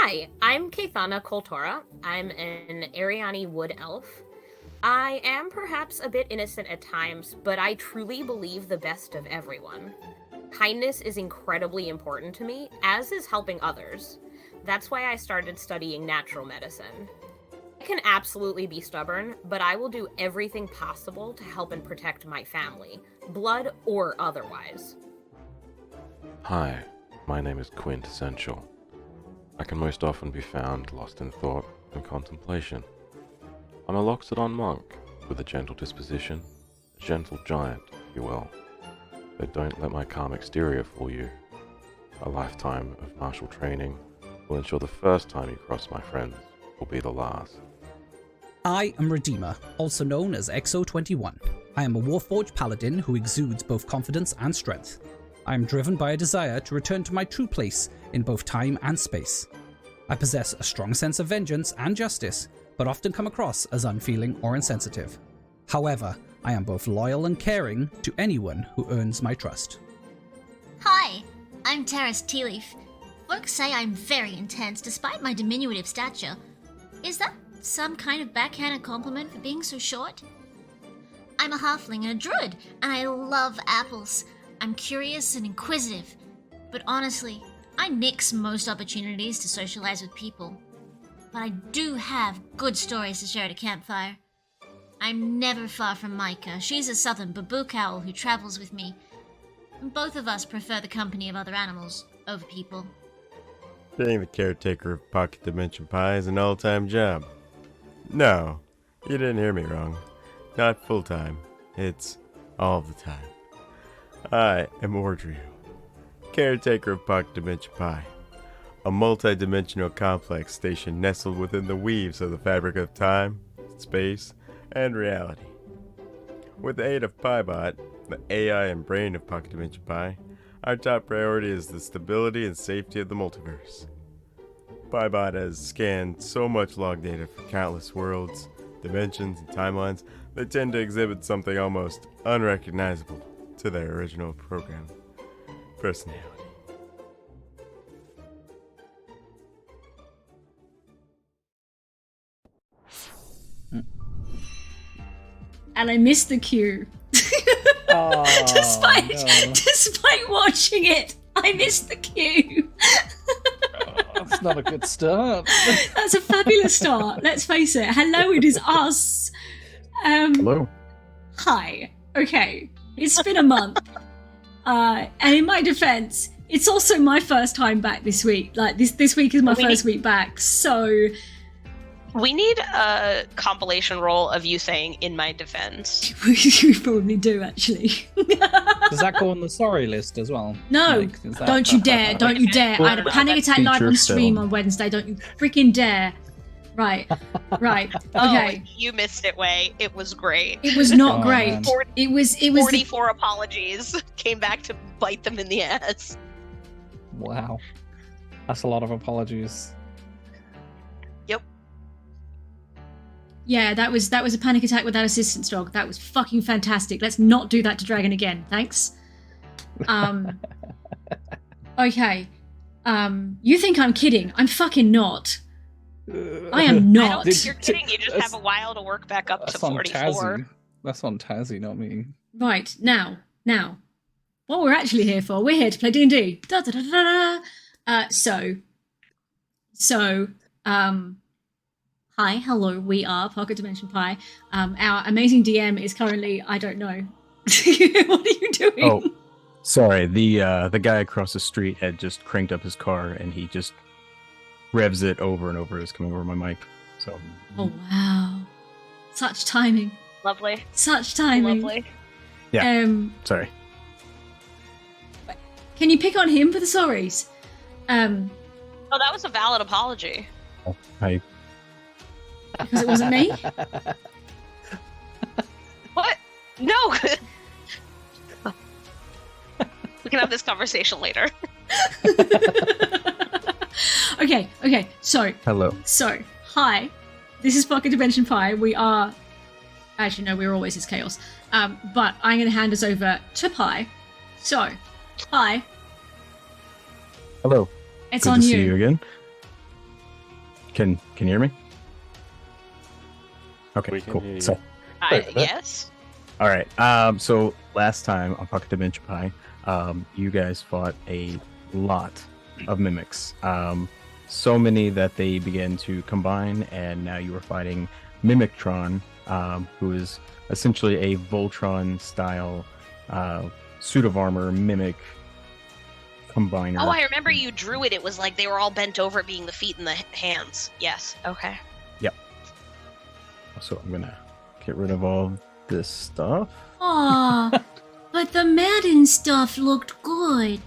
Hi, I'm Kathana Koltora. I'm an Ariani wood elf. I am perhaps a bit innocent at times, but I truly believe the best of everyone. Kindness is incredibly important to me, as is helping others. That's why I started studying natural medicine. I can absolutely be stubborn, but I will do everything possible to help and protect my family, blood or otherwise. Hi, my name is Quintessential. I can most often be found lost in thought and contemplation. I'm a Loxodon monk with a gentle disposition, a gentle giant, if you will. But don't let my calm exterior fool you. A lifetime of martial training will ensure the first time you cross my friends will be the last. I am Redeemer, also known as XO21. I am a Warforged paladin who exudes both confidence and strength. I am driven by a desire to return to my true place in both time and space. I possess a strong sense of vengeance and justice, but often come across as unfeeling or insensitive. However, I am both loyal and caring to anyone who earns my trust. Hi, I'm Terrace Tealeaf. Folks say I'm very intense despite my diminutive stature. Is that some kind of backhanded compliment for being so short? I'm a halfling and a druid, and I love apples. I'm curious and inquisitive, but honestly, I nix most opportunities to socialize with people. But I do have good stories to share at a campfire. I'm never far from Micah. She's a southern babook owl who travels with me. Both of us prefer the company of other animals over people. Being the caretaker of Pocket Dimension Pie is an all-time job. No, you didn't hear me wrong. Not full-time. It's all the time. I am Ordrew, caretaker of Pocket Dimension Pie, a multi-dimensional complex station nestled within the weaves of the fabric of time, space, and reality. With the aid of PieBot, the AI and brain of Pocket Dimension Pie, our top priority is the stability and safety of the multiverse. PieBot has scanned so much log data for countless worlds, dimensions, and timelines that tend to exhibit something almost unrecognizable to their original program personality. And I missed the cue. Oh, despite watching it, I missed the cue. That's not a good start. That's a fabulous start. Let's face it. Hello, it is us. Hello. Hi. Okay. It's been a month. And in my defense, it's also my first time back this week. Like this week is my first week back. So we need a compilation roll of you saying "in my defense." we probably do, actually. Does that go on the sorry list as well? No, don't you dare! Don't you dare! I had a panic attack live on stream on Wednesday. Don't you freaking dare! Right. Okay. Oh, you missed it, Way. It was great. It was not great. It was 44 apologies came back to bite them in the ass. Wow, that's a lot of apologies. Yep. Yeah, that was a panic attack without assistance dog. That was fucking fantastic. Let's not do that to Dragon again. Thanks. Okay. You think I'm kidding? I'm fucking not. I am not. I don't think you're kidding. You just have a while to work back up to 44. That's on Tazzy, not me. Right, now. What we're actually here for, we're here to play D&D. Hi, hello, we are Pocket Dimension Pie. Our amazing DM is currently, I don't know. What are you doing? Oh, sorry. The guy across the street had just cranked up his car and he just revs it over and over. It's coming over my mic. So. Oh wow, such timing. Lovely. Such timing. Lovely. Yeah. Sorry. Can you pick on him for the sorries? Oh, that was a valid apology. Oh, because it wasn't me. What? No. We can have this conversation later. Okay. So. Hello. So, hi. This is Pocket Dimension Pie. We are. Actually, no, we're always his chaos. But I'm going to hand us over to Pie. So, hi. Hello. It's Good on to you. see you again. Can you hear me? Okay, We can cool. hear you. So, Yes. all right. So last time on Pocket Dimension Pie, you guys fought a lot of mimics. So many that they began to combine, and now you are fighting Mimictron, who is essentially a Voltron style suit of armor mimic combiner. Oh, I remember you drew it. It was like they were all bent over, being the feet and the hands. Yes. Okay. So I'm gonna get rid of all this stuff. Aw, but the Madden stuff looked good.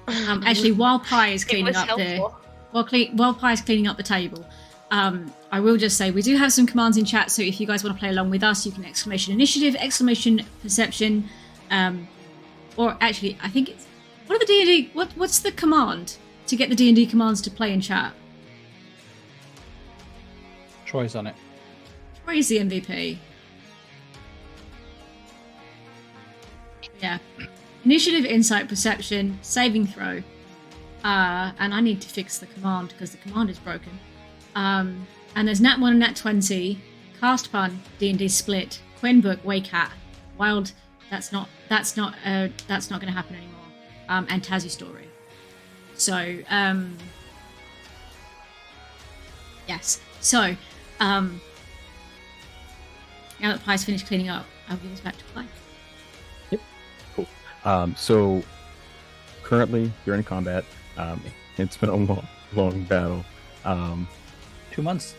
Actually, while Pie is It cleaning was up helpful. while Pie is cleaning up the table, I will just say we do have some commands in chat. So if you guys want to play along with us, you can exclamation initiative, exclamation perception, or actually, I think it's what are the D&D? What's the command to get the D&D commands to play in chat? Troy's on it. Troy is the MVP. Yeah. Initiative, insight, perception, saving throw. And I need to fix the command because the command is broken. And there's Nat 1 and Nat 20, Cast Pun, D&D Split, Quinn Book, Waycat, Wild. That's not going to happen anymore. And Tazzy Story. So yes. So now that Pie's finished cleaning up, I'll give this back to Pie. So currently you're in combat. It's been a long battle. 2 months.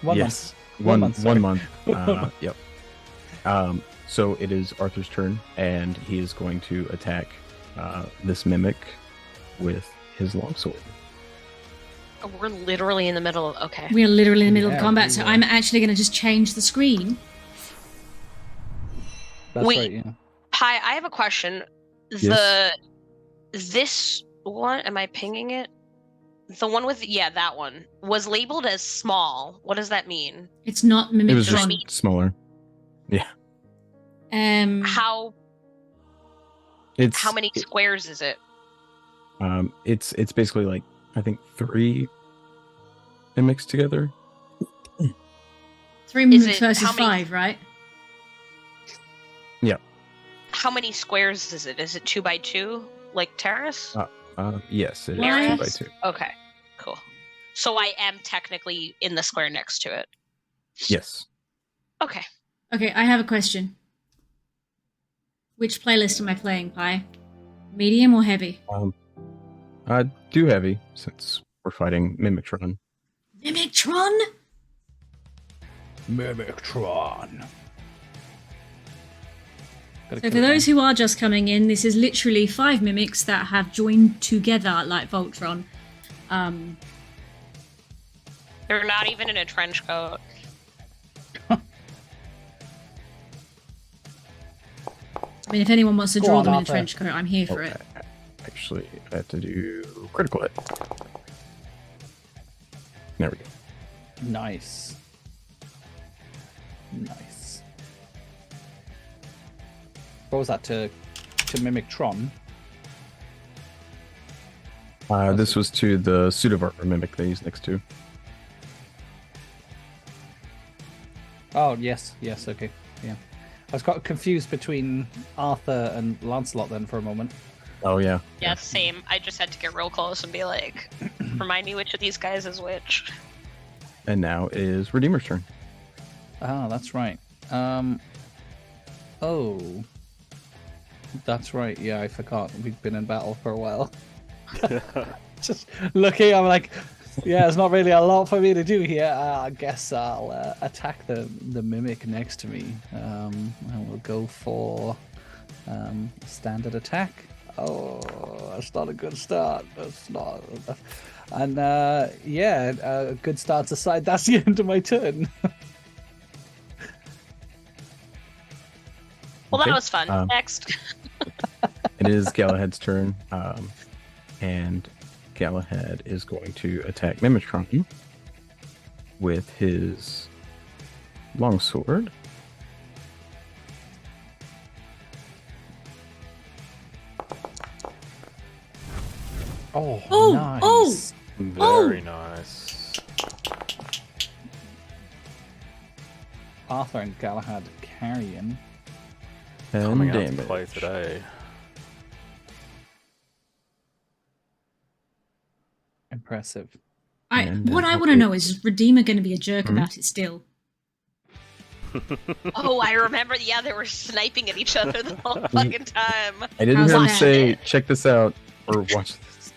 1 yes, month. one month. Yep. So it is Arthur's turn, and he is going to attack this mimic with his longsword. Oh, we're literally in the middle of. Okay. We are literally in the middle of Yeah, combat, we so are. I'm actually going to just change the screen. That's Wait. right, yeah. Hi, I have a question. Yes. This one, am I pinging it? The one with that one was labeled as small. What does that mean? It's not It was Mimictron. just smaller. How It's many squares is it? It's basically like I think 3 mimics together. 3 Is mimics it- versus how many- 5, right? How many squares is it? Is it 2 by 2 like terrace? Yes, it is What? 2 by 2. Okay, cool. So I am technically in the square next to it. Yes. Okay. Okay, I have a question. Which playlist am I playing, Pie? Medium or heavy? Do heavy since we're fighting Mimictron. Mimictron? Mimictron. Gotta So kill for it those now. who are just coming in, this is literally 5 mimics that have joined together like Voltron. They're not even in a trench coat. I mean, if anyone wants to Go draw on, them in a Arthur. trench coat, I'm here for it. Actually, I have to do critical hit. There we go. Nice. Nice. What was that to Mimictron? This was to the suit of armor mimic that he's next to. Oh, yes, okay, yeah. I was quite confused between Arthur and Lancelot then for a moment. Oh yeah. Yeah, same. I just had to get real close and be like, remind me which of these guys is which. And now is Redeemer's turn. Ah, that's right. Oh. That's right, yeah, I forgot. We've been in battle for a while. Just looking, I'm like, yeah, there's not really a lot for me to do here. I guess I'll attack the mimic next to me. And we'll go for standard attack. Oh, that's not a good start. That's not. And a good start's aside, that's the end of my turn. Well, Okay, that was fun. Next. It is Galahad's turn. And Galahad is going to attack Mimictron with his longsword. Oh, Oh, nice. oh! Very nice. Arthur and Galahad carrying. Coming out to damage. play today. Impressive. What I want to know is Redeemer going to be a jerk about it still? Oh, I remember. Yeah, they were sniping at each other the whole fucking time. I didn't How's hear him that? say, check this out, or watch this.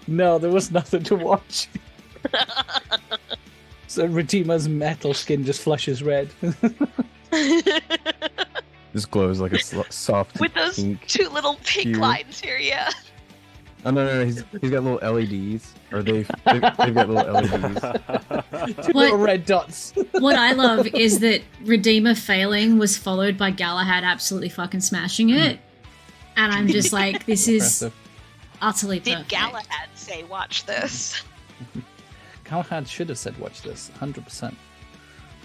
No, there was nothing to watch. So Redeemer's metal skin just flushes red. This glows like a soft With those pink. two little pink hue. lines here, yeah. Oh no, he's got little LEDs, or they've got little LEDs. Two little red dots. What I love is that Redeemer failing was followed by Galahad absolutely fucking smashing it. And I'm just like, this is Impressive. utterly Did perfect. Galahad say, watch this? Galahad should have said, watch this, 100%.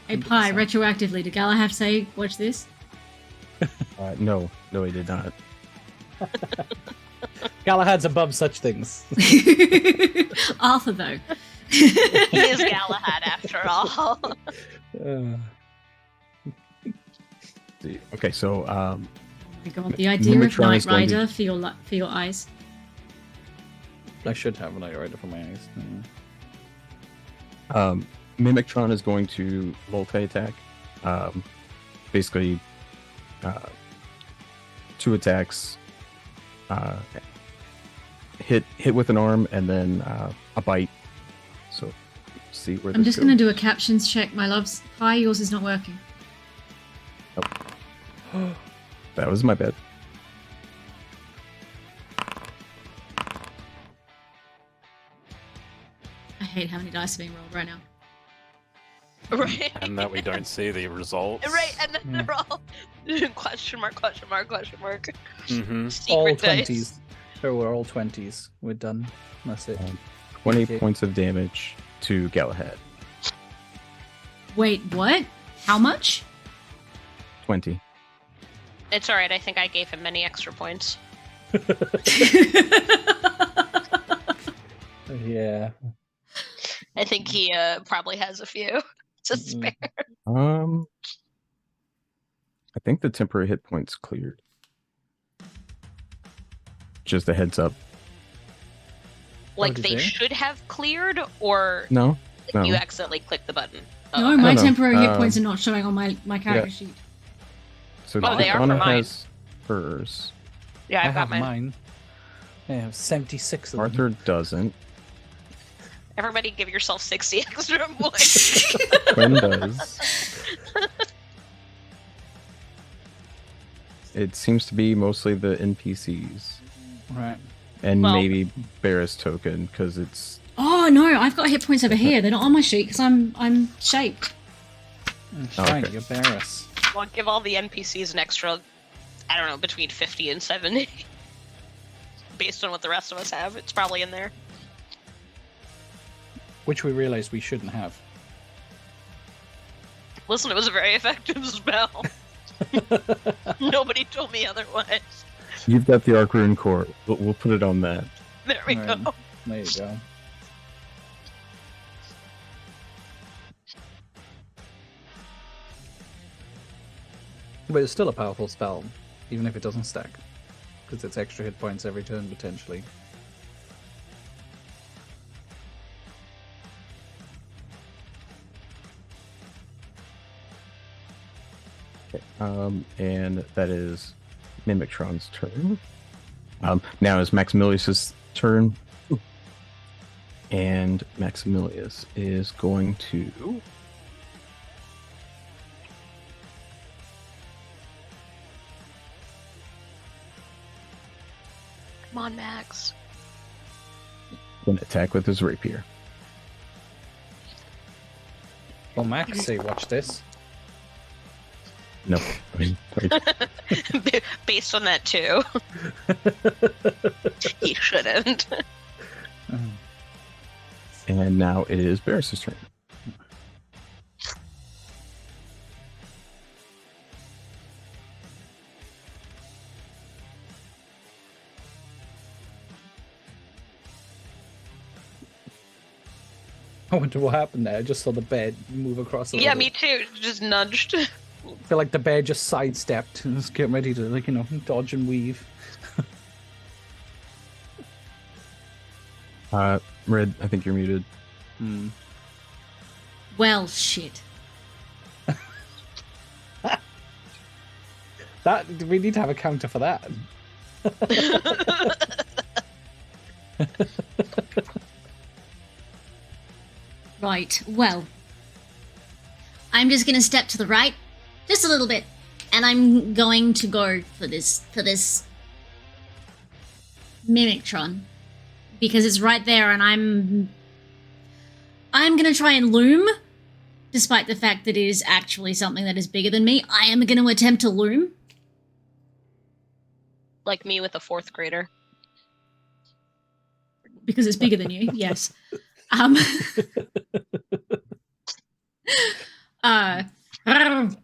Hey, Pi, retroactively, did Galahad say, watch this? No, he did not. Galahad's above such things. Arthur, though. He is Galahad after all. Okay, so You got the idea of Mimicron Knight is going to- Rider for your eyes. I should have a Knight Rider for my eyes. Mimictron is going to multi-attack. Basically, 2 attacks. Hit with an arm and then a bite. So see where I'm this just going to goes. do a captions check, my loves. Pi, yours is not working. That was my bad. I hate how many dice are being rolled right now. Right. And that we don't see the results. Right, and then they're all question mark, question mark, question mark. Mm-hmm. All Secret dice. 20s. So we're all 20s. We're done. That's it. 20 Okay. points of damage to Galahad. Wait, what? How much? 20. It's alright, I think I gave him many extra points. Yeah. I think he probably has a few to spare. I think the temporary hit points cleared. Just a heads up. Like did they they? should have cleared, or No. you accidentally clicked the button. No, okay. my no. temporary hit points are not showing on my character Yeah. sheet. So Oh, they are for Donna mine. has hers. Yeah, I I've got have mine. mine. I have 76 of them. Arthur doesn't. Everybody give yourself 60 extra points. Quinn does. It seems to be mostly the NPCs. Right. And Well- maybe Barris token, because it's... Oh no, I've got hit points over here. They're not on my sheet because I'm shaped. That's Oh, right, okay. you're Barris. Well, give all the NPCs an extra, I don't know, between 50 and 70. Based on what the rest of us have, it's probably in there. Which we realized we shouldn't have. Listen, it was a very effective spell. Nobody told me otherwise. You've got the Arc Rune Core. We'll put it on that. There we Right. go. There you go. But it's still a powerful spell, even if it doesn't stack. Because it's extra hit points every turn, potentially. And that is Mimictron's turn. Now is Maximilius's turn. And Maximilius is going to... Come on, Max. attack with his rapier. Well, Max, say, watch this. No. I mean, Based on that, too. He shouldn't. and now it is Barris's turn. I wonder what happened there. I just saw the bear move across. Yeah, me too. Just nudged. I feel like the bear just sidestepped and was getting ready to, like, dodge and weave. Red, I think you're muted. Well, shit. That we need to have a counter for that. Right, well. I'm just gonna step to the right, just a little bit, and I'm going to go for this Mimictron. Because it's right there, and I'm gonna try and loom, despite the fact that it is actually something that is bigger than me. I am gonna attempt to loom. Like me with a 4th grader. Because it's bigger than you, yes. And then I have to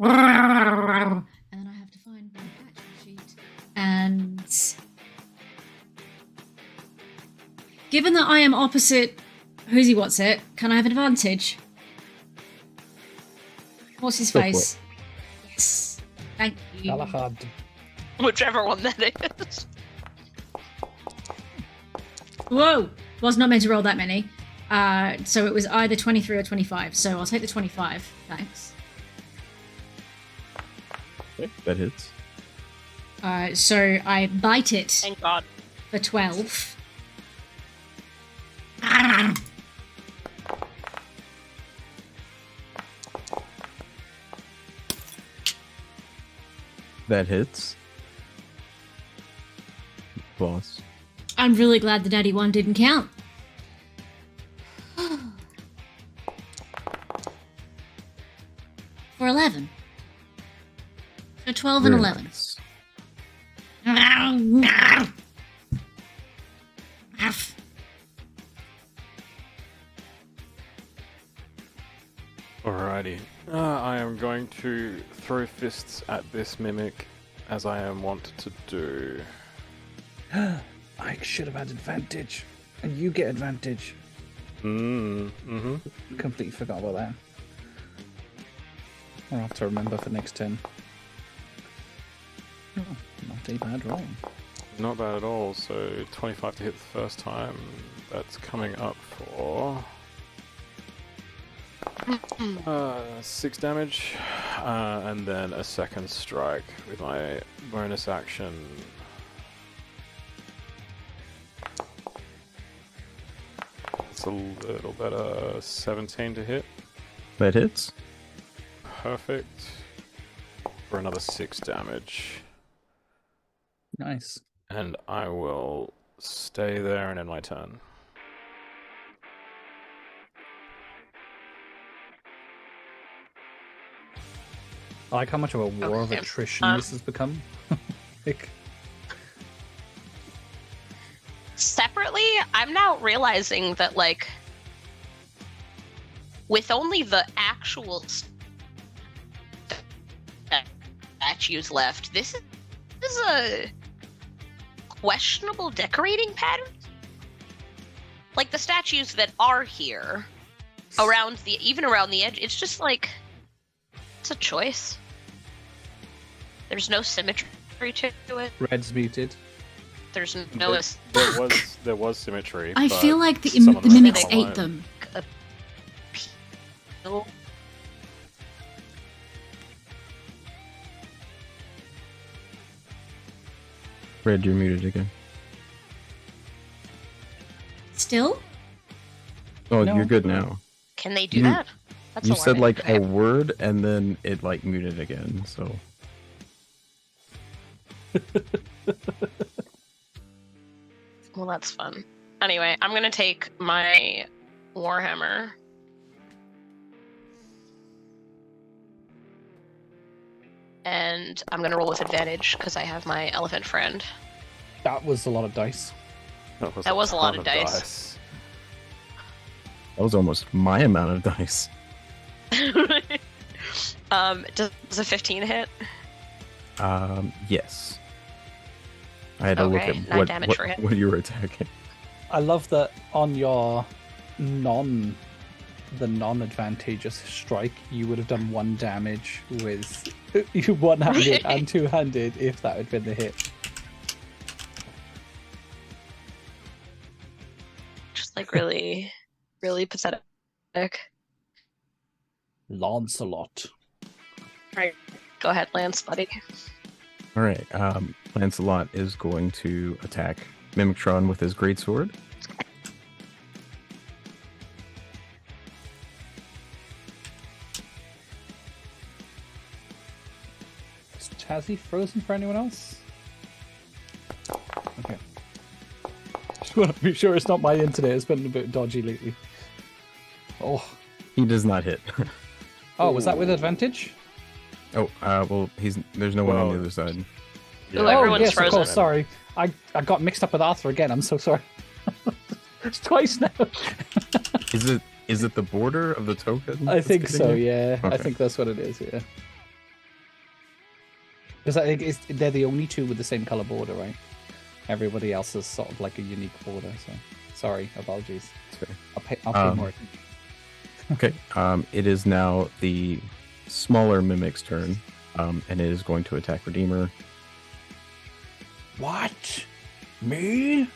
find my action sheet. And given that I am opposite Who's he what's it, can I have an advantage? What's his Go for face? Yes. Thank you. Galahad. Whichever one that is. Whoa! Was not meant to roll that many. So it was either 23 or 25. So I'll take the 25. Thanks. Okay, that hits. So I bite it Thank God. for 12. That hits. Boss. I'm really glad the daddy one didn't count. For 11. So 12 and Very 11. nice. Alrighty. I am going to throw fists at this mimic, as I am wont to do. I should have had advantage. And you get advantage. Mm-hmm. Completely forgot about that. I'll have to remember for next turn. Oh, not a bad roll. Not bad at all. So 25 to hit the first time. That's coming up for 6 damage, and then a second strike with my bonus action. It's a little better. 17 to hit. That hits. Perfect. For another 6 damage. Nice. And I will stay there and end my turn. I like how much of a war of Okay. attrition this has become. Like, Separately, I'm now realizing that, like, with only the actual statues left, this is a questionable decorating pattern. Like, the statues that are here, even around the edge, it's just like, it's a choice. There's no symmetry to it. Red's muted. There's no. There was symmetry. I but feel like some of the them mimics are ate alone. them. Red, you're muted again. Still? Oh, No. you're good now. Can they do You- that? That's You said alarming. like Okay. a word and then it like muted again, so. Well, that's fun. Anyway, I'm gonna take my Warhammer. And I'm gonna roll with advantage because I have my elephant friend. That was a lot of dice. That was a lot ton of dice. That was almost my amount of dice. Does a 15 hit? Yes. I had to look Okay, at 9 damage for hit. what you were attacking. I love that on your non the non-advantageous strike, you would have done 1 damage with you one-handed and two-handed if that had been the hit. Just like really, really pathetic. Lancelot. Right. Go ahead, Lance, buddy. All right. Lancelot is going to attack Mimictron with his greatsword. Is Chazzy frozen for anyone else? Okay. Just want to be sure it's not my internet. It's been a bit dodgy lately. Oh. He does not hit. Oh, was that with advantage? Oh, well, there's no one on the other side. Yeah. Oh, Everyone's yes, frozen. of course. Sorry, I got mixed up with Arthur again. I'm so sorry. It's twice now. Is it the border of the token? I that's think getting so. you? Yeah, I Okay. think that's what it is. Yeah, because I think they're the only two with the same color border, right? Everybody else is sort of like a unique border. So, sorry, apologies. That's fair. I'll pay more attention. Okay. It is now the smaller mimic's turn, and it is going to attack Redeemer. What? Me?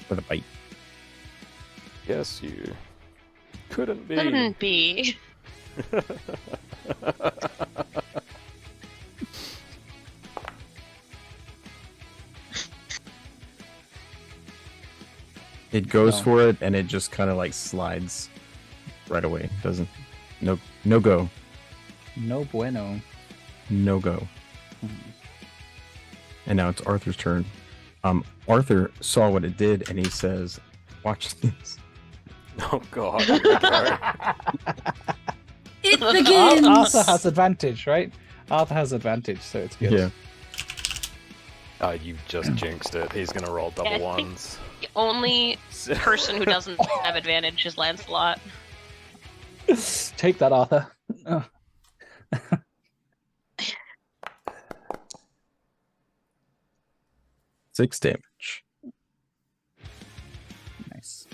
With a bite. Yes, you couldn't be. Couldn't be. It goes No. for it, and it just kind of like slides right away. Doesn't. No go. No bueno. No go. And now it's Arthur's turn. Arthur saw what it did, and he says, "Watch this." Oh god. Here we go. It begins. Arthur has advantage, right? Arthur has advantage, so it's good. Yeah. Oh, you just jinxed it. He's gonna roll double Yeah, I think- ones. The only person who doesn't have advantage is Lancelot. Take that, Arthur. Oh. 6 damage. Nice.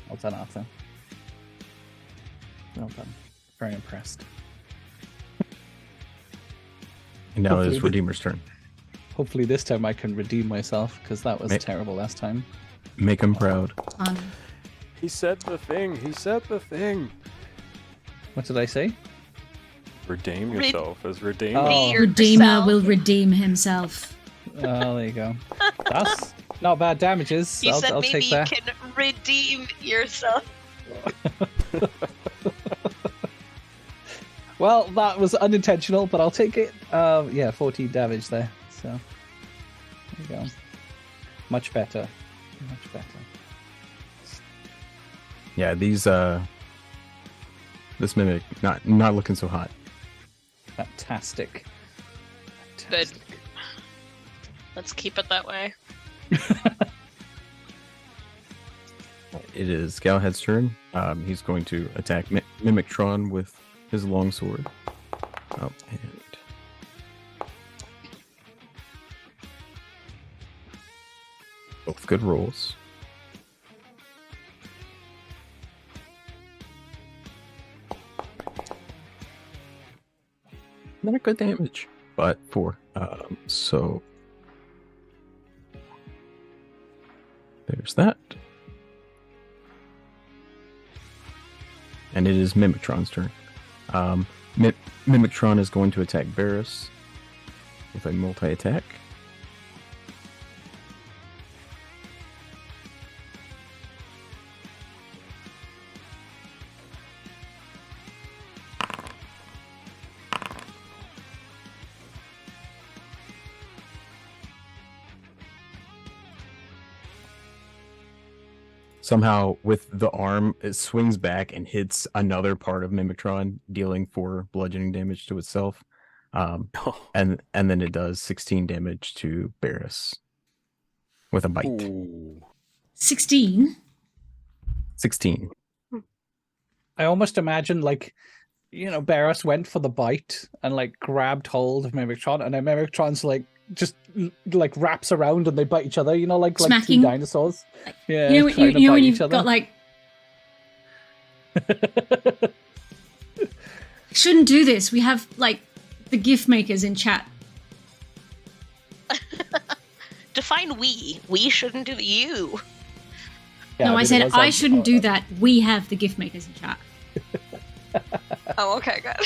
Well done, Arthur. Well done. Very impressed. And now it Hopefully is the- Redeemer's turn. Hopefully this time I can redeem myself, because that was Mate. terrible last time. Make him proud. He said the thing. He said the thing. What did I say? Redeem Re- yourself as Redeemer. Oh. Redeem Redeemer yourself. will redeem himself. Oh, there you go. That's not bad damages. You said I'll maybe take you that. can redeem yourself. Well, that was unintentional, but I'll take it. Yeah, 14 damage there. So, there you go. Much better. Much better. Yeah, these this mimic not looking so hot. Fantastic. Good. Let's keep it that way. It is Galahad's turn. He's going to attack Mimictron with his longsword. Oh, and both good rolls. Not a good damage, but 4. So there's that. And it is Mimictron's turn. Mimictron is going to attack Varus with a multi-attack. Somehow, with the arm, it swings back and hits another part of Mimictron, dealing 4 bludgeoning damage to itself. And then it does 16 damage to Varus with a bite. Ooh. 16. 16. I almost imagine, like, Barris went for the bite and, like, grabbed hold of Mimictron, and then Mimictron's, like, just, like, wraps around and they bite each other, like two Smacking. dinosaurs. Yeah, you know, trying to when bite you've each other. got like Shouldn't do this. We have like the gift makers in chat. Define we. We shouldn't do you. Yeah, No, I mean, it said was I on- shouldn't do that. We have the gift makers in chat. Oh, okay, good.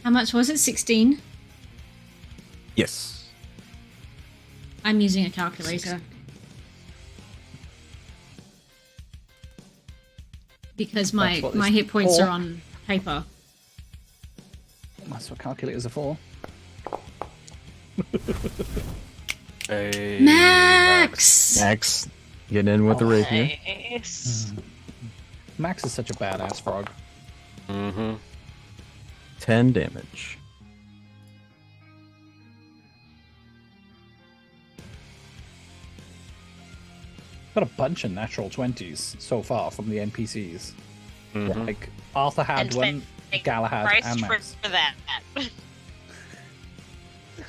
How much was it? 16? Yes. I'm using a calculator. Because my That's what hit it's points for. are on paper. That's what calculators are for. Hey, Max! Max, getting in with the rapier. Nice. Max is such a badass frog. Mm-hmm. 10 damage. Got a bunch of natural 20s so far from the NPCs. Mm-hmm. Like Arthur had And one, thank Galahad, Christ and Max. for that.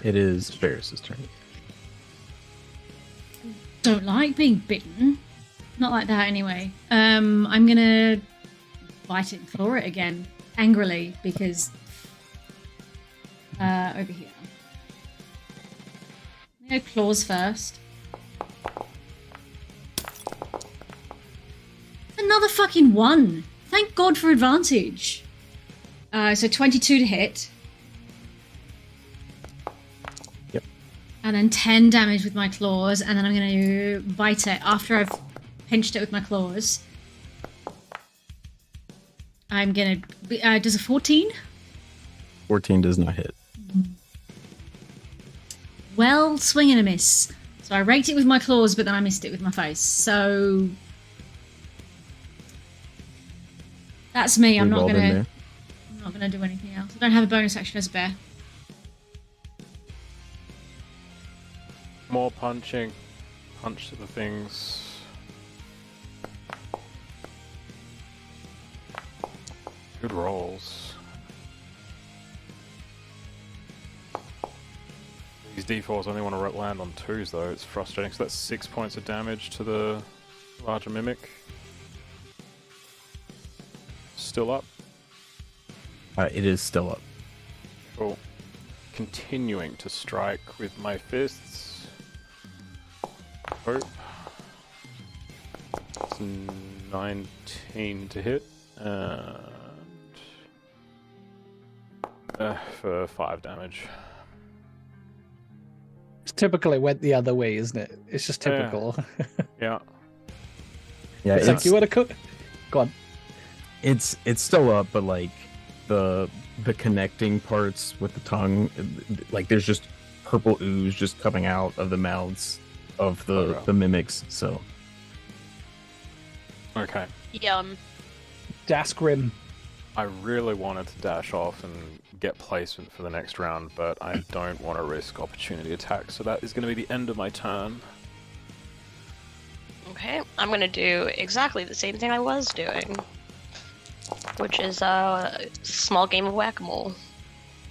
It is Ferris's turn. Don't like being bitten. Not like that anyway. I'm gonna bite it and claw it again. Angrily, because over here. I'm gonna go claws first. Another fucking 1. Thank God for advantage. So 22 to hit. Yep. And then 10 damage with my claws, and then I'm going to bite it after I've pinched it with my claws. I'm going to... does a 14? 14 does not hit. Well, swing and a miss. So I raked it with my claws, but then I missed it with my face. So... That's me. I'm We've not all been gonna. there. I'm not gonna do anything else. I don't have a bonus action as a bear. More punching. Punch to the things. Good rolls. These D4s only want to land on 2s though. It's frustrating. So that's 6 points of damage to the larger mimic. Still up. It is still up. Cool. Continuing to strike with my fists. Oh. It's 19 to hit. And... for 5 damage. It's typical it went the other way, isn't it? It's just Yeah. typical. Yeah. Yeah, It's like you would have Go on. It's still up, but like the connecting parts with the tongue, like there's just purple ooze just coming out of the mouths of the mimics. So Okay. Yum. Daskrim. I really wanted to dash off and get placement for the next round, but I don't want to risk opportunity attack, so that is going to be the end of my turn. Okay, I'm gonna do exactly the same thing I was doing, which is a small game of whack-a-mole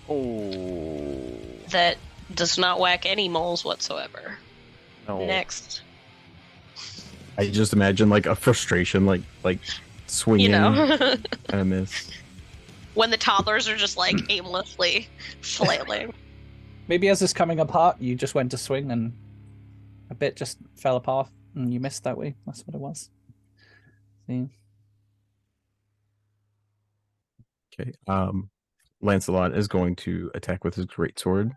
Oh. that does not whack any moles whatsoever. No. Next, I just imagine like a frustration, like swinging you know, and a miss. when the toddlers are just like aimlessly flailing. Maybe as it's coming apart, you just went to swing and a bit just fell apart and you missed that way. That's what it was. See? Okay. Lancelot is going to attack with his greatsword.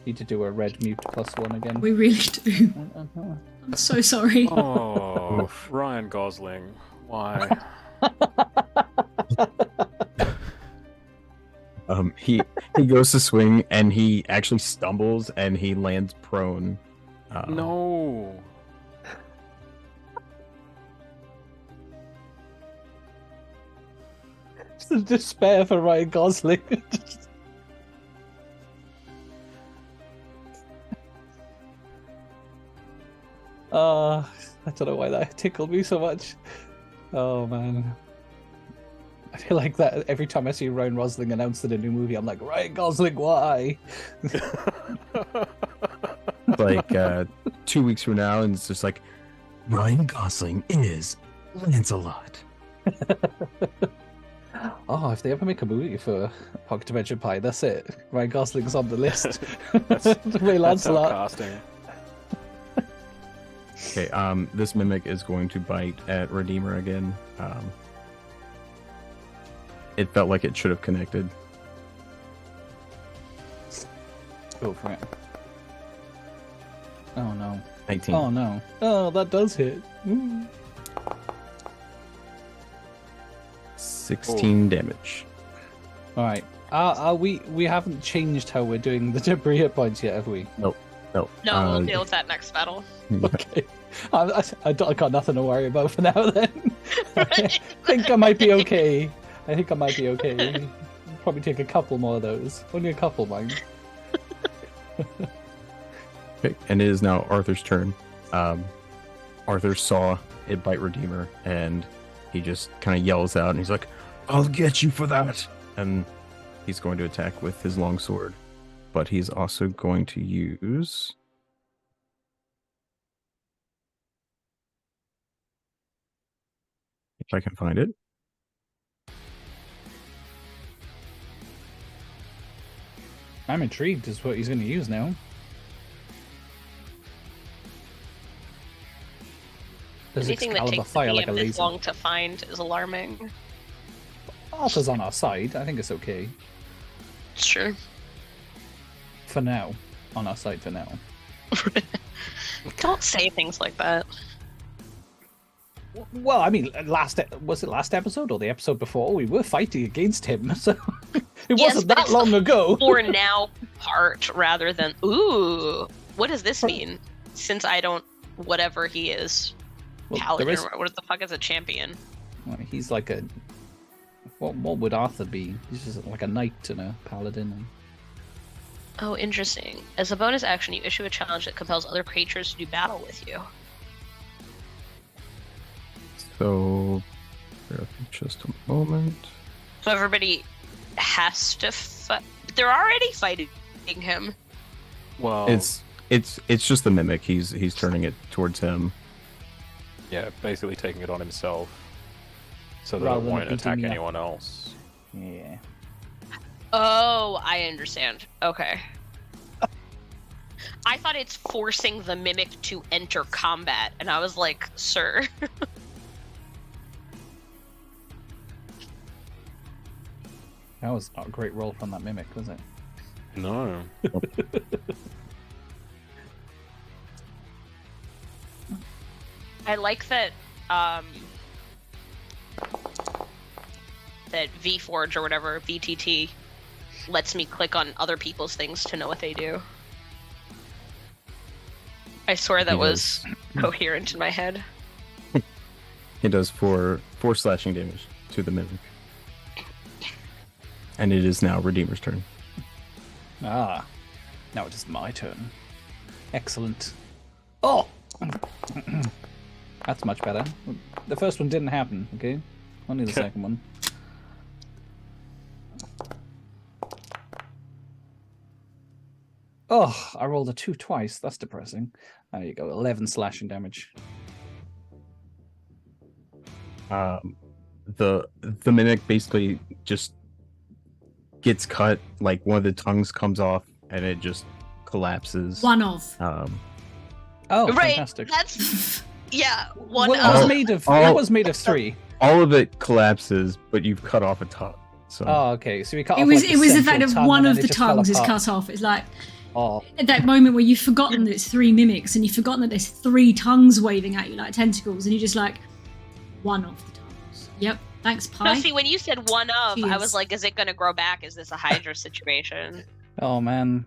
Need to do a red mute +1 again. We really do. I'm so sorry. Oh, Ryan Gosling. Why? He goes to swing and he actually stumbles and he lands prone. No. It's the despair for Ryan Gosling. I don't know why that tickled me so much. Oh man. I feel like that every time I see Ryan Gosling announced in a new movie, I'm like, Ryan Gosling, why? Like 2 weeks from now, and it's just like, Ryan Gosling is Lancelot. Oh, if they ever make a movie for Pocket Dimension Pie, that's it. Ryan Gosling's on the list. That's Ray Lancelot. casting. Okay, this mimic is going to bite at Redeemer again. It felt like it should have connected. Go for it. Oh no. 19. Oh no. Oh, that does hit. Ooh. 16 damage. All right. We haven't changed how we're doing the debris hit points yet, have we? No. No, we'll deal with that next battle. Okay. I got nothing to worry about for now then. I think I might be okay. Probably take a couple more of those. Only a couple, mind. Okay, and it is now Arthur's turn. Arthur saw it bite Redeemer, and he just kind of yells out, and he's like, "I'll get you for that!" And he's going to attack with his longsword, but he's also going to use... if I can find it. I'm intrigued as what he's going to use now. Does Anything that Excalibur takes the fire like a DM this laser? long to find is alarming. Arthur's on our side. I think it's okay. Sure. For now. On our side for now. Don't say things like that. Well, I mean, was it last episode or the episode before? We were fighting against him, so it Yes, wasn't but that it's long ago. For now part rather than, ooh, what does this mean? Since I don't, whatever he is, Well, paladin, there is- or what the fuck is a champion? Well, he's like a... What would Arthur be? He's just like a knight and a paladin. Oh, interesting. As a bonus action, you issue a challenge that compels other creatures to do battle with you. So, bear with me just a moment. So everybody has to they're already fighting him. Well, It's just the mimic. He's turning it towards him. yeah, basically taking it on himself, so that Rather it than won't beating attack you up. anyone else. Yeah. Oh, I understand. Okay. I thought it's forcing the mimic to enter combat, and I was like, sir. That was not a great roll from that mimic, was it? No. I like that that VForge or whatever, VTT, lets me click on other people's things to know what they do. I swear that He was coherent in my head. It does four slashing damage to the mimic. And it is now Redeemer's turn. Ah. Now it is my turn. Excellent. Oh! That's much better. The first one didn't happen, okay? Only the second one. Oh, I rolled a 2 twice. That's depressing. There you go. 11 slashing damage. The mimic basically just gets cut, like one of the tongues comes off and it just collapses. One of. Oh, Right, fantastic. that's yeah. One Well, it was of made of. all- It was made of 3. All of it collapses, but you've cut off a tongue. So Oh, okay. So we cut It off. was like, it was the central fact of tongue, one and of then the it just fell tongues is apart. cut off. It's like Oh, at that moment where you've forgotten that it's 3 mimics and you've forgotten that there's 3 tongues waving at you like tentacles, and you're just like, one of the tongues. Yep. Thanks, no, Pie. see, when you said one of, I Cheers. was like, is it gonna grow back? Is this a Hydra situation? oh man,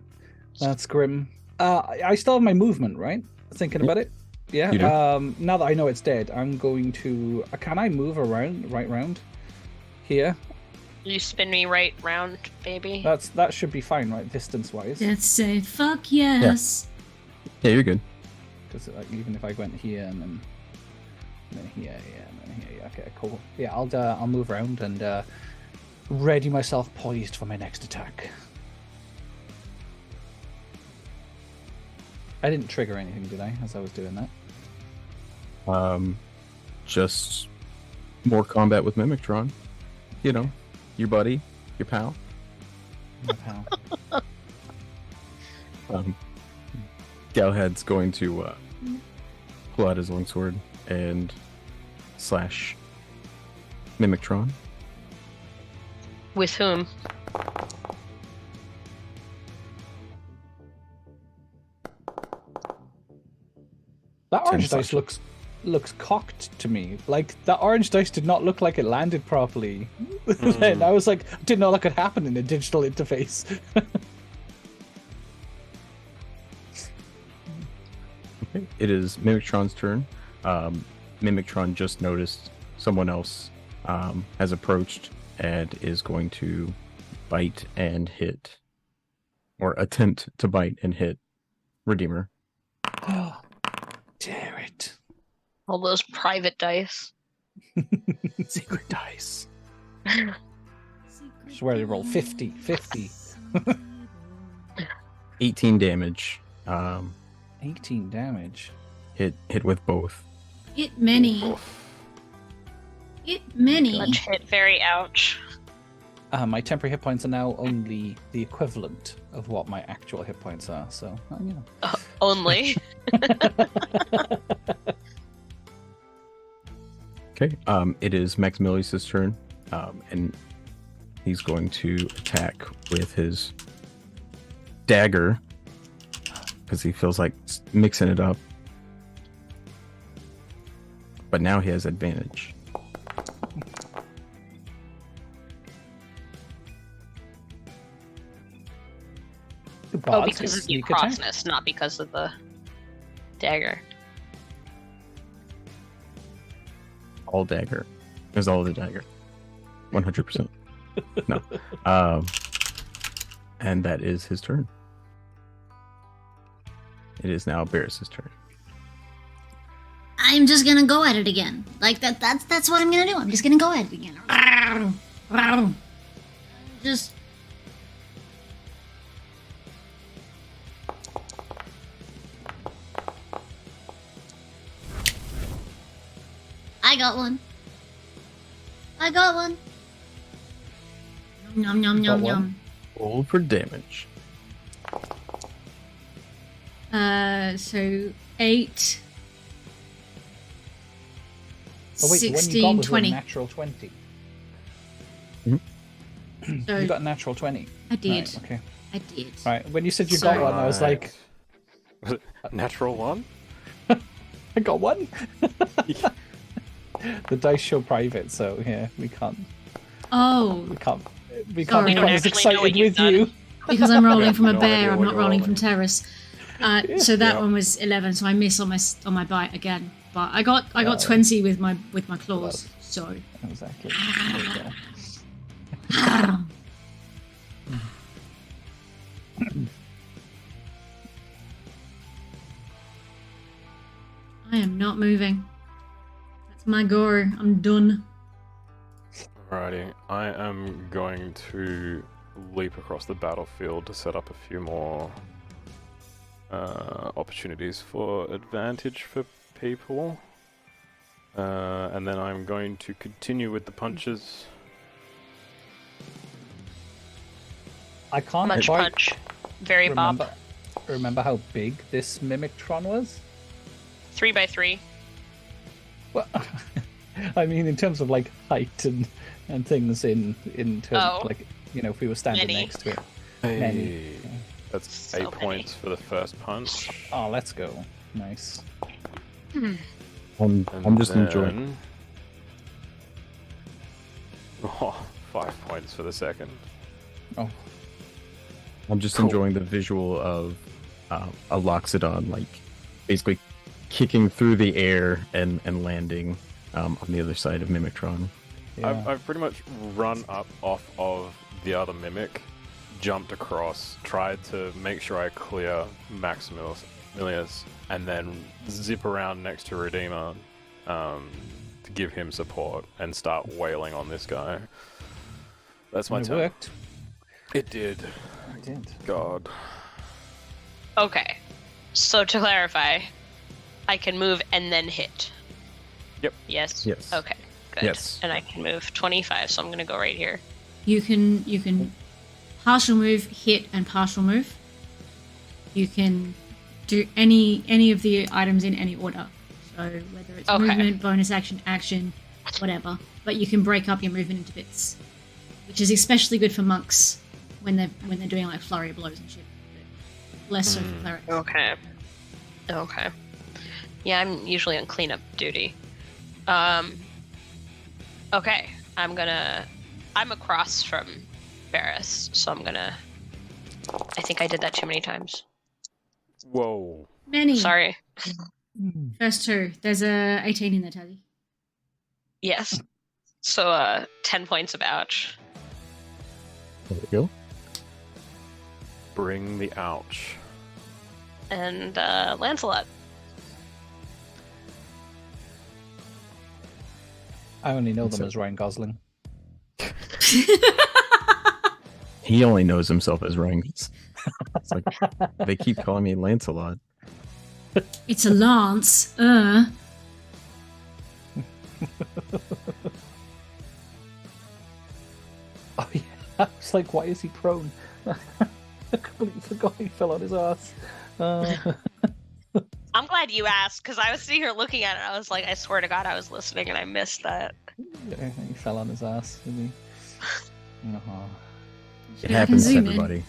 that's grim. I still have my movement, right? Thinking about it. Yeah. You do. Now that I know it's dead, I'm going to. Can I move around, right round? Here. You spin me right round, baby. That should be fine, right? Distance wise. Let's say fuck yes. yeah, you're good. Because like, even if I went here and then And then here, and then here. Yeah, okay, cool. Yeah, I'll move around and ready myself poised for my next attack. I didn't trigger anything, did I, as I was doing that? Just more combat with Mimictron. You know, your buddy, your pal. My pal. Galahad's going to pull out his longsword and slash Mimictron. With whom? That orange 10 dice looks cocked to me. Like, that orange dice did not look like it landed properly. And I was like, didn't know that could happen in a digital interface. Okay, it is Mimictron's turn. Mimictron just noticed someone else has approached and is going to bite and hit, or attempt to bite and hit Redeemer. Dare it. All those private dice. Secret dice. Swear to roll 50. 18 damage. 18 damage. Hit with both. It many. Much hit, very ouch. My temporary hit points are now only the equivalent of what my actual hit points are, so, you know. Only. Okay, it is Maximilius's turn, and he's going to attack with his dagger, because he feels like mixing it up. But now he has advantage. Oh, because of the crossness, not because of the dagger. All dagger. There's all the dagger. 100%. No. And that is his turn. It is now Barris's turn. I'm just gonna go at it again. Like that's what I'm gonna do. I'm just gonna go at it again. Just I got one. Nom nom nom nom. Roll for damage. So 8. Oh, wait, 16, the one you got was 20. a natural 20. So You got a natural 20. I did. Right, okay. I did. Right, when you said you So- got one, I was like, Was it natural one? I got one? The dice show private, so yeah, we can't Oh, be We quite don't as actually know excited what you've with you. because I'm rolling from a No bear, idea I'm what not you're rolling rolling. from terrace. So that Yeah. one was 11, so I miss on my bite again. But I got 20 with my claws. So Exactly. There you go. I am not moving. That's my go. I'm done. Alrighty, I am going to leap across the battlefield to set up a few more opportunities for advantage for people. And then I'm going to continue with the punches. I can't Much quite punch. Very bob. remember how big this Mimictron was. 3x3. Well, I mean, in terms of like height and things in terms Oh. of, like, you know, if we were standing Many. next to it. Hey, that's So 8 many. points for the first punch. Oh, let's go. Nice. I'm just enjoying. then- Oh, 5 points for the second. Oh, I'm just Cool. enjoying the visual of a Loxodon, like, basically kicking through the air and landing on the other side of Mimictron. yeah. I've pretty much run up off of the other mimic, jumped across, tried to make sure I clear Maximilius, and then zip around next to Redeemer to give him support and start wailing on this guy. That's my It turn. worked. It did. It did. God. Okay. So to clarify, I can move and then hit. Yep. Yes. Yes. Okay. Good. Yes. And I can move 25, so I'm gonna go right here. You can partial move, hit, and partial move. You can do any of the items in any order. So whether it's Okay. movement, bonus action, action, whatever. But you can break up your movement into bits, which is especially good for monks when they're doing like flurry of blows and shit. But less so for clerics. Okay. Okay. Yeah, I'm usually on cleanup duty. Okay. I'm across from Ferris, so I think I did that too many times. Whoa. Many. Sorry. First two. There's a 18 in there, Tazzy. Yes. So 10 points of ouch. There we go. Bring the ouch. And Lancelot. I only know That's them it. as Ryan Gosling. He only knows himself as Rings. It's like they keep calling me Lancelot. It's a lance. Oh yeah, I was like, why is he prone? I completely forgot he fell on his ass. I'm glad you asked, because I was sitting here looking at it. I was like, I swear to God, I was listening and I missed that. Yeah, he fell on his ass, didn't he? It Yeah, I can happens to zoom in. everybody.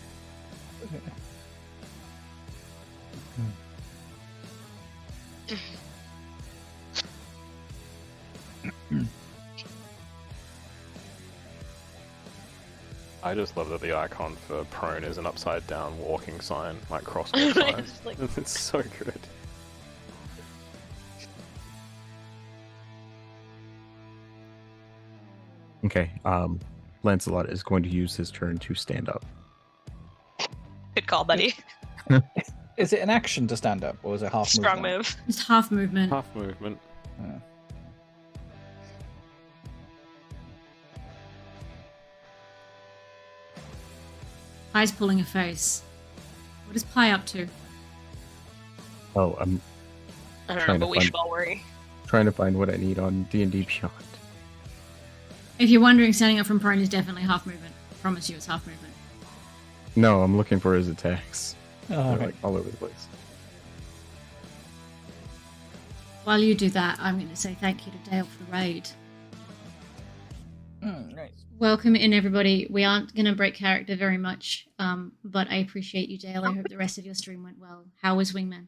I just love that the icon for prone is an upside down walking sign, like crosswalk sign. It's like- It's so good. Okay, Lancelot is going to use his turn to stand up. Good call, buddy. Is it an action to stand up, or is it half Strong movement? move. It's half movement. Half movement. Yeah. Pie's pulling a face. What is Pie up to? Oh, I'm I don't know, Trying to but we find- should all worry. trying to find what I need on D&D Beyond. If you're wondering, standing up from prone is definitely half movement. I promise you it's half movement. No, I'm looking for his attacks. Oh, They're okay. like all over the place. While you do that, I'm going to say thank you to Dale for the raid. Right. Welcome in, everybody. We aren't going to break character very much, but I appreciate you, Dale. I hope the rest of your stream went well. How was Wingman?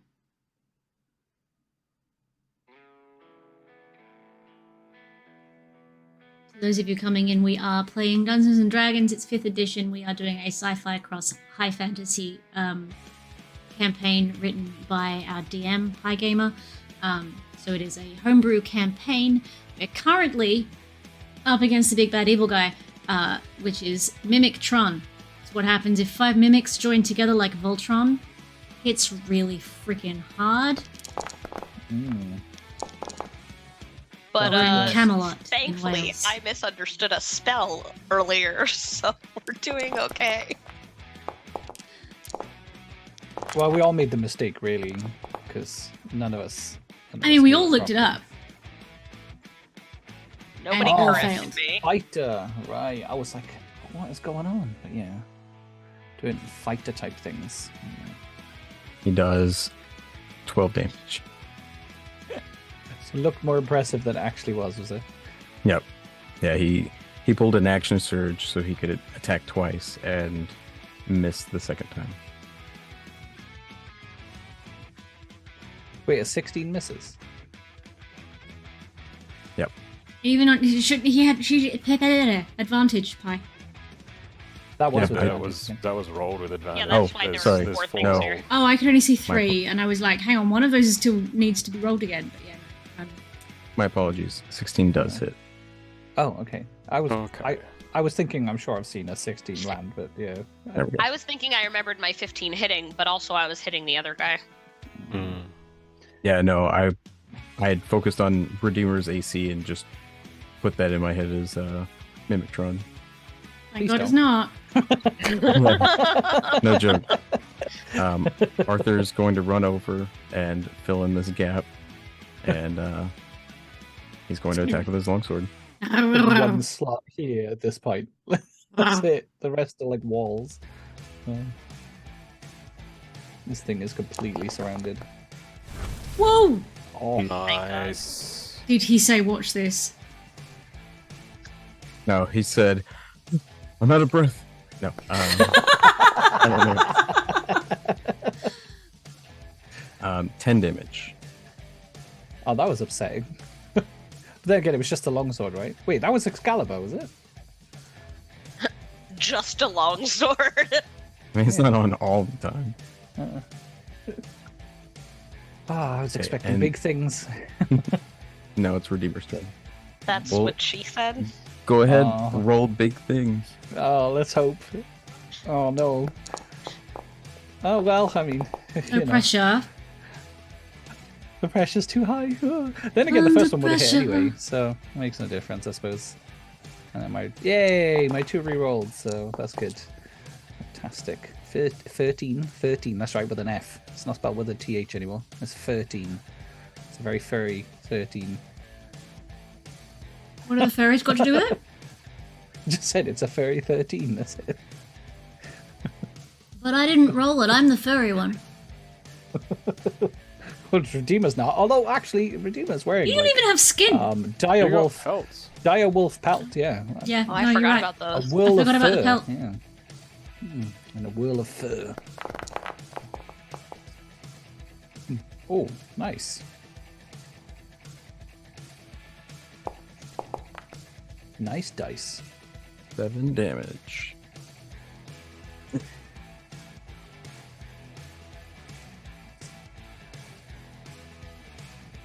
For those of you coming in, we are playing Dungeons and Dragons. It's 5th edition. We are doing a sci-fi cross high fantasy campaign written by our DM, High Gamer. So it is a homebrew campaign. We're currently up against the big bad evil guy, which is Mimic-tron. So what happens if 5 mimics join together like Voltron? Hits really freaking hard. But We're in Camelot, in thankfully, Wales. I misunderstood a spell earlier, so we're doing okay. Well, we all made the mistake, really, because none of us. I mean, we all looked it up. Nobody all corrected failed. me. Fighter, right? I was like, what is going on? But yeah, doing fighter type things. He does 12 damage. So it looked more impressive than it actually was it? Yep. Yeah, he pulled an action surge so he could attack twice and missed the second time. Wait, a 16 misses. Yep. Even on he had advantage, Pie. That was Yeah, with That advantage. was rolled with advantage. Yeah, that's Oh, why There's- sorry. there's 4 there's things No. here. Oh, I could only see My 3, and I was like, hang on, one of those is still needs to be rolled again. But yeah, My apologies. 16 does hit. Oh, okay. I was Okay. I was thinking. I'm sure I've seen a 16 land, but yeah. There we go. I was thinking I remembered my 15 hitting, but also I was hitting the other guy. Mm. Yeah, no, I had focused on Redeemer's AC and just put that in my head as Mimictron. Thank Please God it's don't. not. No joke. Arthur's going to run over and fill in this gap, and he's going to attack with his longsword. One slot here at this point. That's it. The rest are like walls. This thing is completely surrounded. Whoa! Oh, Nice. Did he say watch this? No, he said, "I'm out of breath." No, I don't know. 10 damage. oh, that was upsetting. But then again, it was just a longsword, right? Wait, that was Excalibur, was it? Just a longsword. I mean, it's not on all the time. I was Okay, expecting and- big things. No, it's Redeemer's turn. That's Well- what she said. Go ahead, Aw. roll big things. Oh, let's hope. Oh no. Oh well, I mean, No you know, pressure. the pressure's too high. Then again, the Under first one would have hit pressure. anyway, so it makes no difference, I suppose. And then my 2 re-rolled, so that's good. Fantastic. 13, that's right, with an F. It's not spelled with a TH anymore. It's 13. It's a very furry 13. What have the fairies got to do with it? Just said it's a furry 13, that's it. But I didn't roll it. I'm the furry one. Well, Redeemer's not. Although, actually, Redeemer's wearing You don't like, even have skin. dire You got wolf pelts. pelt, yeah. yeah, Oh, I no, you're forgot right. about A those. whirl I of forgot about the fur. pelt. Yeah. And a whirl of fur. Oh, nice. Nice dice. 7 damage.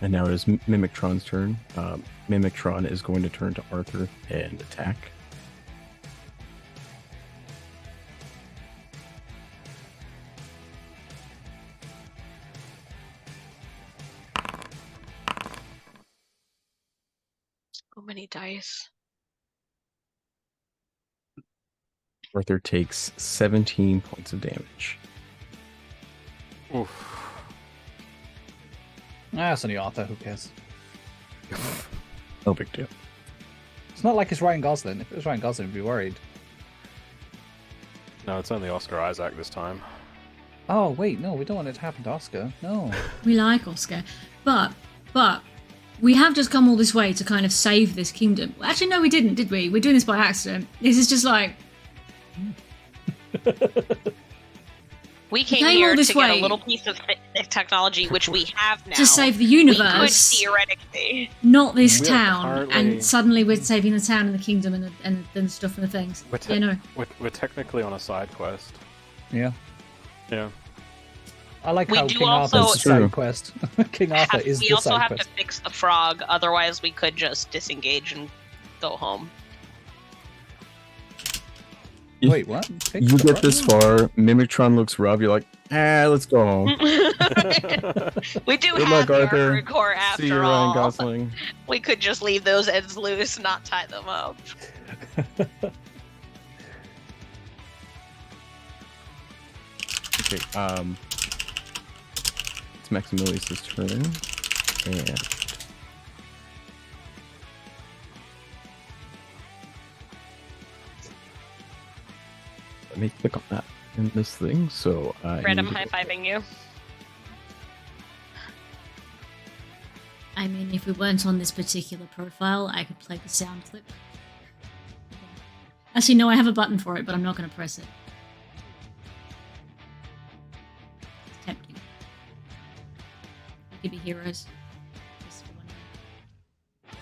And now it is Mimictron's turn. Mimictron is going to turn to Arthur and attack. So many dice. Arthur takes 17 points of damage. Oof. That's only Arthur, who cares? No big deal. It's not like it's Ryan Gosling. If it was Ryan Gosling, I'd be worried. No, it's only Oscar Isaac this time. Oh, wait, no, we don't want it to happen to Oscar. No. We like Oscar, but we have just come all this way to kind of save this kingdom. Actually, no, we didn't, did we? We're doing this by accident. This is just like We came came all here this to get way. a little piece of technology, which we have now. to save the We could universe, theoretically. not this We're town. currently- And suddenly we're saving the town and the kingdom and the stuff and the things. We're, Yeah, no. we're technically on a side quest. Yeah. Yeah. I like We how do King also- Arthur's the True. side quest. King Arthur is We the also side have quest. to fix the frog, otherwise we could just disengage and go home. Wait, what? Fix You the get this front? far, Mimictron looks rough, you're like, let's go home. We do Good have luck, the Arthur. Armored Core See you, after Ryan all. Gosling. We could just leave those ends loose, not tie them up. Okay, it's Maximilius' turn. And let me click on that in this thing. So Fred, I'm need to high go- fiving you. I mean, if we weren't on this particular profile, I could play the sound clip. Actually, no, I have a button for it, but I'm not going to press it. It's tempting. We could be heroes. Just for one night.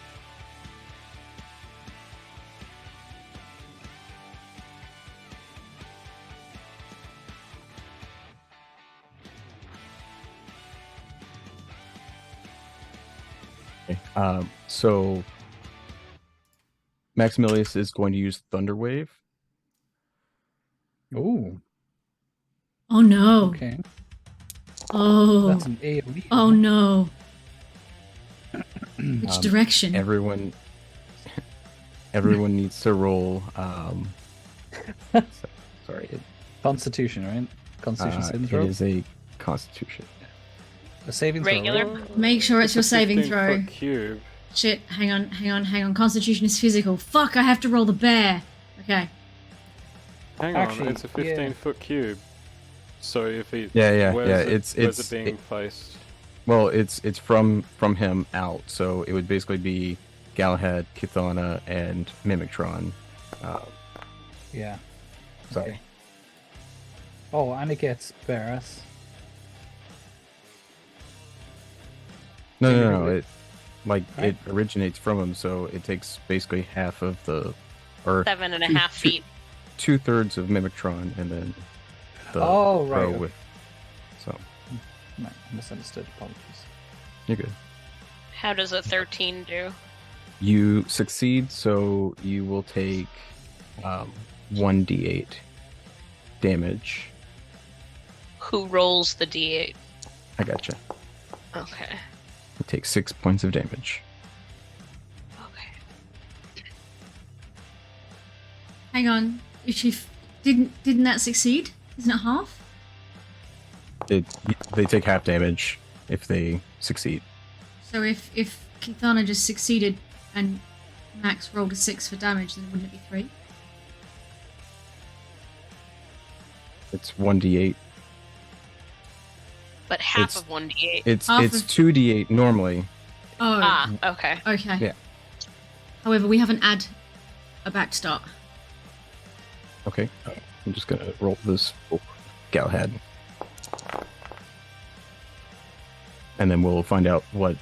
Okay, so Maximilius is going to use Thunder Wave. Ooh, Oh no! okay. Oh! That's an AoE. Oh no! Which direction? Everyone needs to roll. Sorry, Constitution, right? Constitution saving it throw. is a Constitution. A saving throw. Regular. right? Make sure it's your saving 15 throw. foot cube. Shit, hang on. Constitution is physical. Fuck, I have to roll the bear. Okay. Hang Actually, on, it's a 15-foot cube. So if he Yeah. where's It's it being placed? well, it's from him out. So it would basically be Galahad, Kithana, and Mimictron. Yeah. Sorry. Okay. Oh, and it gets Varus. No. It Right. it originates from him, so it takes basically half of the, or 7.5 feet. 2/3 of Mimictron, and then the Oh, right, row okay. with. So No, misunderstood. Apologies. you're good. How does a 13 do? You succeed, so you will take 1d8 damage. Who rolls the d8? I gotcha. Okay. You take 6 points of damage. Okay. Hang on. If she didn't that succeed? Isn't it half? They take half damage if they succeed. So if Kithana just succeeded and Max rolled a 6 for damage, then wouldn't it be 3? It's 1d8. But half It's- of 1d8. It's Half it's of- 2d8 normally. Oh. Okay. Okay. Yeah. However, we haven't add a back start. Okay. I'm just gonna roll this for Galahad. And then we'll find out what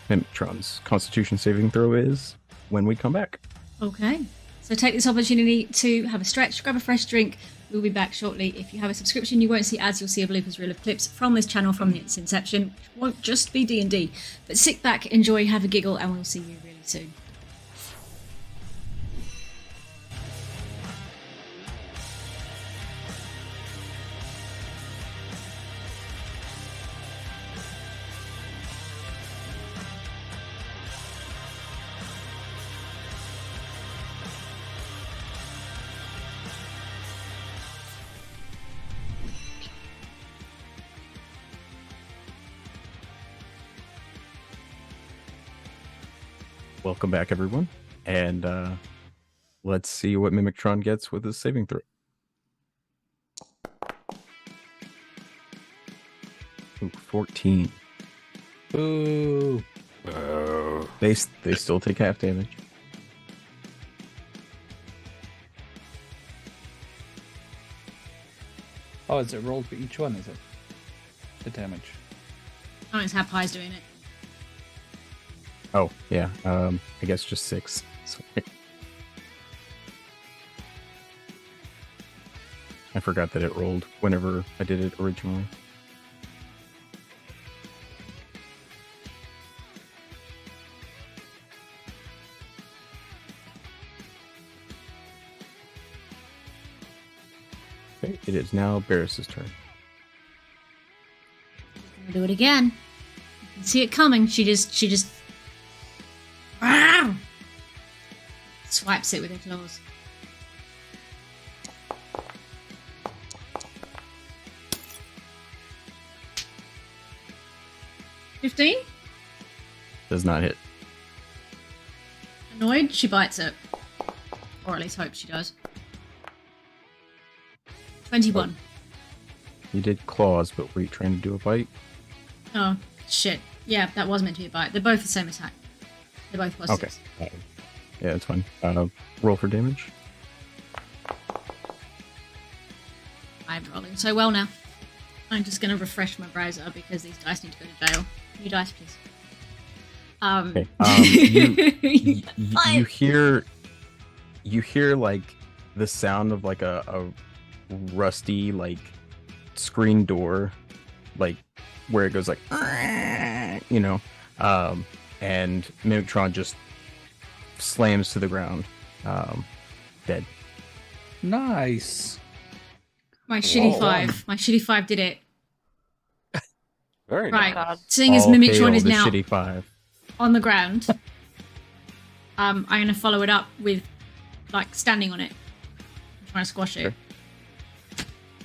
Mimictron's Constitution saving throw is when we come back. Okay. So take this opportunity to have a stretch, grab a fresh drink. We'll be back shortly. If you have a subscription, you won't see ads. You'll see a bloopers reel of clips from this channel from its inception, which won't just be D&D. But sit back, enjoy, have a giggle, and we'll see you really soon. Welcome back, everyone. And let's see what Mimictron gets with his saving throw. Ooh, 14. Ooh. Oh. They still take half damage. Oh, is it rolled for each one? Is it the damage? Oh, it's how Pie's doing it. Oh, yeah. I guess just 6. Sorry. I forgot that it rolled whenever I did it originally. Okay, it is now Barris's turn. Gonna do it again. You can see it coming. She just swipes it with her claws. $15? Does not hit. Annoyed, she bites it. Or at least hopes she does. 21. You did claws, but were you trying to do a bite? Oh, shit. Yeah, that was meant to be a bite. They're both the same attack. They're both positives. Okay. Yeah, it's fine. Roll for damage. I'm rolling so well now. I'm just going to refresh my browser because these dice need to go to jail. New dice, please. Okay. You hear like the sound of like a rusty like screen door, like where it goes like, you know, and Mimictron just slams to the ground, dead. Nice. My shitty Whoa. 5. My shitty 5 did it. Very Right. nice. Seeing as All Mimictron hail is the now shitty 5. on the ground. I'm gonna follow it up with like standing on it, trying to squash it.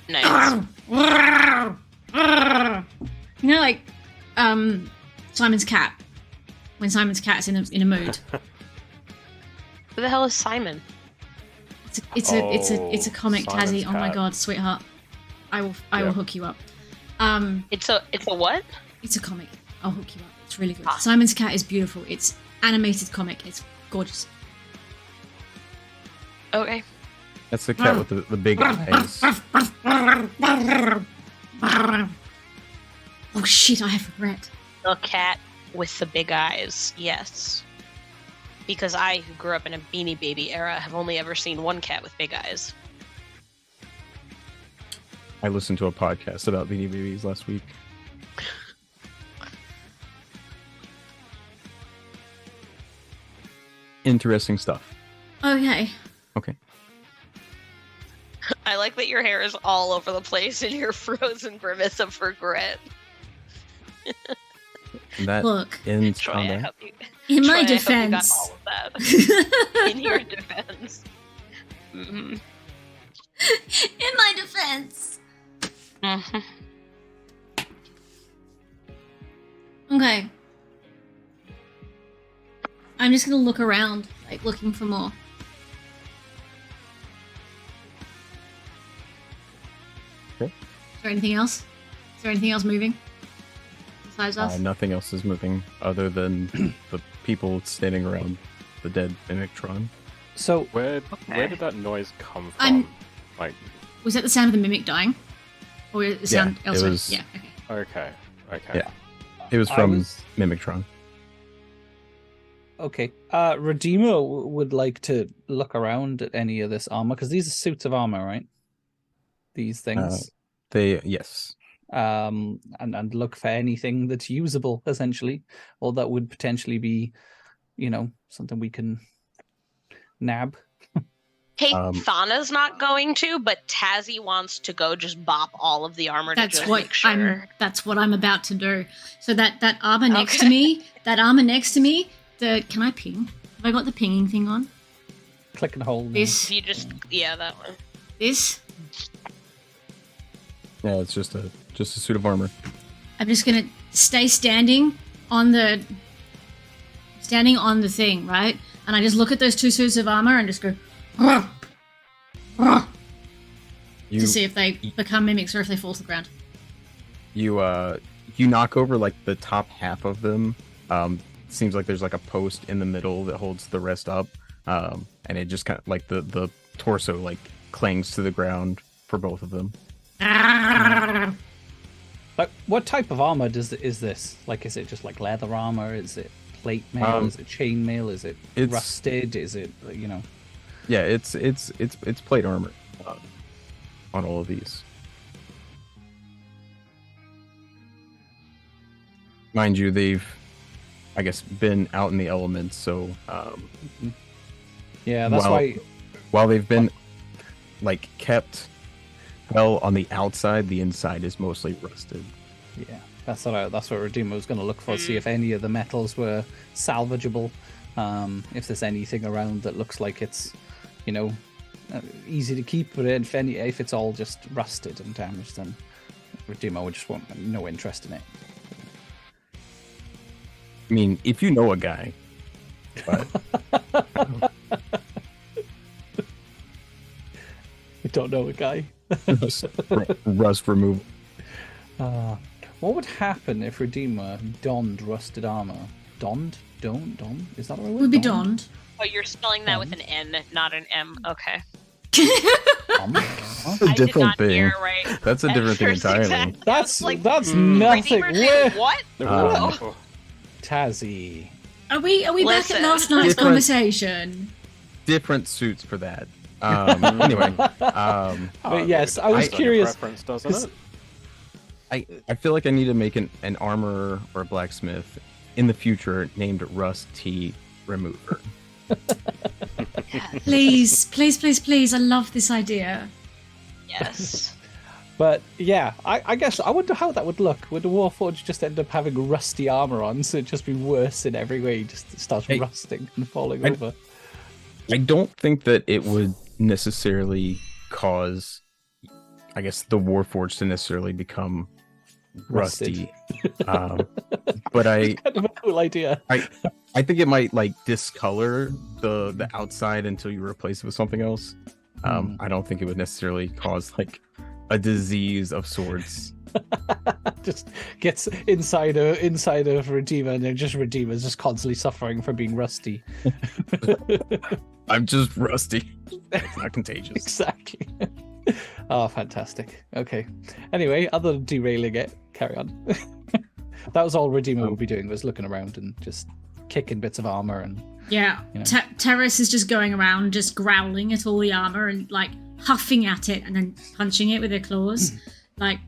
Nice. You know, like Simon's cat. When Simon's cat's in a mood. Who the hell is Simon? It's a comic, Simon's Tazzy. Oh my cat. god, sweetheart. I will hook you up. It's a what? It's a comic. I'll hook you up. It's really good. Ah. Simon's cat is beautiful. It's animated comic. It's gorgeous. Okay. That's the cat with the big eyes. Oh shit! I have regret. The cat with the big eyes. Yes. Because I, who grew up in a Beanie Baby era, have only ever seen one cat with big eyes. I listened to a podcast about Beanie Babies last week. Interesting stuff. Okay. Okay. I like that your hair is all over the place and your frozen grimace of regret. And that Look. ends Troy, on I that. hope you, In Troy, my I hope you got defense. all of that. In your defense. Mm-hmm. In my defense. Mm-hmm. Okay. I'm just gonna look around, like looking for more. Okay. Is there anything else? Is there anything else moving? Besides us? Nothing else is moving other than the people standing around the dead Mimictron. So Where did that noise come from? I'm- Like, Was that the sound of the mimic dying? Or the sound it elsewhere? was- Yeah, okay. okay. Yeah. It was I from was- Mimictron. Okay. Redeemer would like to look around at any of this armor because these are suits of armor, right? These things. Yes. And look for anything that's usable, essentially, or that would potentially be, something we can nab. Hey, Um, Thana's not going to, but Tazzy wants to go just bop all of the armor to That's just what make sure. That's what I'm about to do. So that armor next to Okay. me, can I ping? Have I got the pinging thing on? Click and hold. This, You just, yeah, that one. this. Yeah, it's just a suit of armor. I'm just gonna stay standing on the thing, right? And I just look at those two suits of armor and just go You to see if they become mimics or if they fall to the ground. you knock over like the top half of them. Seems like there's like a post in the middle that holds the rest up. And it just kind of like the torso like clangs to the ground for both of them. Like, what type of armor is this? Like, is it just like leather armor? Is it plate mail? Is it chain mail? Is it it's- rusted? Is it Yeah, it's plate armor on all of these. Mind you, they've, I guess, been out in the elements, so Yeah, that's Well- why. while they've been like kept well on the outside, the inside is mostly rusted. Yeah, that's what Redeemer was going to look for. See if any of the metals were salvageable. If there's anything around that looks like it's, easy to keep, but if it's all just rusted and damaged, then Redeemer would just want no interest in it. I mean, if you know a guy, but I don't know a guy. just rust removal. What would happen if Redeemer donned rusted armor? Donned? Don? Is that the right word? Would be donned. Oh, you're spelling that with an N, not an M. Okay. That's a I did different not thing. hear right. That's a at different thing first entirely. exactly. I That's was like, nothing. Redeemer did what? Oh, Tazzy. Are we back Listen. at last night's Different- conversation? Different suits for that. Anyway, But yes, I was depends on your curious. preference, doesn't it? I feel like I need to make an armor or a blacksmith in the future named Rust T Remover. Please. I love this idea. Yes. But yeah, I guess I wonder how that would look. Would the Warforged just end up having rusty armor on, so it'd just be worse in every way? Just starts rusting and falling over. I don't think that it would necessarily cause, I guess, the Warforged to necessarily become rusty. But It's kind of a cool idea. I think it might like discolor the outside until you replace it with something else. I don't think it would necessarily cause like a disease of sorts. Just gets inside of Redeemer, and then just Redeemer's just constantly suffering from being rusty. I'm just rusty. It's not contagious. Exactly. Oh, fantastic. Okay. Anyway, other than derailing it, carry on. That was all Redeemer would be doing, was looking around and just kicking bits of armor and... Yeah, you know. Terrace is just going around, just growling at all the armor and like huffing at it and then punching it with her claws. Like,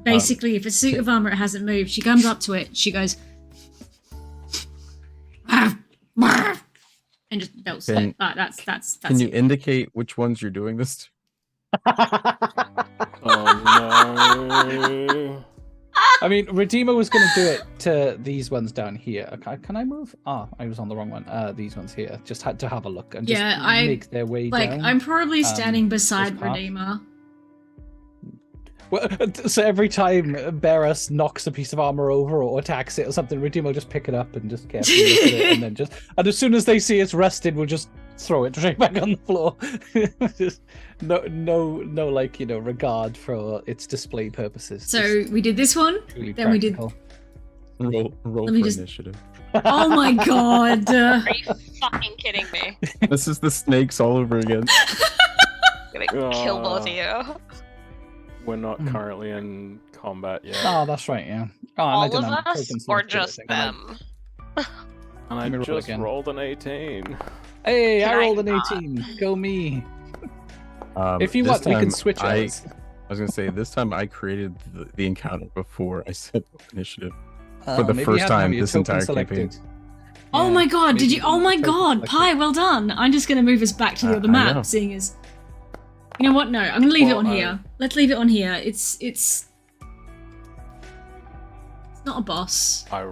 basically, if a suit of armor hasn't moved, she comes up to it, she goes... and just belts it. That's Can you it. indicate which ones you're doing this to? Oh no. I mean, Redeemer was going to do it to these ones down here. Okay, can I move? Ah, I was on the wrong one. These ones here. Just had to have a look and just make their way down. I'm probably standing beside path. Redeemer. Well, so every time Barras knocks a piece of armor over or attacks it or something, Redeemer will just pick it up and just carefully look at it, and then and as soon as they see it's rusted, we'll just throw it straight back on the floor. Just no, like, you know, regard for its display purposes. So we did this one, then we did. Roll Let for me just- initiative. Oh my god! Are you fucking kidding me? This is the snakes all over again. I'm gonna kill both of you. We're not currently in combat yet. Oh, that's right, yeah. Oh, and I All didn't of have us, tokens or left to do it, just I think. them? And I Let me roll just again. rolled an 18. Hey, Can I I rolled an not? 18. Go me. If you This want, we can time switch I ours. was gonna say this time I created the encounter before I set up initiative for the Maybe you first had to have time your this token entire selected. campaign. Oh Yeah, my god! Did maybe you? Oh my token god! selected. Pi, well done. I'm just gonna move us back to the other I map, know. seeing as. You know what? No, I'm gonna leave it Well, on here. Let's leave it on here. It's not a boss. I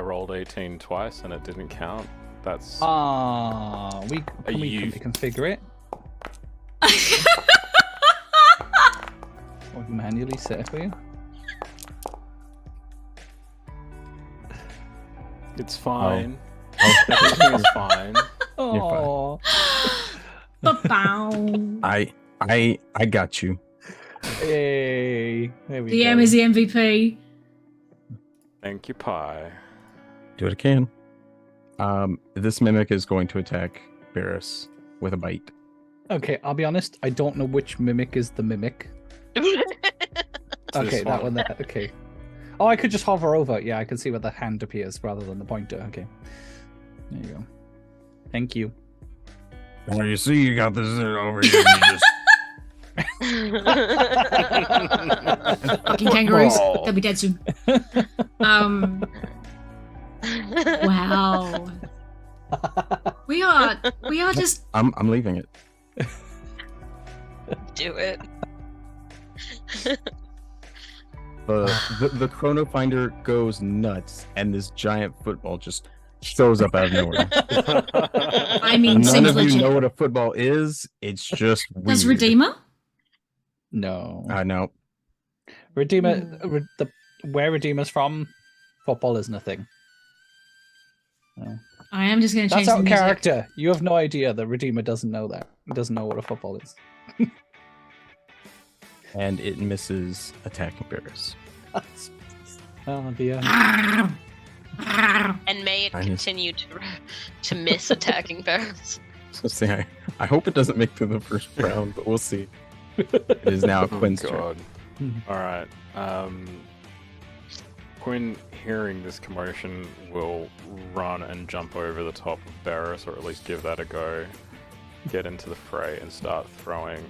rolled 18 twice and it didn't count. That's We you- can reconfigure it. Or manually set it for you. it's fine. Everything is fine. Oh, Ba-bow. I got you. hey, there we DM go. is the MVP. Thank you, Pi. Do what I can. This mimic is going to attack Barris with a bite. Okay, I'll be honest. I don't know which mimic is the mimic. Okay, This that one there. Okay. Oh, I could just hover over. Yeah, I can see where the hand appears rather than the pointer. Okay. There you go. Thank you. Well, you see, you got this over here. You just Fucking kangaroos. Oh. They'll be dead soon. Wow. We are just. I'm leaving it. Do it. The Chrono Finder goes nuts, and this giant football just shows up out of nowhere. I mean, None seems of you legit. know what a football is. It's just weird. Does Redeemer? No. No. Redeemer, where Redeemer's from, football is nothing. No. I am just going to change That's the out of music. character. You have no idea that Redeemer doesn't know that. He doesn't know what a football is. And it misses attacking Barris. Oh dear. And may it I just- continue to miss attacking bears. So say I hope it doesn't make to the first round, but we'll see. It is now Oh, Quinn's turn. God. Alright. Quinn, hearing this commotion, will run and jump over the top of Barris, or at least give that a go. Get into the fray and start throwing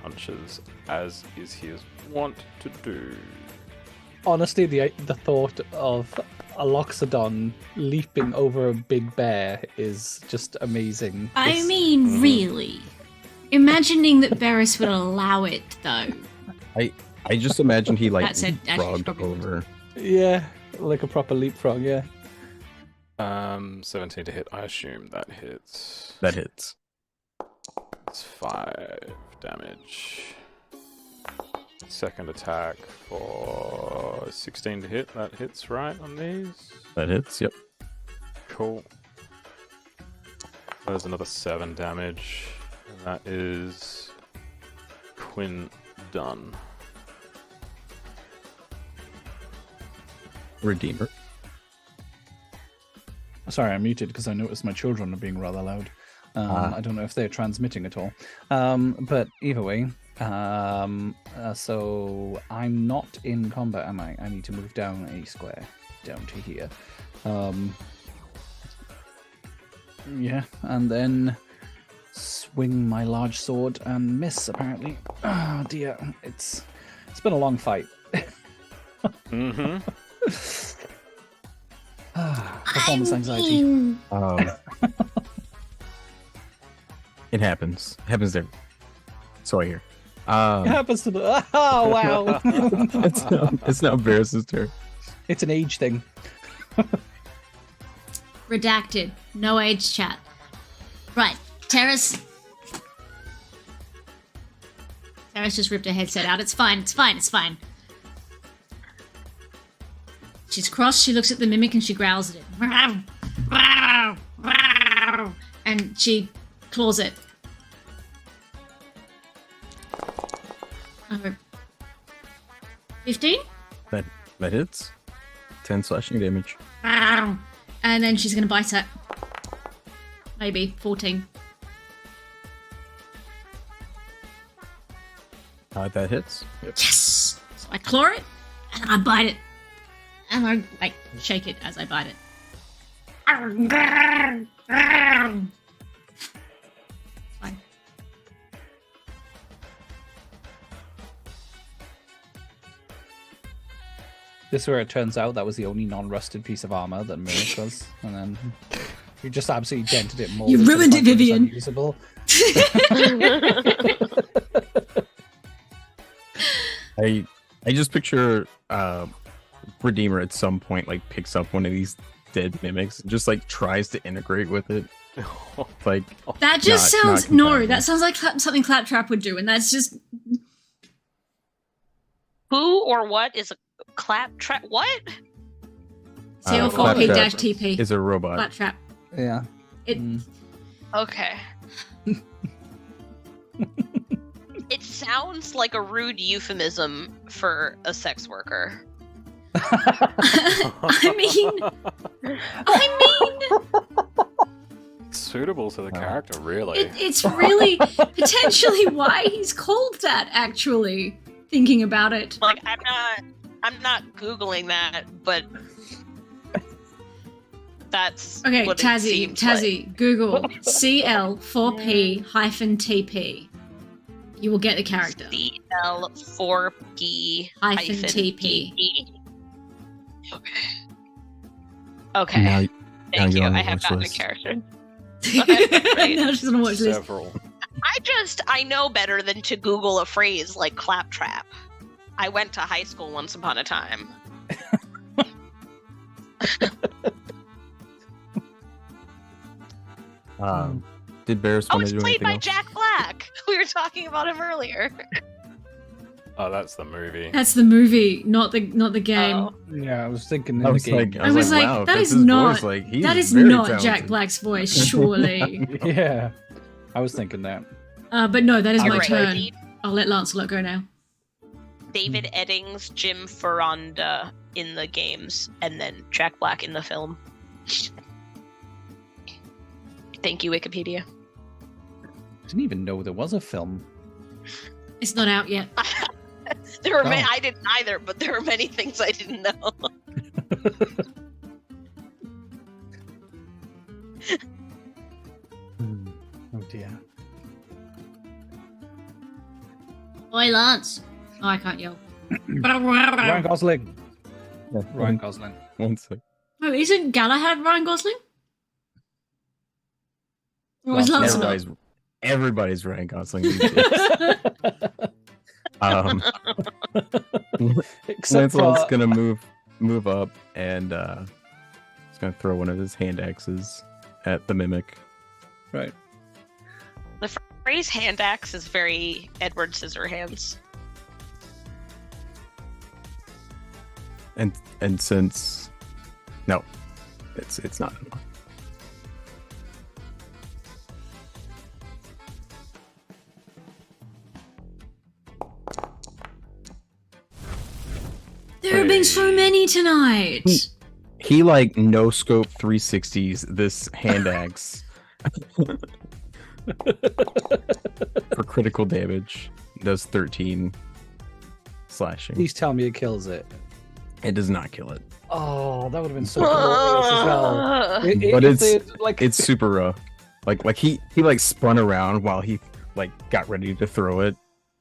punches, as is his wont to do. Honestly, the thought of a Loxodon leaping over a big bear is just amazing. I It's- mean, really. Imagining that Barris would allow it, though. I just imagined he like That said, actually, frogged probably would. over. Yeah, like a proper leapfrog. Yeah. 17 to hit. I assume that hits. That hits. It's 5 damage. Second attack for 16 to hit. That hits right on these. That hits. Yep. Cool. There's another 7 damage. And that is Quinn done. Redeemer. Sorry, I'm muted because I noticed my children are being rather loud. I don't know if they're transmitting at all. But either way, so I'm not in combat, am I? I need to move down a square down to here. Yeah, and then swing my large sword and miss, apparently. Oh dear, it's been a long fight. Mm-hmm. Performance anxiety. It happens. It happens there. So I hear. It happens to the. Oh wow! It's now Varys' turn. It's an age thing. Redacted. No age chat. Right. Terrace just ripped her headset out. It's fine. It's fine. It's fine. She's crossed. She looks at the mimic and she growls at it. And she claws it. 15? That hits. 10 slashing damage. And then she's going to bite it. Maybe 14. That hits. Yep. Yes! So I claw it and I bite it. And I like shake it as I bite it. Fine. This is where it turns out that was the only non-rusted piece of armor that Mimic was, and then you just absolutely dented it more. You ruined it, Vivian. Unusable. I just picture Redeemer at some point like picks up one of these dead mimics and just like tries to integrate with it. Like that just sounds no. That sounds like something Claptrap would do, and that's just Who or what is a Claptrap? What? CO4P-TP is a robot. Claptrap. Yeah. Okay. It sounds like a rude euphemism for a sex worker. I mean, Suitable to the character, really. it's really potentially why he's called that. Actually, thinking about it, Like I'm not Googling that, but that's okay. what it Tazzy, seems like. Google CL4P-TP. You will get the character. CL4P-TP. Okay. Now Thank you. you're on the I have watch gotten a list. character. Okay, great. Now she's on a watch list. Several. I know better than to Google a phrase like claptrap. I went to high school once upon a time. Did Varys Oh, want it's to do played anything by else? Jack Black. We were talking about him earlier. Oh, that's the movie. That's the movie, not the game. Oh. Yeah, I was thinking in I the was game. like, I was like, wow, that that's is his not voice, like, he's that is very not talented. Jack Black's voice, surely. Yeah, I was thinking that. But no, that is my Alright. turn. I'll let Lancelot go now. David Eddings, Jim Ferranda in the games, and then Jack Black in the film. Thank you, Wikipedia. Didn't even know there was a film. It's not out yet. There were Oh. I didn't either, but there were many things I didn't know. Oh dear. Oi, Lance. Oh, I can't yell. Ryan Gosling. Yeah, Ryan Gosling. One sec. Oh, isn't Galahad Ryan Gosling? Or was Lancelot. Lancelot? Everybody's Ryan Gosling. these days. Except Lancelot's for... gonna move up and he's gonna throw one of his hand axes at the mimic. Right. The phrase hand axe is very Edward Scissorhands. And since no, it's not anymore. There have been so many tonight. He like no scope 360s this hand axe for critical damage. Does 13 slashing. Please tell me it kills it. It does not kill it. Oh, that would have been so glorious as well. But If they had, like, it's super rough. Like he like spun around while he like got ready to throw it.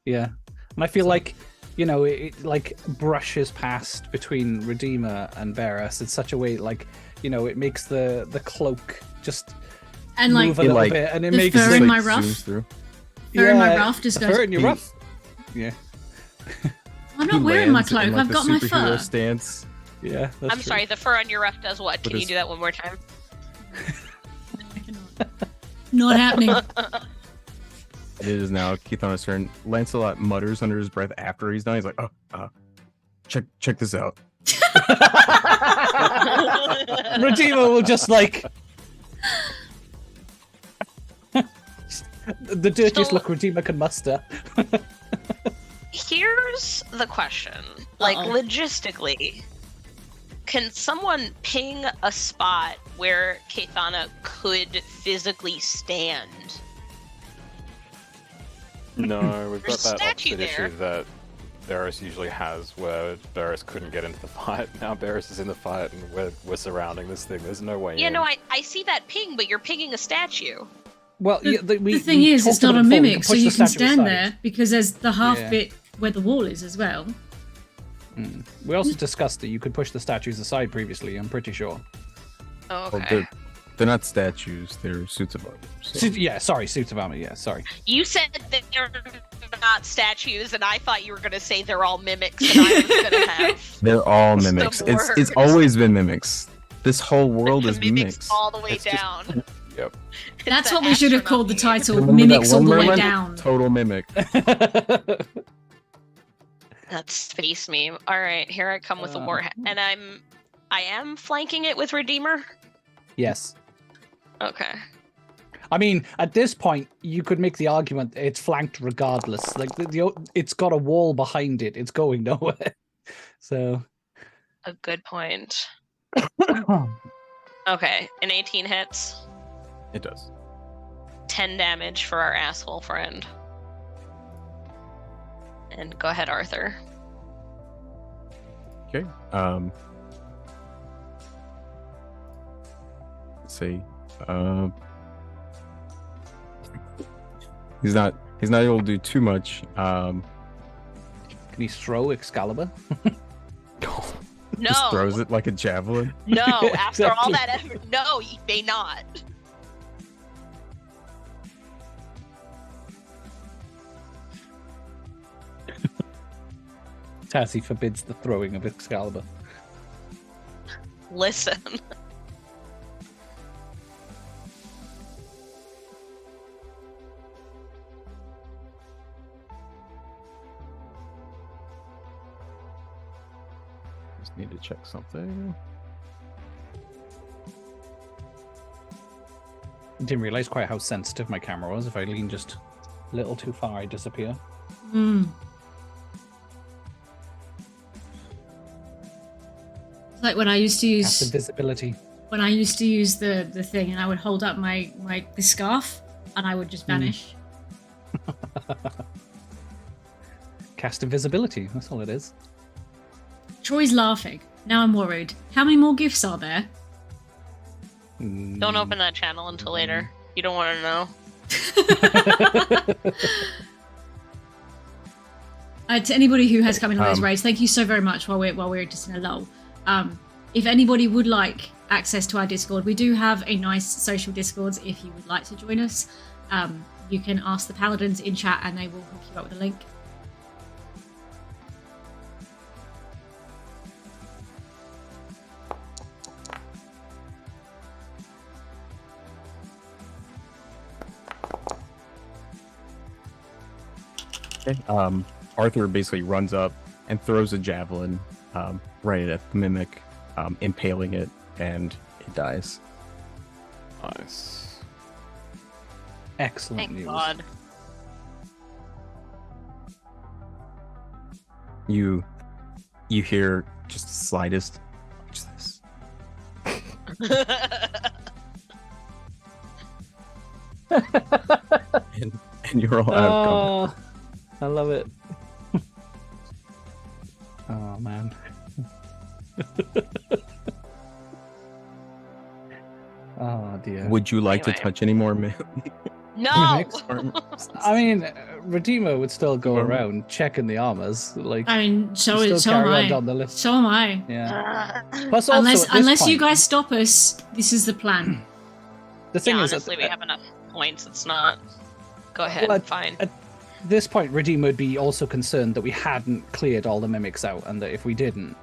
yeah. And I feel like, you know, it like brushes past between Redeemer and Barris in such a way, like, you know, it makes the cloak just And like move a little like, bit, and it the makes fur it in like, my ruff. zooms through. Fur in my ruff just the goes. fur in your ruff. Yeah, I'm He not wearing my lands in, cloak. like, I've the got my superhero fur. stance. yeah. That's I'm true. sorry, the fur on your ruff does what? Can you his- do that one more time? I cannot. Not happening. It is now Keith on his turn. Lancelot mutters under his breath after he's done. He's like, "Oh, check this out." Redeemer will just like the dirtiest So- look Redeemer can muster. Here's the question. Like, Uh-oh. logistically, can someone ping a spot where Keithana could physically stand? No, we've got There's a that statue opposite there. issue that Barris usually has, where Barris couldn't get into the fight. Now Barris is in the fight, and we're surrounding this thing. There's no way Yeah, in. no, I see that ping, but you're pinging a statue. Well, The, yeah, the thing is, it's not a mimic, so you can stand there because there's the half Yeah. bit where the wall is as well. We also discussed that you could push the statues aside previously. I'm pretty sure. Oh, Well, okay. they're not statues. They're suits of armor. So. Yeah, sorry, suits of armor. Yeah, sorry. You said that they're not statues, and I thought you were going to say they're all mimics, and I was going to have They're all Some mimics. It's words. always been mimics. This whole world the is mimics mimics. all the way It's just- down. Yep. That's The what we should have called the astronaut title: Remember that Mimics all one the way merman? down. Total mimic. That's space meme. All right, here I come with the war, and I am flanking it with Redeemer. Yes. Okay. I mean, at this point, you could make the argument it's flanked regardless. Like it's got a wall behind it. It's going nowhere. So. A good point. Okay, an 18 hits, It does. 10 damage for our asshole friend. And go ahead, Arthur. Okay. Let's see. He's not able to do too much. Can he throw Excalibur? No. Just throws it like a javelin. No, after all Exactly. that effort, no, he may not. Tassie forbids the throwing of Excalibur. Listen. Just need to check something. Didn't realize quite how sensitive my camera was. If I lean just a little too far, I disappear. Mm. It's like when I used to Cast use invisibility. the thing, and I would hold up the scarf, and I would just vanish. Cast invisibility. That's all it is. Troy's laughing. Now I'm worried. How many more gifts are there? Don't open that channel until later. You don't want to know. To anybody who has come into those Um, raids, thank you so very much. While we're just in a lull, if anybody would like access to our Discord, we do have a nice social Discord. If you would like to join us, you can ask the paladins in chat, and they will hook you up with a link. Okay. Arthur basically runs up and throws a javelin right at the mimic, impaling it, and it dies. Nice. Excellent Thank news. God. You hear just the slightest. Watch this. And you're all out of combat. I love it. Oh man. Oh dear. Would you like to Anyway. touch any more No! mimics? I mean, Redeemer would still go around checking the armors. Like, I mean, so you still am carry on I. down the list. So am I. Yeah. Plus, also, at this Unless you point, guys stop us, this is the plan. the thing Yeah, is, honestly, we have enough points. It's not. Go ahead. Well, fine. at this point, Redeemer would be also concerned that we hadn't cleared all the mimics out, and that if we didn't,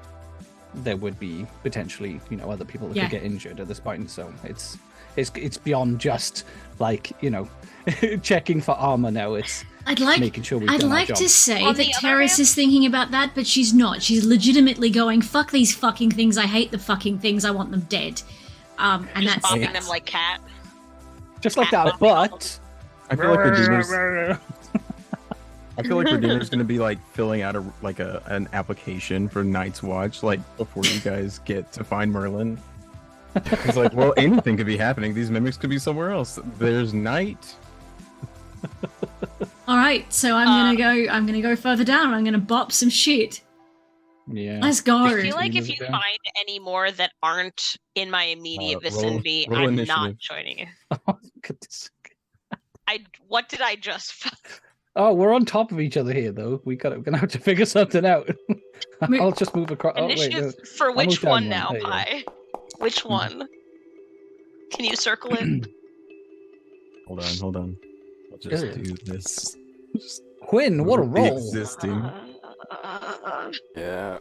there would be potentially, other people that Yeah. could get injured at this point. So it's beyond just like checking for armor now. It's I'd like making sure we've I'd done our like job. to say On that the other Terrace hand- is thinking about that, but she's not. She's legitimately going, fuck these fucking things, I hate the fucking things, I want them dead. And Just that's bopping them like cat. just like that. But I feel like Redeemer's gonna be like filling out an application for Night's Watch, like before you guys get to find Merlin. He's like, well, anything could be happening. These mimics could be somewhere else. There's night. Alright, so I'm gonna go further down, I'm gonna bop some shit. yeah, Let's go. I feel like if move you it down. find any more that aren't in my immediate roll- vicinity, roll I'm not initiative. joining you. Look at this. What did I just? Oh, we're on top of each other here, though. We're gonna have to figure something out. I'll just move across. Oh, wait, Initiative no. for I'll which move down one now, There you go. Pi? Which one? Can you circle it? Hold on. I'll just Good. do this. Just Quinn, what a the roll! Existing. Yeah.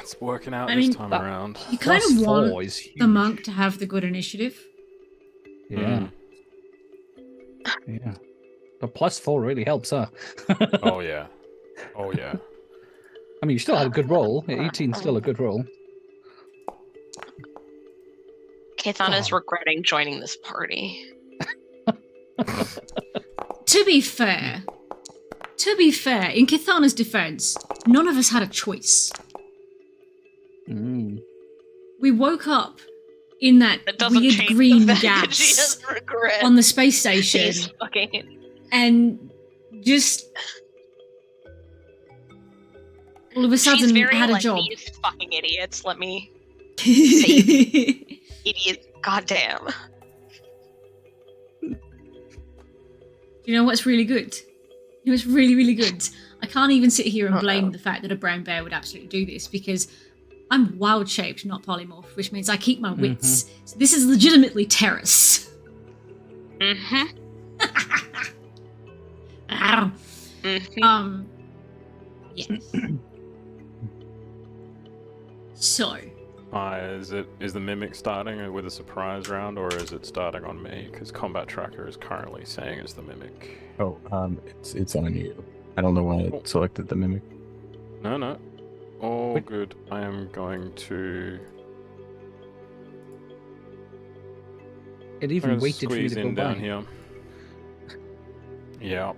It's working out I this mean, time that- around. You kind Plus of want 4 is huge. the monk to have the good initiative. Yeah, yeah. But plus 4 really helps, huh? Oh yeah. Oh yeah. I mean, you still had a good roll. 18's still a good roll. Kathana's Oh. regretting joining this party. To be fair, in Kathana's defense, none of us had a choice. Mm. We woke up in that That doesn't weird change green the fact that she gas has regret. on the space station She's fucking. and just all of a She's sudden very had a like job. these fucking idiots. Let me You idiot. Goddamn. know what's really good? You know what's really, really good? I can't even sit here and blame the fact that a brown bear would absolutely do this because I'm wild shaped, not polymorph, which means I keep my wits. So this is legitimately terrace. Mm-hmm. Ow. Mm-hmm. Yes. So, Is the mimic starting with a surprise round, or is it starting on me? Because Combat Tracker is currently saying it's the mimic. Oh, it's on you. I don't know why it selected the mimic. No. All Wait. good. I am going to. It I'm even gonna waited for you squeeze to go in down by. here. Yeah.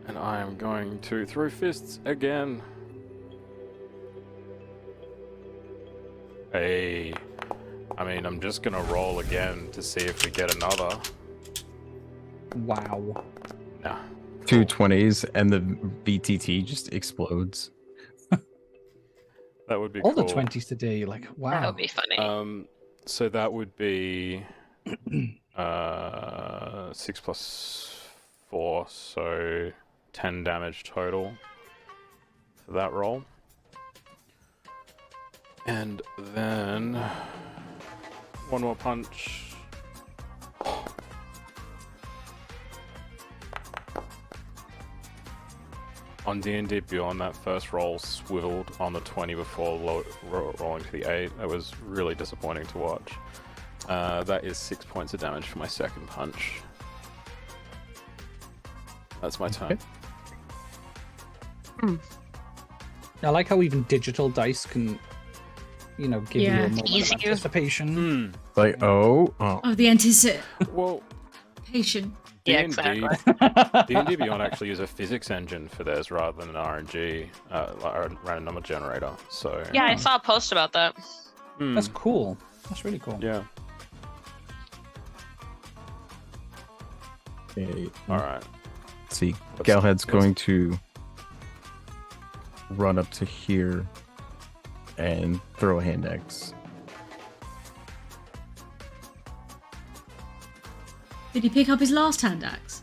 And I am going to throw fists again. Hey. I mean, I'm just gonna roll again to see if we get another. Wow. Nah. 2 20s and the VTT just explodes. That would be All cool. the 20s today, like, That wow. would be funny. So that would be 6 plus 4, so 10 damage total for that roll. And then one more punch. On D&D Beyond, that first roll swiveled on the 20 before rolling to the 8. That was really disappointing to watch. That is 6 points of damage for my second punch. That's my turn. Okay. I like how even digital dice can, give you Yeah. a moment Ease of you. anticipation. Like, oh. Of the Well, anticipation. Yeah, D&D, exactly. D&D Beyond actually use a physics engine for theirs rather than an RNG, like a random number generator. So Yeah, I saw a post about that. That's cool. That's really cool. yeah. Okay. All right. Let's see. What's- Galhead's what's- going to run up to here and throw a hand axe. Did he pick up his last hand axe?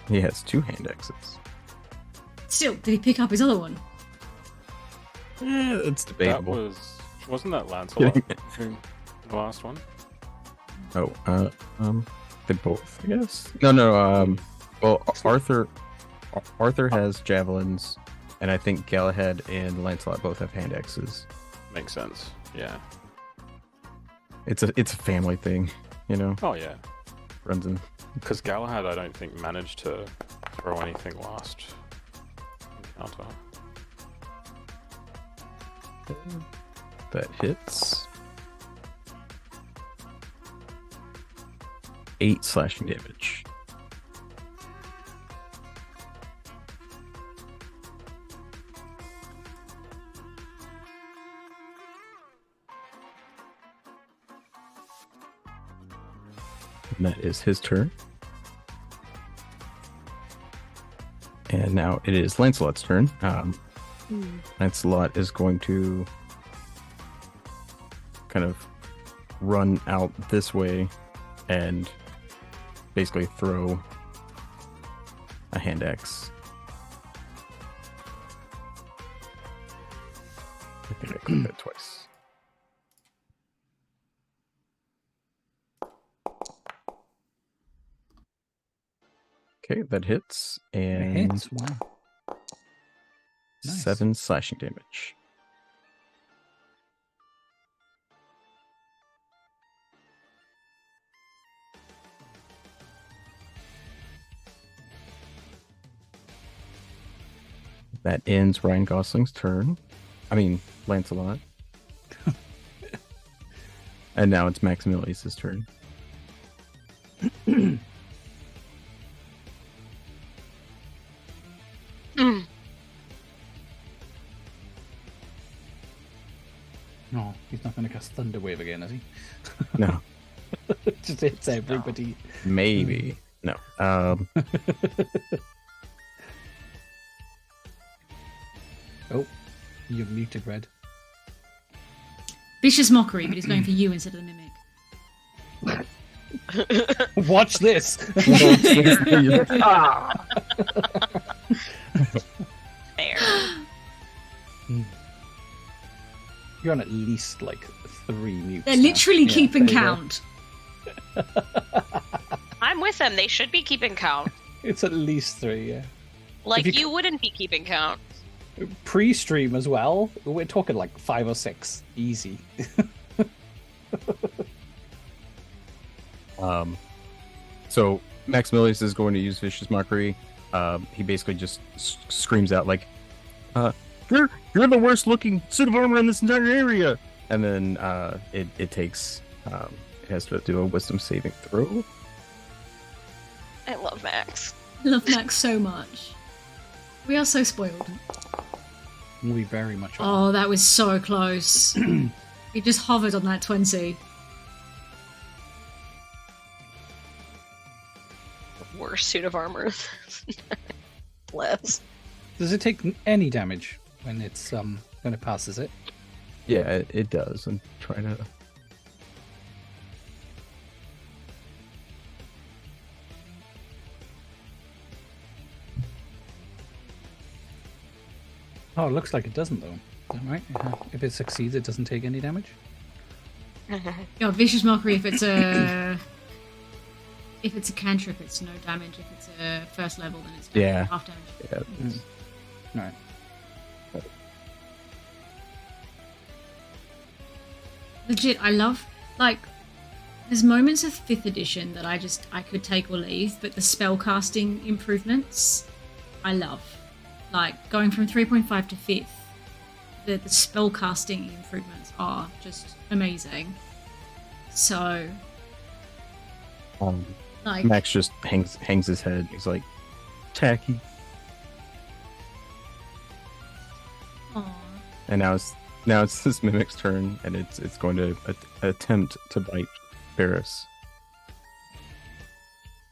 He has 2 hand axes. Still, did he pick up his other one? It's That debatable. wasn't that Lancelot who the last one? Oh, they both, I guess. No. Well, Arthur has javelins, and I think Galahad and Lancelot both have hand axes. Makes sense. Yeah. It's a family thing, Oh yeah. Runs in. Because Galahad, I don't think managed to throw anything last encounter. That hits. 8 slashing damage. And that is his turn. And now it is Lancelot's turn. Lancelot is going to kind of run out this way and basically throw a hand axe. I think I clicked that twice. Okay, that hits, and It hits. Wow. Nice. 7 slashing damage. That ends Ryan Gosling's turn. I mean, Lancelot. And now it's Maximilius' turn. No, he's not going to cast Thunder Wave again, is he? No, Just hits everybody. maybe. No. Oh, you're muted, Red. Vicious mockery, but he's going for you instead of the mimic. Watch this. Fair. You're on at least like 3 mutes. They're now. literally Yeah, keeping there you go. count. I'm with them. They should be keeping count. It's at least 3, yeah. Like, If you you wouldn't be keeping count. Pre-stream as well. We're talking like 5 or 6, easy. So Maximilius is going to use Vicious Mockery. He basically just screams out like, "You're the worst looking suit of armor in this entire area!" And then it takes it has to do a Wisdom saving throw. I love Max. I love Max so much. We are so spoiled. We very much are. Oh, that was so close. He just hovered on that 20. Worst suit of armor. Bless. Does it take any damage when it's when it passes it? Yeah, it does. And try to. Oh, it looks like it doesn't though. Is that right? If it succeeds, it doesn't take any damage. Yeah, vicious mockery. If it's a cantrip, it's no damage. If it's a first level, then it's Yeah. half damage. Yeah. All right. Legit, I love like There's moments of 5th edition that I could take or leave, but the spellcasting improvements, I love. Like, going from 3.5 to 5th, the spellcasting improvements are just amazing. So, like... Max just hangs his head. He's like, tacky. Aww. And now it's this mimic's turn, and it's going to attempt to bite Ferris.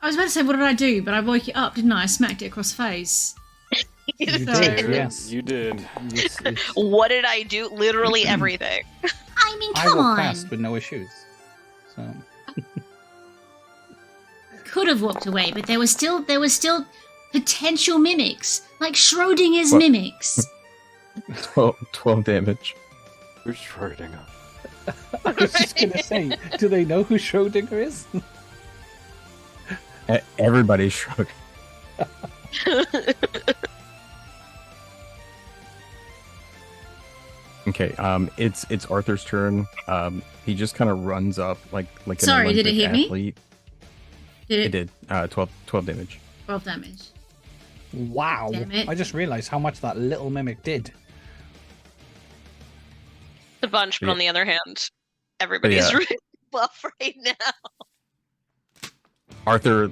I was about to say, what did I do? But I woke it up, didn't I? I smacked it across the face. You So- did, yes. You did. What did I do? Literally everything. I mean, I come will on. pass with no issues. So Could have walked away, but there was still potential mimics, like Schrodinger's What? mimics. 12 damage. Who's Schrodinger? I was just gonna say, do they know who Schrodinger is? Everybody shrug. Okay, it's Arthur's turn. He just kind of runs up like an Sorry, did it Olympic hit me? athlete. Did It did. 12 damage. 12 damage. Wow! Damn it. I just realised how much that little mimic did. The bunch, but Yeah. on the other hand, everybody's Yeah. really buff right now. Arthur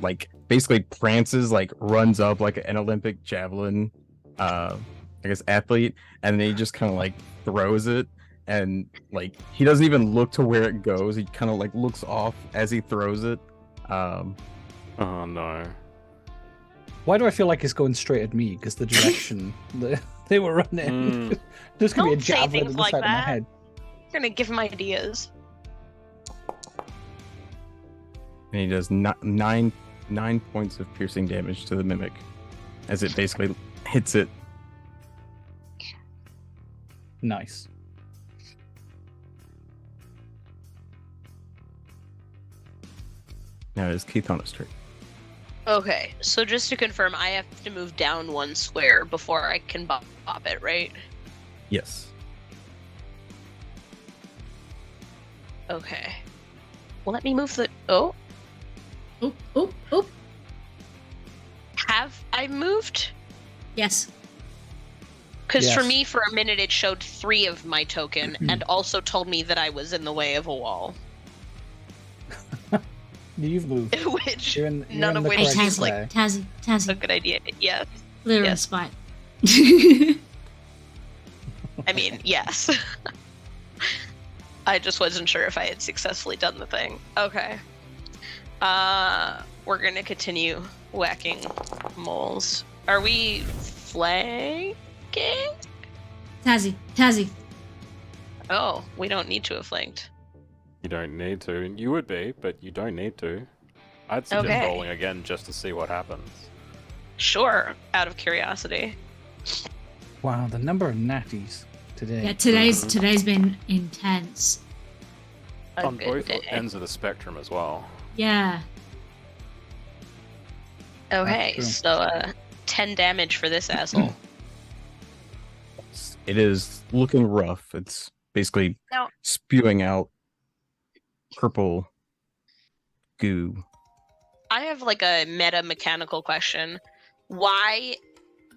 basically prances, runs up like an Olympic javelin, I guess athlete, and then he just kind of throws it, and he doesn't even look to where it goes. He kind of looks off as he throws it. Oh no. Why do I feel like it's going straight at me? Because the direction they were running. There's gonna be a Don't say javelin things in the like side of my that. head. You're gonna give him ideas. And he does 9 points of piercing damage to the mimic as it basically hits it. Nice. Now it is Keith on his turn. Okay, so just to confirm, I have to move down 1 square before I can bop it, right? Yes. Okay. Well, let me move the... Oh, Oh. have I moved? Yes. Because for Yes. me, for a minute, it showed 3 of my token and also told me that I was in the way of a wall. You've moved. Which, You're in none the of which Hey, correct is square. Tazzy. a good idea. Yes. Clear Yes. spite. I mean, yes. I just wasn't sure if I had successfully done the thing. Okay. We're gonna continue whacking moles. Are we flanking? Tazzy. Oh, we don't need to have flanked. You don't need to. You would be, but you don't need to. I'd suggest Okay. rolling again just to see what happens. Sure, out of curiosity. Wow, the number of natties today. Yeah, today's been intense. A On good both day. ends of the spectrum as well. Yeah. Okay, That's so 10 damage for this asshole. It is looking rough. It's basically Now- spewing out purple goo. I have like a meta mechanical question. Why,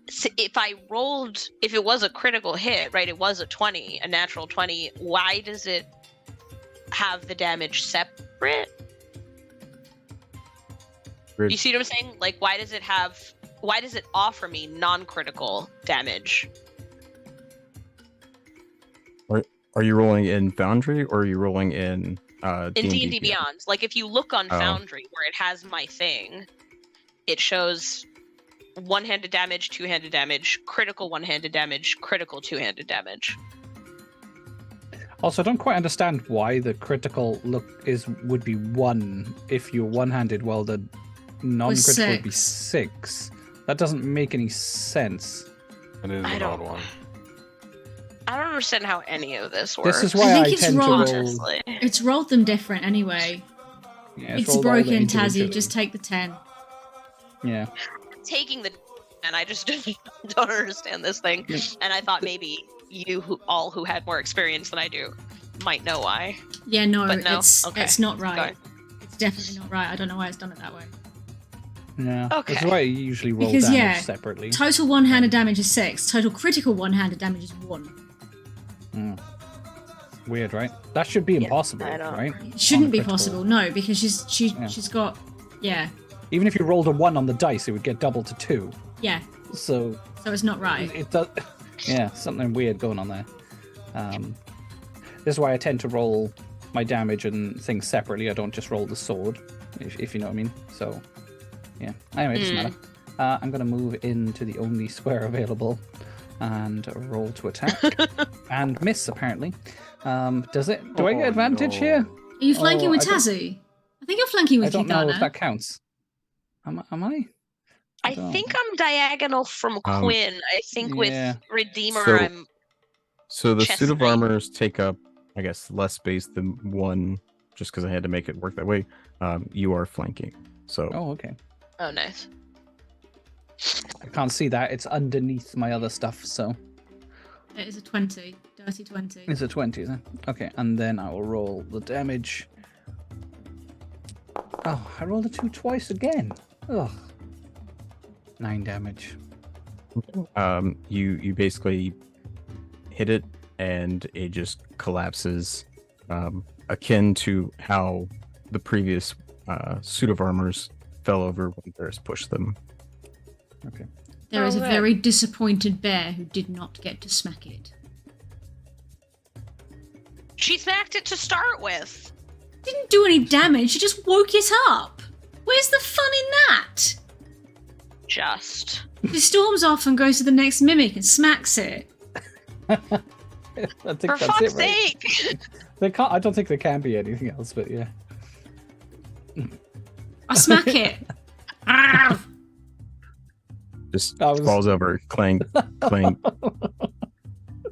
if it was a critical hit, right? It was a 20, a natural 20. Why does it have the damage separate? You see what I'm saying? Like, why does it offer me non-critical damage? Are you rolling in Foundry or are you rolling in In D&D Beyond? Like, if you look on Oh. Foundry, where it has my thing, it shows one-handed damage, two-handed damage, critical one-handed damage, critical two-handed damage. Also, I don't quite understand why the critical would be 1 if you're one-handed, while the non-critical would be 6. That doesn't make any sense. It is I an odd don't- one. I don't understand how any of this works. This is why I, think it's tend wrong. to roll. Honestly. It's rolled them different anyway. Yeah, It's rolled all the broken, individually. Tazzy. Just take the 10. Yeah. Taking the and I just don't understand this thing. And I thought maybe you who had more experience than I do might know why. Yeah, no, But no, it's okay, it's not keep right. going. definitely not right. I don't know why it's done it that way. Yeah. Okay. That's why you usually roll Because, damage yeah, separately. Total one-handed damage is 6. Total critical one-handed damage is 1. Weird, right? That should be impossible, I don't- right? It shouldn't be critical. possible, no, because she's got Even if you rolled a 1 on the dice, it would get doubled to 2. yeah. So So it's not right. it does. Yeah, something weird going on there. This is why I tend to roll my damage and things separately. I don't just roll the sword, if you know what I mean. So, yeah. Anyway, it doesn't matter. I'm going to move into the only square available and roll to attack. And miss, apparently. Does it? Do I get advantage no. here? Are you flanking Oh, with I don't- Tazu? I think you're flanking I with don't know if Kitana. that counts. Am I? I don't- think I'm diagonal from Quinn. I think yeah. with Redeemer, So- I'm. So the Chest suit of knight. armors take up, I guess, less space than 1, just because I had to make it work that way. You are flanking. So Oh, okay. Oh, nice. I can't see that. It's underneath my other stuff, so. It is a 20. Dirty 20. It's a 20, is it? Okay, and then I will roll the damage. Oh, I rolled a 2 twice again. Ugh. 9 damage. you basically hit it, and it just collapses, akin to how the previous suit of armors fell over when Bears pushed them. Okay. There is a Alright. very disappointed bear who did not get to smack it. She smacked it to start with. Didn't do any damage, she just woke it up. Where's the fun in that? Just. She storms off and goes to the next mimic and smacks it. I think For that's fuck's it, right? sake! They can't, I don't think there can be anything else, but yeah. I smack it. Ah! Just That was- falls over, clang, clang.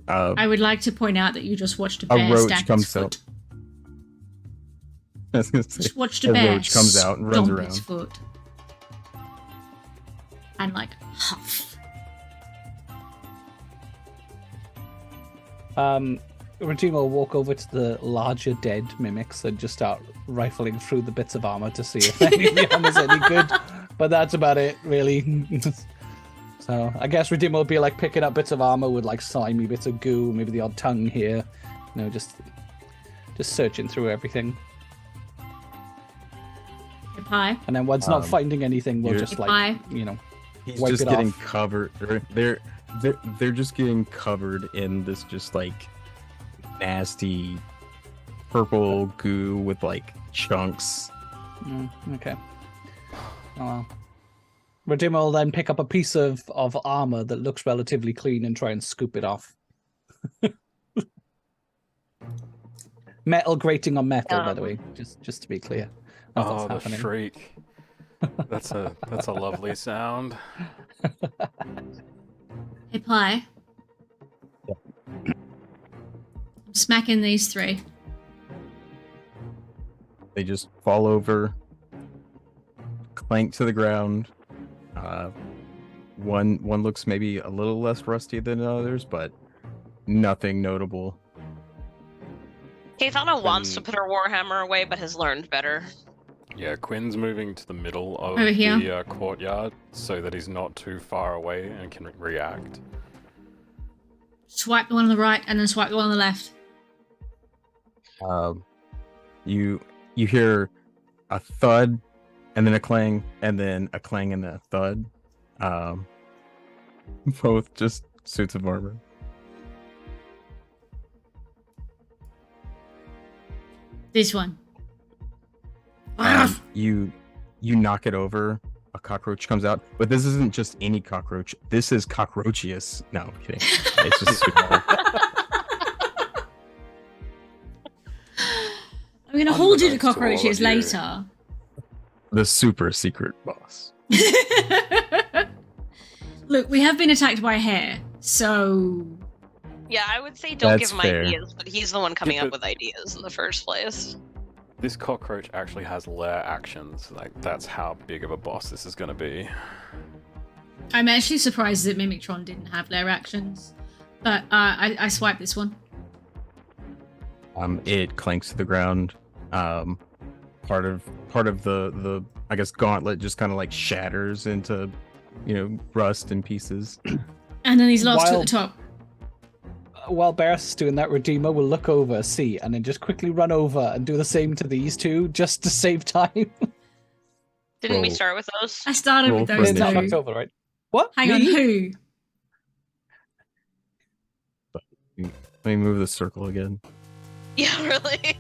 I would like to point out that you just watched a A bear roach stamp its comes foot. out. I was gonna say, Just watched a a bear roach comes out and runs stomp around. its foot. And like huff. Regina will walk over to the larger dead mimics and just start rifling through the bits of armor to see if any of the armor's any good. But that's about it, really. So I guess Redeemer will be like picking up bits of armor with like slimy bits of goo, maybe the odd tongue here. You know, just searching through everything. Pie. And then once not finding anything, we'll you're- just like, Pie. you know, He's wipe just it getting off. covered. They're just getting covered in this just like nasty purple goo with like chunks. Okay. Oh well. Redeemer will then pick up a piece of armor that looks relatively clean and try and scoop it off. Metal grating on metal, by the way, just to be clear. That's what's Oh, the happening. shriek. That's a lovely sound. Hey, Pie. I'm smacking these 3. They just fall over, clank to the ground. One looks maybe a little less rusty than others, but nothing notable. Kathana wants to put her warhammer away, but has learned better. Yeah, Quinn's moving to the middle of Over here. the courtyard so that he's not too far away and can react. Swipe the one on the right and then swipe the one on the left. You hear a thud, and then a clang, and then a clang and a thud. Both just suits of armor. This one. You knock it over. A cockroach comes out, but this isn't just any cockroach. This is cockroachious. No, I'm kidding. It's just super. I'm gonna hold you to Unbeknownst to all cockroaches of you. later. The super secret boss. Look, we have been attacked by a hare, so Yeah, I would say don't give That's him fair. ideas, but he's the one coming Yeah, up but- with ideas in the first place. This cockroach actually has lair actions. Like, that's how big of a boss this is going to be. I'm actually surprised that Mimictron didn't have their actions. But I swiped this one. It clanks to the ground, part of the I guess gauntlet just kind of like shatters into, rust and pieces. And then he's lost While- at the top. While Barris is doing that, Redeemer will look over, see, and then just quickly run over and do the same to these two, just to save time. Didn't we Roll. start with those? I started Roll with for those It's not initiative. two. knocked over, right? What? Hang on, Me? who? Let me move the circle again. Yeah, really.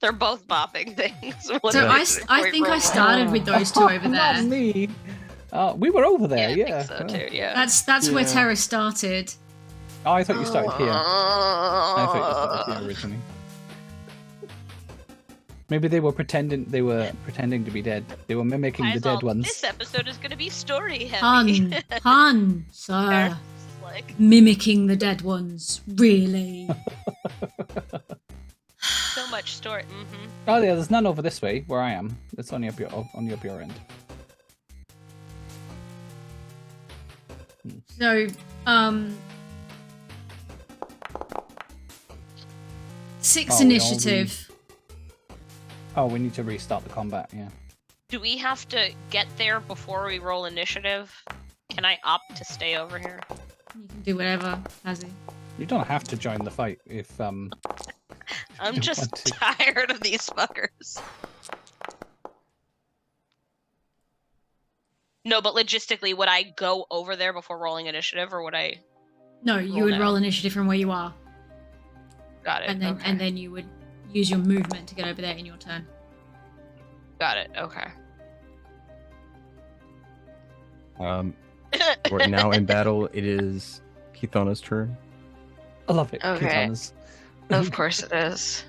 They're both bopping things. So Whatever. I think I started with those two over Not there. me. We were over there, I yeah. think so too. Yeah. That's where Yeah. Terra started. Oh, I thought you started here. I thought you started here originally. Maybe they were pretending to be dead. They were mimicking the Guys, dead ones. This episode is going to be story heavy. Hun, sir. Like, Mimicking the dead ones. Really? so much story. Mm-hmm. Oh yeah, there's none over this way where I am. It's only up your end. So, six Oh, we all initiative. Oh, we need to restart the combat. Yeah. Do we have to get there before we roll initiative? Can I opt to stay over here? You can do whatever, Hazzy. You don't have to join the fight if I'm You just want to. tired of these fuckers. No, but logistically, would I go over there before rolling initiative, or would I? No, you Roll would now. roll initiative from where you are, Got it. and then okay. and then you would use your movement to get over there in your turn. Got it. Okay. Right now in battle, it is Kithona's turn. I love it. Okay. Kitana's. Of course it is.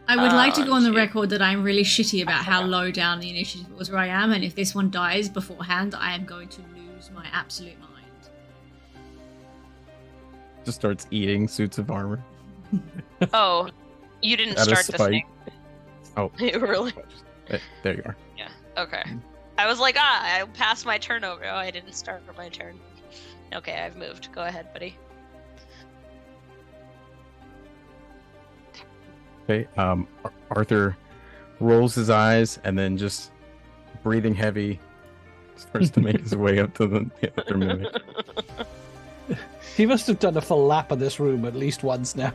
I would like to go on the gee. record that I'm really shitty about how low down the initiative was where I am, and if this one dies beforehand, I am going to lose my absolute mind. Just starts eating suits of armor. Oh, you didn't Out of start this spite. thing. Oh, You really? there you are. Yeah. Okay. I was like, I passed my turn over. Oh, I didn't start for my turn. Okay, I've moved. Go ahead, buddy. Okay. Arthur rolls his eyes and then just breathing heavy starts to make his way up to the other mimic. He must have done a full lap of this room at least once now.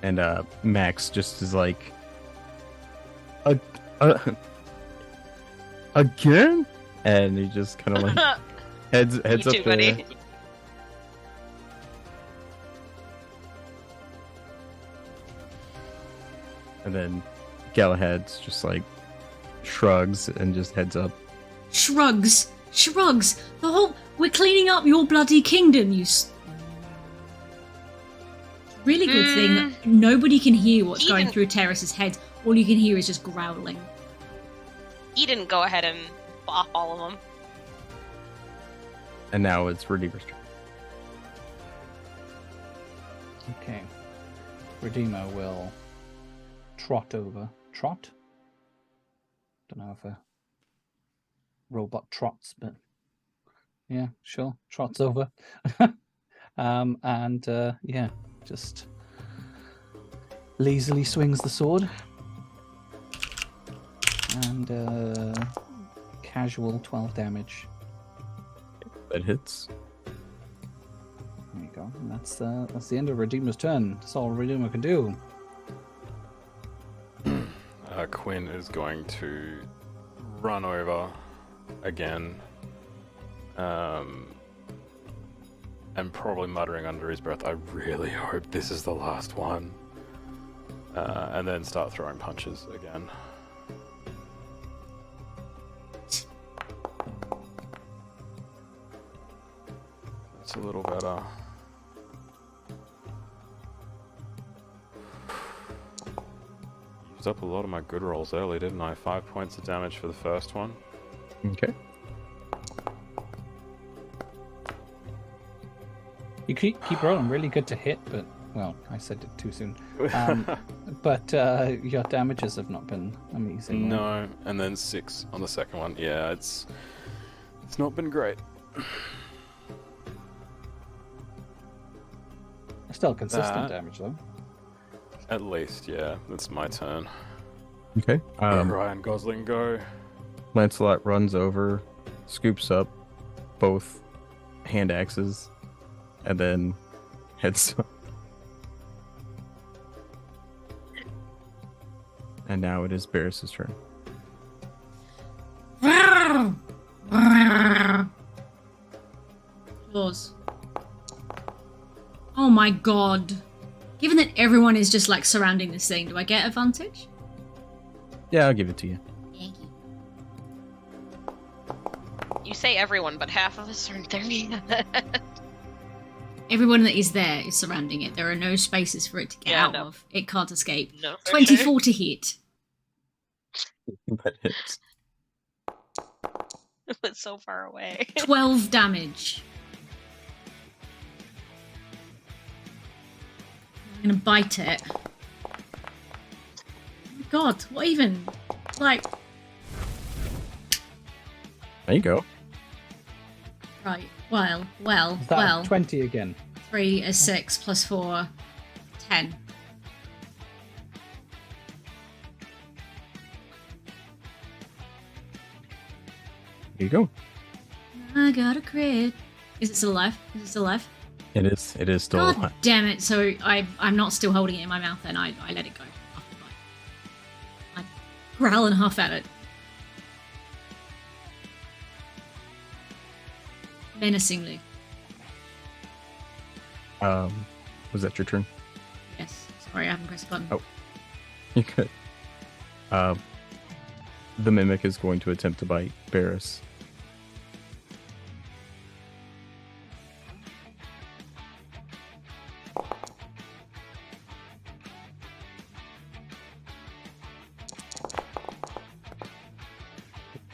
And Max just is like, again? And he just kind of like heads You up too, buddy. there. And then Galahad's just like shrugs and just heads up. Shrugs. The whole we're cleaning up your bloody kingdom. Really good thing. Nobody can hear what's going Even- through Terrace's head. All you can hear is just growling. He didn't go ahead and bop all of them. And now it's Redeemer's turn. Okay. Redeemer will trot over. Trot? Don't know if a robot trots, but yeah, sure. Trots over. Yeah, just lazily swings the sword. And casual 12 damage. That hits. There you go. And that's the end of Redeemer's turn. That's all Redeemer can do. Quinn is going to run over again, and probably muttering under his breath, "I really hope this is the last one," and then start throwing punches again. That's a little better. Used up a lot of my good rolls early, didn't I? 5 points of damage for the first one. Okay. You keep rolling really good to hit, but, well, I said it too soon. But your damages have not been amazing. right? No, and then 6 on the second one. Yeah, it's It's not been great. Still consistent damage though. At least, yeah. It's my turn. Okay. Ryan Gosling, go. Lancelot runs over, scoops up both hand axes, and then heads. And now it is Barris's turn. Claws. Oh my god. Given that everyone is just like surrounding this thing, do I get advantage? Yeah, I'll give it to you. Thank you. You say everyone, but half of us aren't there yet. Everyone that is there is surrounding it. There are no spaces for it to get Yeah, out no. of. It can't escape. No, for 24 to hit. That hits. It's so far away. 12 damage. I'm gonna bite it. Oh my god, what even? Like, There you go. right, well, Is that 20 again? 3 is 6 plus 4, 10. There you go. I got a crit. Is it still alive? Is it still alive? It is. It is still God alive. damn it! So I'm not still holding it in my mouth, and I let it go after the bite. I growl and huff at it. Menacingly. Was that your turn? Yes. Sorry, I haven't pressed the button. Oh. You could. The mimic is going to attempt to bite Barris.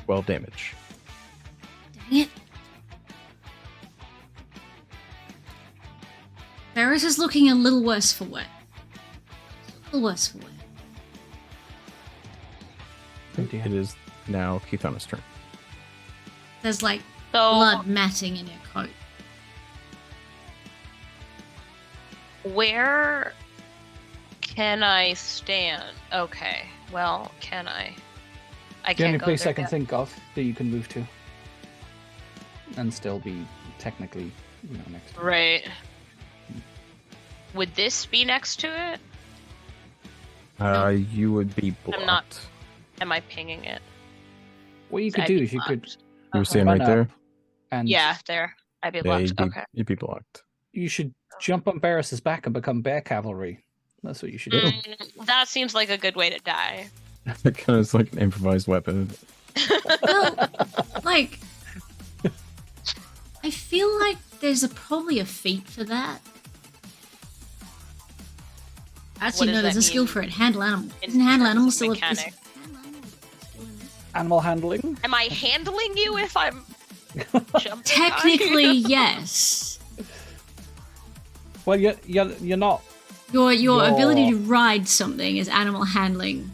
Well, damage. Dang it. Ferris is looking a little worse for wear. A little worse for wear. It is now Keithana's turn. There's like So, blood matting in her coat. where can I stand? Okay, well, can I? I The only can't go place there I can yet. think of that you can move to, and still be technically, next. Right. Would this be next to it? You would be blocked. I'm not- Am I pinging it? What you could I'd do be is you could, blocked. You were saying Run right there? and Yeah, there. I'd be Yeah, blocked. you'd be, Okay. you'd be blocked. you should jump on Barris's back and become bear cavalry. That's what you should do. That seems like a good way to die. It kind of is like an improvised weapon. Well, like, I feel like there's probably a feat for that. Actually, does no, there's that a skill mean for it. Handle animal. in Isn't handle terms animal of still a mechanic? Animal handling. Am I handling you if I'm jumping? Technically, yes. Well, you're not. Your Your- ability to ride something is animal handling.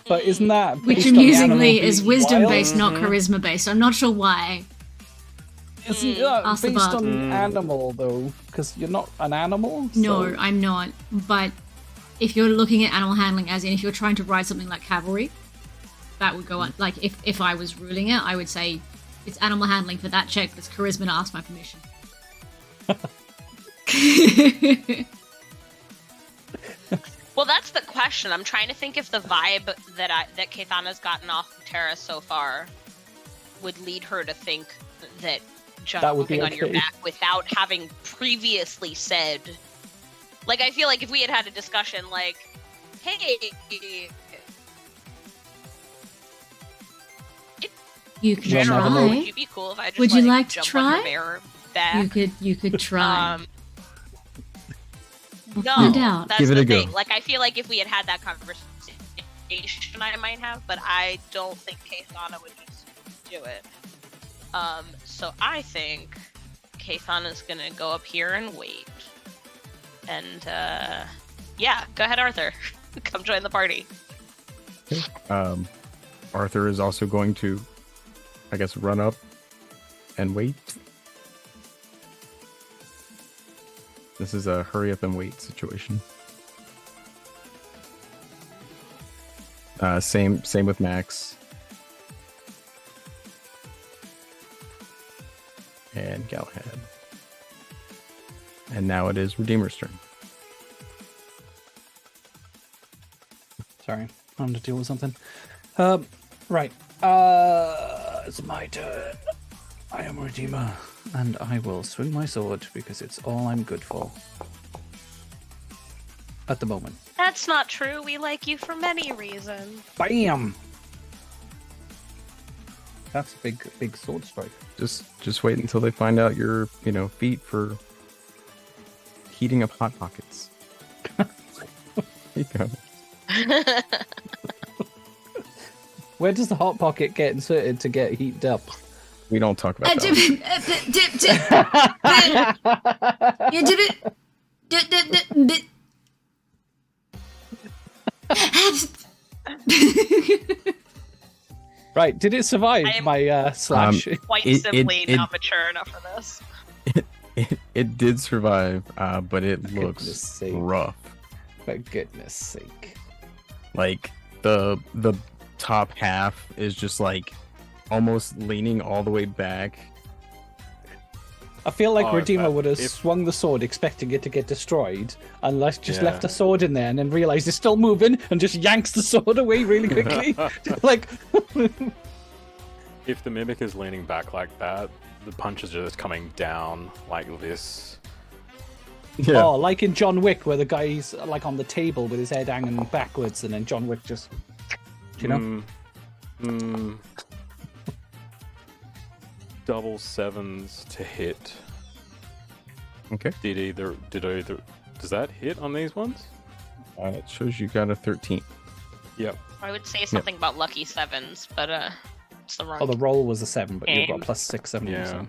But isn't that Which based on the animal amusingly being is wisdom wild? based, not charisma based. I'm not sure why. Isn't that Ask the based bard. on animal though? Because you're not an animal. No, so- I'm not. But if you're looking at animal handling, as in if you're trying to ride something like cavalry, that would go on. Like if I was ruling it, I would say it's animal handling for that check. But it's charisma to ask my permission. Well, that's the question. I'm trying to think if the vibe that Keithana's gotten off of Terra so far would lead her to think that That would be jumping on your okay. back without having previously said. Like, I feel like if we had had a discussion, like, hey, You could You'll never know. would try. you be cool if I just Would you let like to jump try? on her bare back? You could try. We'll No, find out. that's Give it the a go. thing. Like, I feel like if we had had that conversation, I might have, but I don't think Keithana would just do it. So I think Keithana's gonna go up here and wait. And, yeah, go ahead, Arthur. Come join the party. Arthur is also going to, I guess, run up and wait. This is a hurry up and wait situation. Same with Max. And Galahad. And now it is Redeemer's turn. Sorry, I'm going to deal with something. Right. It's my turn. I am Redeemer, and I will swing my sword because it's all I'm good for. At the moment. That's not true. We like you for many reasons. Bam! That's a big sword strike. Just wait until they find out your, feet for heating up hot pockets. There you go. Where does the hot pocket get inserted to get heated up? We don't talk about that. Right, did it survive my slash? Quite simply not mature enough for this. It did survive, but it looks rough. For goodness sake. Like, the top half is just, like, almost leaning all the way back. I feel like Redeemer would have swung the sword expecting it to get destroyed, and left the sword in there and then realized it's still moving and just yanks the sword away really quickly. Like, if the mimic is leaning back like that, the punches are just coming down like this. Yeah. Oh, like in John Wick, where the guy's like on the table with his head hanging backwards, and then John Wick just, Double sevens to hit. Okay. Does that hit on these ones? It shows you got a 13. Yep. I would say something about lucky sevens, but it's the wrong. Oh, the roll was a 7, but you've got plus 6, 7. Yeah.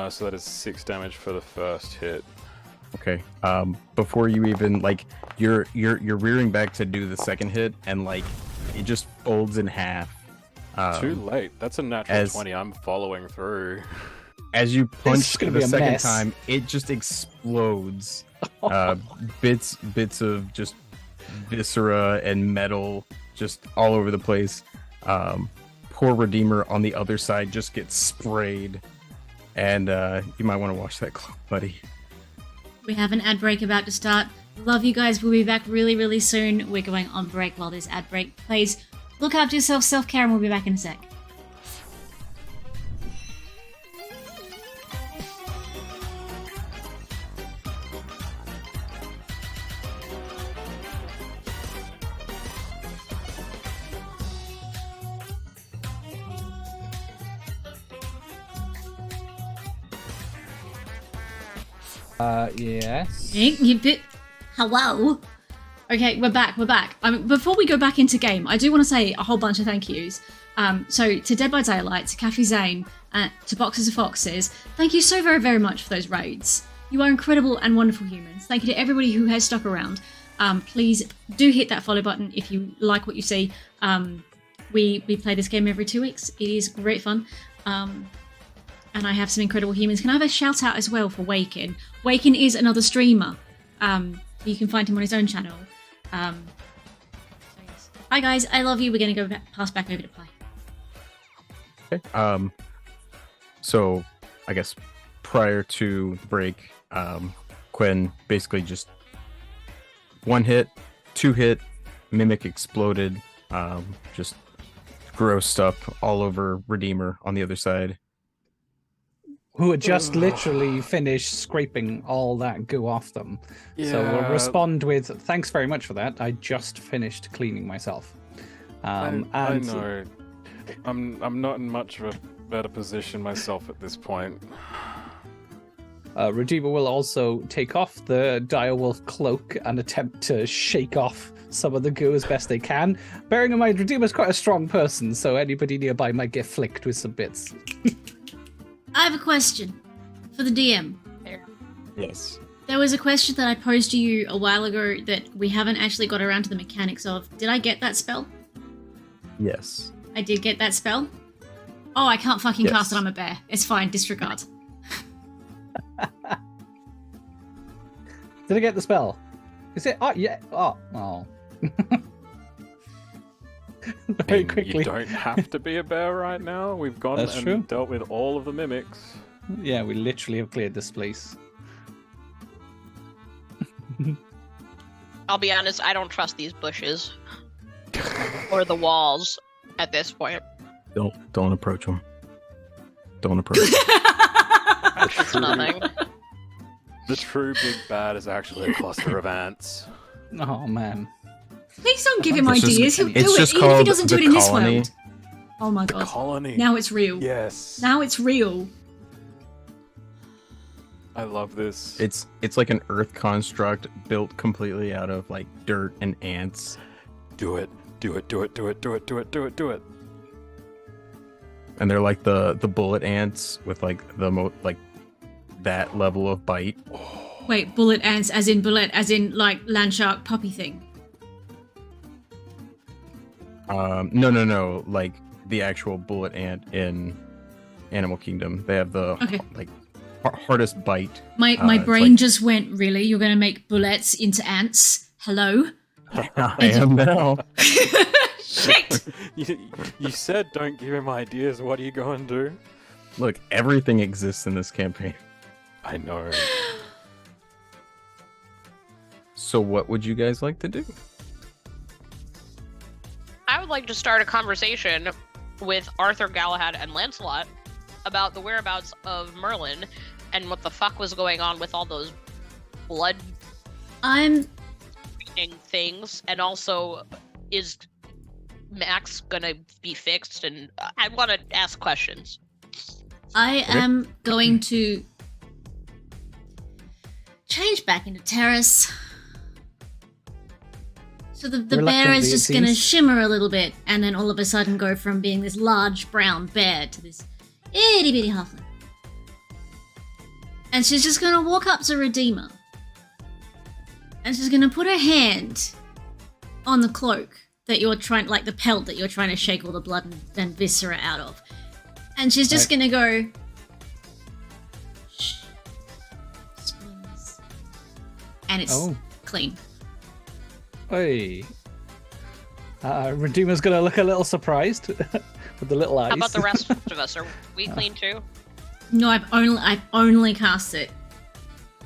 So that is 6 damage for the first hit. Okay. Before you even you're rearing back to do the second hit, and it just folds in half. Too late. That's a natural 20. I'm following through. As you punch the second time, it just explodes. Bits of just viscera and metal just all over the place. Poor Redeemer on the other side just gets sprayed. And you might want to watch that clock, buddy. We have an ad break about to start. Love you guys. We'll be back really, really soon. We're going on break while this ad break plays. Look after yourself, self-care, and we'll be back in a sec. Yes. Hello. Okay, we're back. Before we go back into game, I do want to say a whole bunch of thank yous. So to Dead by Daylight, to Kathy Zane, to Boxes of Foxes, thank you so very, very much for those raids. You are incredible and wonderful humans. Thank you to everybody who has stuck around. Please do hit that follow button if you like what you see. We play this game every 2 weeks. It is great fun. And I have some incredible humans. Can I have a shout out as well for Wakin? Wakin is another streamer. You can find him on his own channel. So yes. Hi guys, I love you. We're going to go pass back over to play. Okay. So I guess prior to the break, Quinn basically just 1 hit, 2 hit, Mimic exploded, just gross stuff all over Redeemer on the other side. Who had just literally finished scraping all that goo off them. Yeah. So we'll respond with, thanks very much for that. I just finished cleaning myself. I know. I'm not in much of a better position myself at this point. Redeemer will also take off the direwolf cloak and attempt to shake off some of the goo as best they can. Bearing in mind, Redeemer's quite a strong person, so anybody nearby might get flicked with some bits. I have a question for the DM. Yes. There was a question that I posed to you a while ago that we haven't actually got around to the mechanics of. Did I get that spell? Yes. I did get that spell. Oh, I can't fucking Yes. cast it. I'm a bear. It's fine. Disregard. Did I get the spell? Is it? Oh, yeah. Oh. Very quickly. You don't have to be a bear right now. We've gone That's and true. dealt with all of the mimics. Yeah, we literally have cleared this place. I'll be honest, I don't trust these bushes or the walls at this point. Don't approach them. Don't approach. It's nothing. The true big bad is actually a cluster of ants. Oh man. Please don't give him It's just- ideas. He'll do it's it, just even if he called doesn't do the it in this colony. world. Oh my The god. colony. Now it's real. Yes. Now it's real. I love this. It's like an earth construct built completely out of like dirt and ants. Do it. Do it. Do it. Do it. Do it. Do it. Do it. Do it. And they're like the bullet ants with like like that level of bite. Wait, bullet ants as in like land shark puppy thing. No, like the actual bullet ant in Animal Kingdom. They have the Okay. like hardest bite. My It's brain like- just went, really? You're gonna make bullets into ants? Hello? I am now. Shit! You said don't give him ideas. What are you going to do? Look, everything exists in this campaign. I know. So what would you guys like to do? I would like to start a conversation with Arthur, Galahad, and Lancelot about the whereabouts of Merlin and what the fuck was going on with all those blood I'm things, and also is Max gonna be fixed? And I want to ask questions. I am going to change back into Terrace. So the bear Reluctantly, is it just going to seems. shimmer a little bit, and then all of a sudden go from being this large brown bear to this itty bitty halfling. And she's just going to walk up to Redeemer. And she's going to put her hand on the cloak that you're trying, like the pelt that you're trying to shake all the blood and viscera out of. And she's just Right. going to go, shh, spoons. And it's Oh. clean. Hey. Redeemer's gonna look a little surprised with the little eyes. How about the rest of us? Are we clean too? No, I've only cast it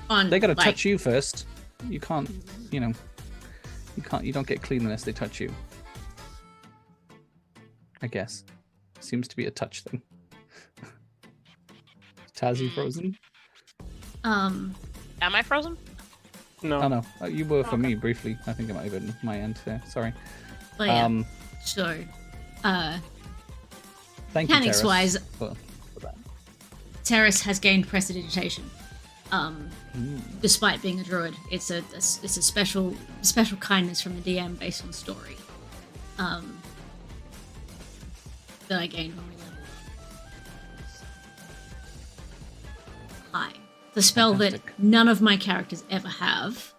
on. They gotta like, touch you first. You can't, you don't get clean unless they touch you. I guess. Seems to be a touch thing. Tazzy frozen? Am I frozen? No. Oh no, you were for me briefly. I think it might have been my end there. Sorry. But yeah, so, Thank you, mechanics Terrace, wise, for that. Terrace has gained prestidigitation. Despite being a druid, it's a special kindness from the DM based on story. That I gained when we leveled up. Hi. The spell that Fantastic. none of my characters ever have,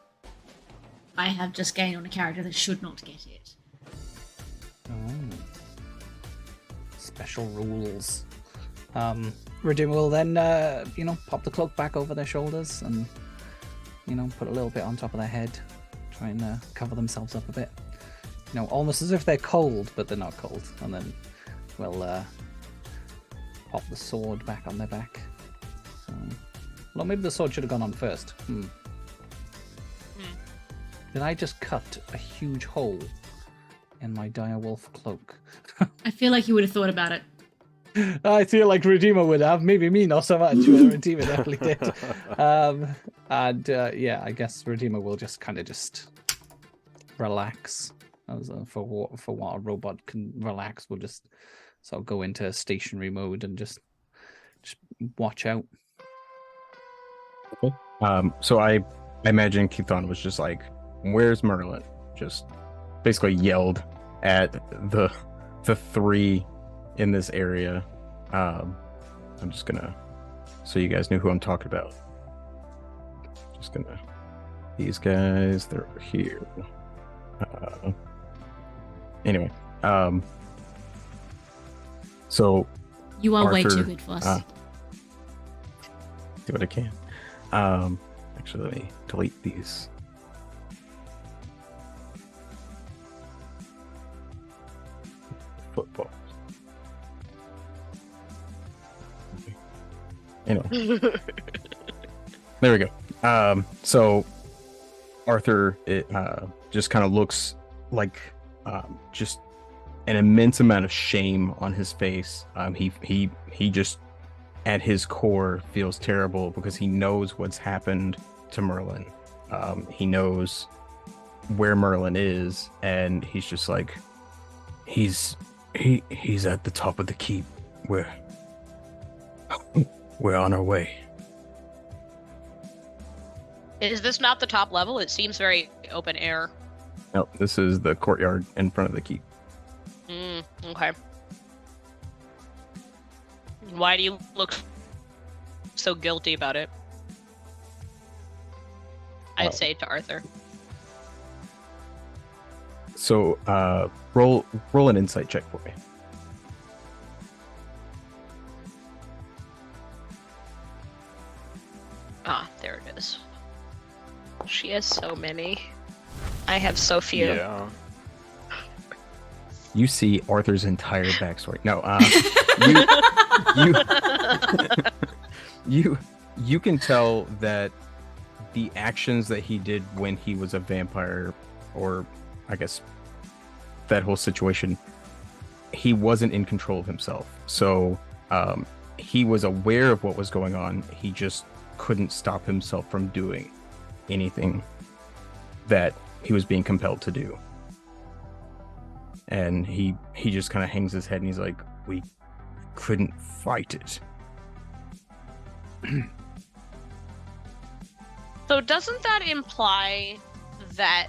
I have just gained on a character that should not get it. Oh. Special rules. Redeemer will then, pop the cloak back over their shoulders and, put a little bit on top of their head. Try and cover themselves up a bit. Almost as if they're cold, but they're not cold. And then we'll pop the sword back on their back. Well, maybe the sword should have gone on first. Did I just cut a huge hole in my direwolf cloak? I feel like you would have thought about it. I feel like Redeemer would have. Maybe me not so much, but Redeemer definitely did. I guess Redeemer will just kind of just relax. For what a robot can relax, we'll just sort of go into stationary mode and just watch out. So I imagine Keithon was just like, "Where's Merlin?" Just basically yelled at the three in this area. I'm just gonna, so you guys knew who I'm talking about. Just gonna, these guys, they're over here. Anyway, So You are way Arthur, too good for us. do what I can. Actually, let me delete these. Football. Anyway, there we go. So Arthur, just kind of looks like just an immense amount of shame on his face. He just at his core feels terrible because he knows what's happened to Merlin. He knows where Merlin is, and he's just like, he's at the top of the keep. We're on our way. Is this not the top level? It seems very open air. No, this is the courtyard in front of the keep. Okay. Why do you look so guilty about it? I'd say to Arthur. So, roll an insight check for me. Ah, there it is. She has so many. I have so few. Yeah. You see Arthur's entire backstory. No, you can tell that the actions that he did when he was a vampire, or I guess that whole situation, he wasn't in control of himself. So he was aware of what was going on. He just couldn't stop himself from doing anything that he was being compelled to do. And he just kind of hangs his head and he's like, we couldn't fight it. So doesn't that imply that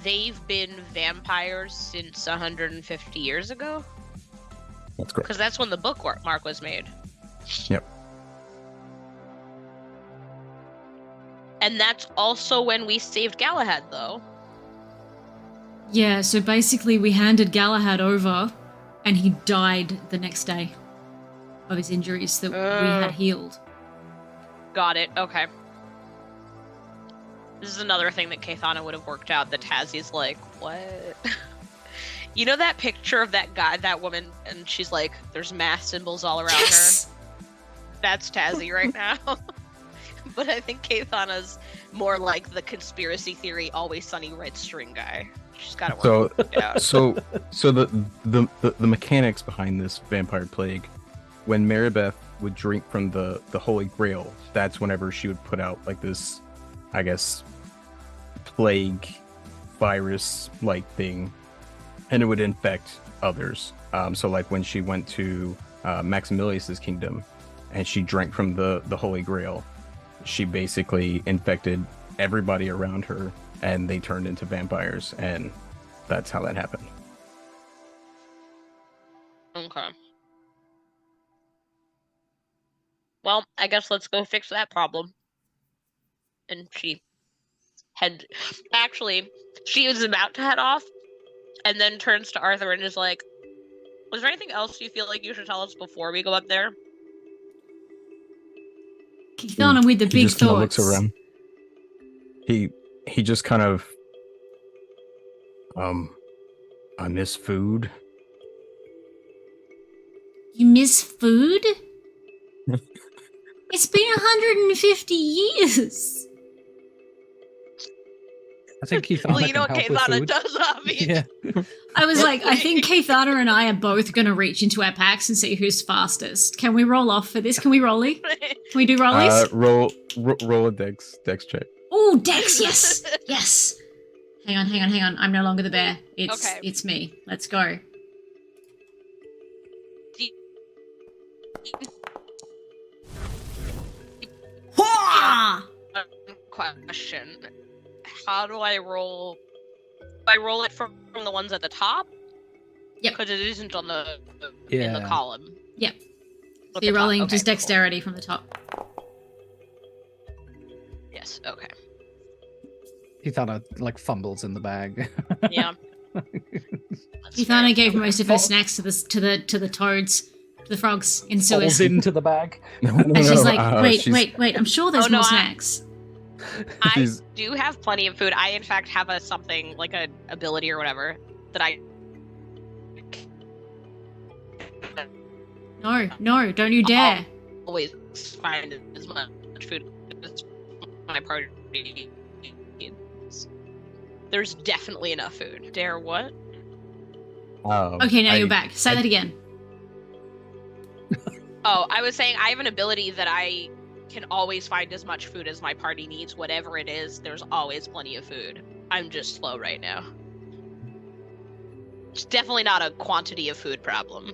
they've been vampires since 150 years ago? That's correct. Because that's when the bookmark was made. Yep. And that's also when we saved Galahad, though. Yeah, so basically we handed Galahad over and he died the next day of his injuries that we had healed. Got it. Okay. This is another thing that Kathana would have worked out, that Tazzie's like, what? You know that picture of that guy, that woman, and she's like, there's math symbols all around her? That's Tazzie right now. But I think Kathana's more like the conspiracy theory, always sunny red string guy. She's got to work it out. So the mechanics behind this vampire plague, when Maribeth would drink from the Holy Grail, that's whenever she would put out like this, I guess, plague virus like thing, and it would infect others. So like when she went to Maximilius's kingdom and she drank from the Holy Grail, she basically infected everybody around her and they turned into vampires, and that's how that happened. Okay. Well, I guess let's go fix that problem. And she was about to head off, and then turns to Arthur and is like, was there anything else you feel like you should tell us before we go up there? Kathana with the big just kinda thoughts. looks around. He just kind of, I miss food. You miss food? It's been 150 years. I think Keithana Well, you know what can help with Kathana food. does, obviously. Yeah. I was like, I think Kathana and I are both going to reach into our packs and see who's fastest. Can we roll off for this? Can we rollie? Can we do rollies? Roll a dex check. Oh, Dex, yes. Yes. Hang on. I'm no longer the bear. It's me. Let's go. Question. How do I roll? Do I roll it from the ones at the top? Yep. Because it isn't on the in the Yeah. column. Yep. At So the you're top. rolling Okay, just cool. dexterity from the top. Yes. Okay. Keithana like fumbles in the bag. Yeah. Ethana gave most of her snacks to the toads, to the frogs in Falls sewers. into the bag. And she's like, wait, I'm sure there's more snacks. I do have plenty of food. I, in fact, have something like an ability or whatever that I. No, don't you dare. Always find as much food as my party needs. There's definitely enough food. Dare what? Okay, now you're back. Say that again. Oh, I was saying I have an ability that I can always find as much food as my party needs. Whatever it is, there's always plenty of food. I'm just slow right now. It's definitely not a quantity of food problem.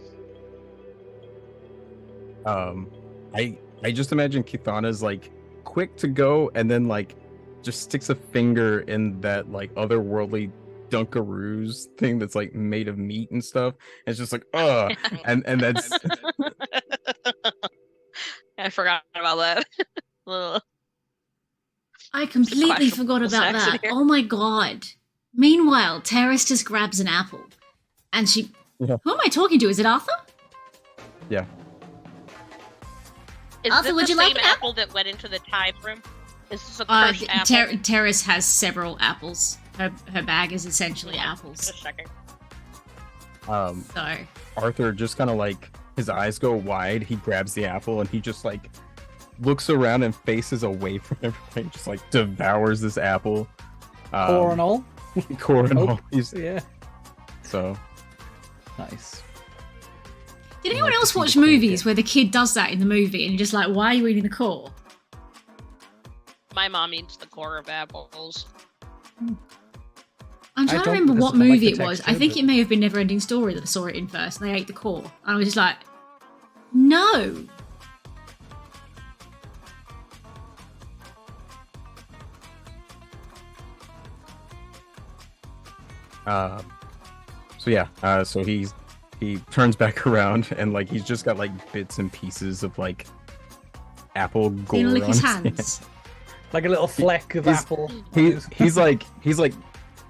I just imagine Kithana's like quick to go and then like just sticks a finger in that like otherworldly Dunkaroos thing that's like made of meat and stuff. And it's just like, and that's I forgot about that. I completely forgot about that. Oh my god. Meanwhile, Terrace just grabs an apple. And she... Yeah. Who am I talking to? Is it Arthur? Yeah. Is Arthur, this would the you like same an apple that went into the time room? Is this a cursed apple? Terrace has several apples. Her bag is essentially apples. Just checking. So... Arthur just kind of like, his eyes go wide, he grabs the apple and he just like looks around and faces away from everybody, just like devours this apple. Core and all? Core and all. Yeah. So. Nice. Did anyone else watch movies where the kid does that in the movie and you're just like, why are you eating the core? My mom eats the core of apples. I'm trying to remember what movie it was. I think it may have been Neverending Story that I saw it in first, and they ate the core. And I was just like, no. So yeah, so he turns back around and like he's just got like bits and pieces of like apple gore Lick on his hand. hands. Like a little fleck of apple. He's like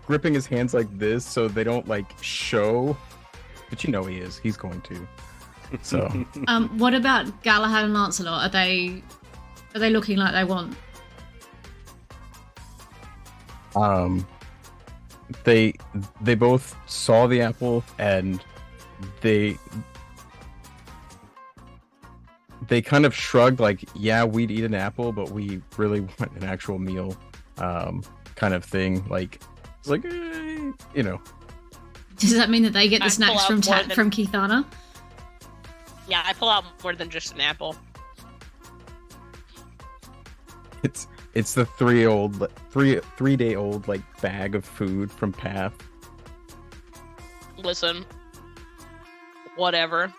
gripping his hands like this so they don't like show, but you know he is. He's going to. So. What about Galahad and Lancelot? Are they looking like they want? They both saw the apple and they kind of shrugged like, yeah, we'd eat an apple, but we really want an actual meal, kind of thing. Like, it's like, you know. Does that mean that they get the snacks from Kithana? Yeah, I pull out more than just an apple. It's the 3-day-old like bag of food from Path. Listen, whatever.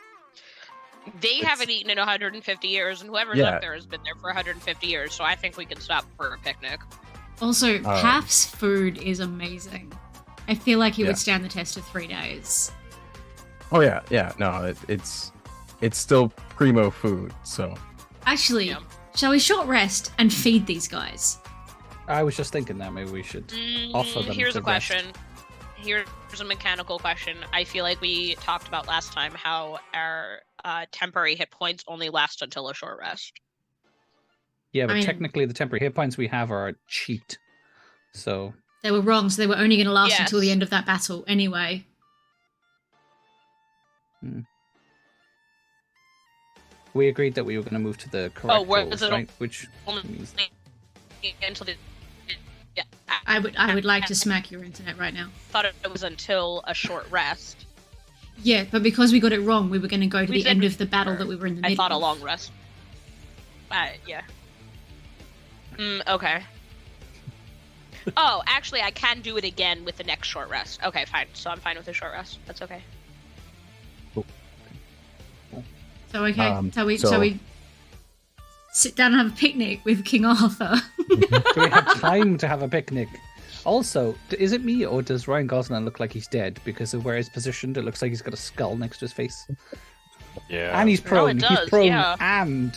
They haven't eaten in 150 years, and whoever's up there has been there for 150 years, so I think we can stop for a picnic. Also, Path's food is amazing. I feel like it would stand the test of 3 days. Oh yeah, no, it's still primo food, so. Actually, shall we short rest and feed these guys? I was just thinking that maybe we should offer them. Here's to a question. Rest. Here's a mechanical question. I feel like we talked about last time how our temporary hit points only last until a short rest. Yeah, but technically the temporary hit points we have are a cheat. So they were wrong, so they were only going to last until the end of that battle anyway. We agreed that we were going to move to the correct rules, right? Which means... until the... Yeah. I would like to smack your internet right now. Thought it was until a short rest. Yeah, but because we got it wrong, we were going to go to the end of the battle that we were in the middle. I thought a long rest. Yeah. Okay. Oh, actually, I can do it again with the next short rest. Okay, fine. So I'm fine with the short rest. That's okay. Cool. So so we sit down and have a picnic with King Arthur. Do we have time to have a picnic? Also, is it me or does Ryan Gosling look like he's dead because of where he's positioned? It looks like he's got a skull next to his face. Yeah. And he's prone. No, it does, he's prone yeah.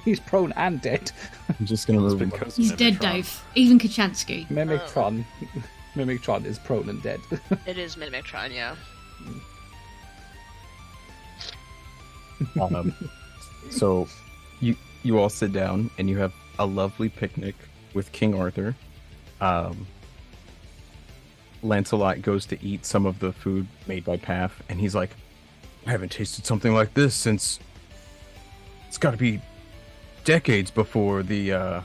he's prone and dead. I'm just gonna move him. He's dead, Dave. Even Kachansky. Mimictron is prone and dead. It is Mimictron, yeah. So you all sit down and you have a lovely picnic with King Arthur. Lancelot goes to eat some of the food made by Path, and he's like, I haven't tasted something like this since it's got to be decades before the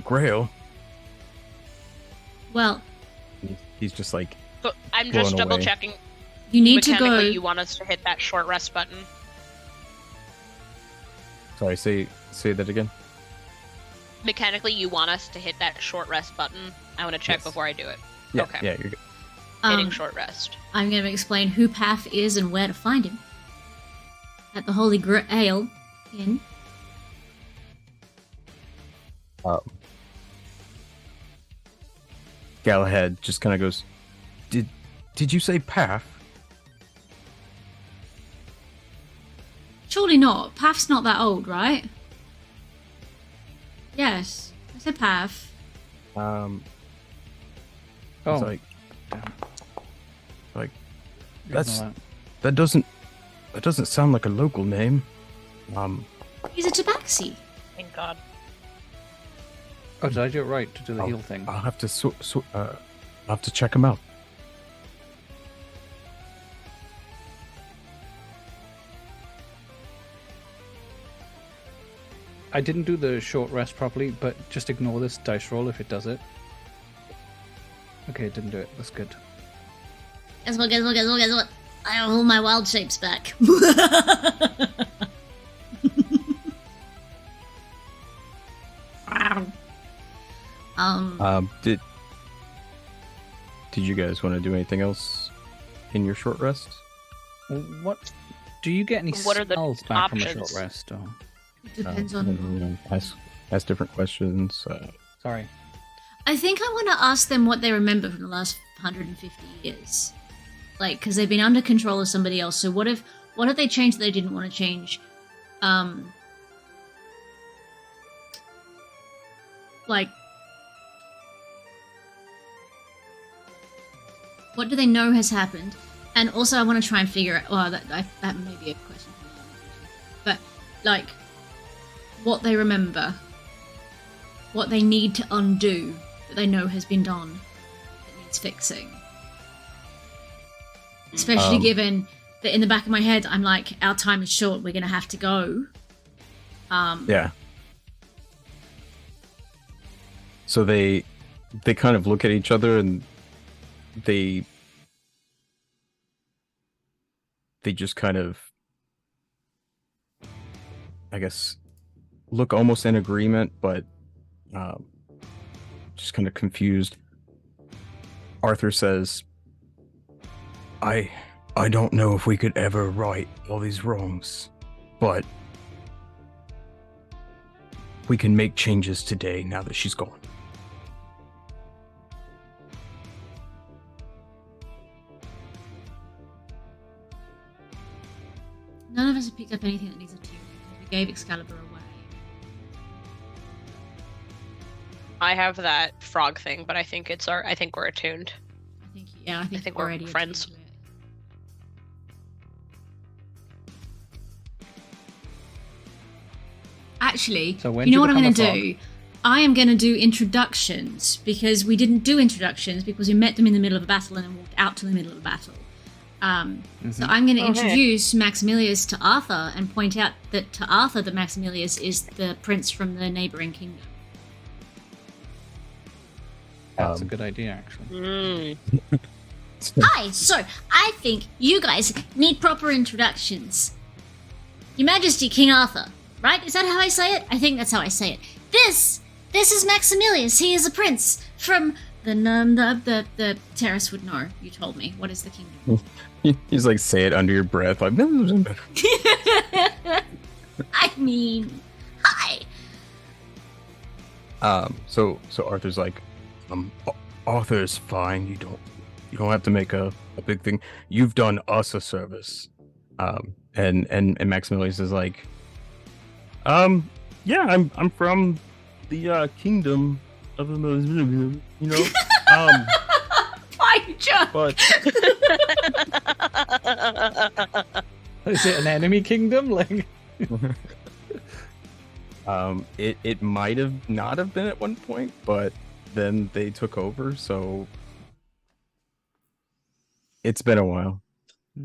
Grail. Well, He's just like, So I'm just Blown away. double checking. you need to Mechanically, go. you want us to hit that short rest button. sorry, say that again. Mechanically, you want us to hit that short rest button. I want to check Yes. before I do it. Yeah, Okay. yeah, you're good. Hitting short rest. I'm going to explain who Path is and where to find him. At the Holy Grail Inn. Galahad just kind of goes, Did you say Path? Surely not. Path's not that old, right? Yes. I said Path. Oh, Oh, it's like, ignore that's that. that doesn't sound like a local name. He's a tabaxi. Thank God. Oh, did I do it right to do the I'll- heal thing? I'll have to I'll have to check him out. I didn't do the short rest properly, but just ignore this dice roll if it does it. Okay, it didn't do it. That's good. Guess what? I have all my wild shapes back. Did you guys want to do anything else in your short rest? What? Do you get any What are the spells back from a options? short rest? Or... It depends You on. know, ask different questions. Sorry. I think I want to ask them what they remember from the last 150 years. Like, because they've been under control of somebody else. So what if they changed that they didn't want to change? Like, what do they know has happened? And also, I want to try and figure out. Well, that may be a question for later. But like, what they remember, what they need to undo that they know has been done that needs fixing. Especially given that in the back of my head, I'm like, our time is short. We're gonna have to go. Yeah. So they kind of look at each other and they just kind of, I guess, look almost in agreement, but just kind of confused. Arthur says, I don't know if we could ever right all these wrongs, but we can make changes today now that she's gone. None of us have picked up anything that needs a tune. We gave Excalibur away. I have that frog thing, but I think I think we're attuned. I think think we're we're already friends. attuned to it. Actually, So when you do know you what I'm going become to a do? I am going to do introductions because we didn't do introductions because we met them in the middle of a battle and then walked out to the middle of a battle. So I'm going to introduce Maximilius to Arthur and point out that to Arthur that Maximilius is the prince from the neighboring kingdom. That's a good idea, actually. Hi, so I think you guys need proper introductions. Your Majesty, King Arthur, right? Is that how I say it? I think that's how I say it. This is Maximilius. He is a prince from the Terrace would know. You told me. What is the kingdom? He's like, say it under your breath, like. I mean, hi. So Arthur's like, Arthur's fine. You don't have to make a big thing. You've done us a service. And Maximilius is like, yeah, I'm from the kingdom of the, you know, Why are you Sure. But Is it an enemy kingdom? Like, it might have not have been at one point, but then they took over, so it's been a while.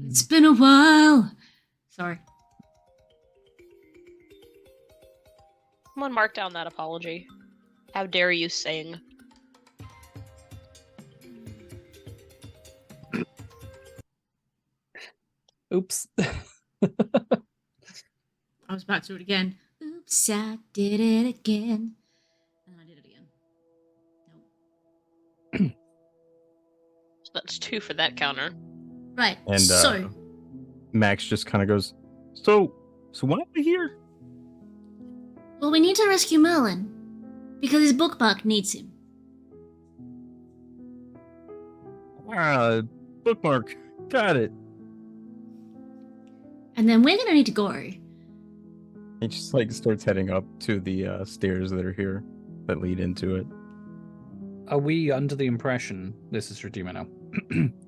It's been a while. Sorry. Someone mark down that apology. How dare you sing? oops. I was about to do it again. Oops, I did it again. And I did it again. Nope. So that's 2 for that counter. Right. And so, Max just kind of goes, so why are we here? Well, we need to rescue Merlin. Because his bookmark needs him. Bookmark. Got it. And then we're gonna need to go. He just like starts heading up to the stairs that are here that lead into it. Are we under the impression, this is Redeemer now,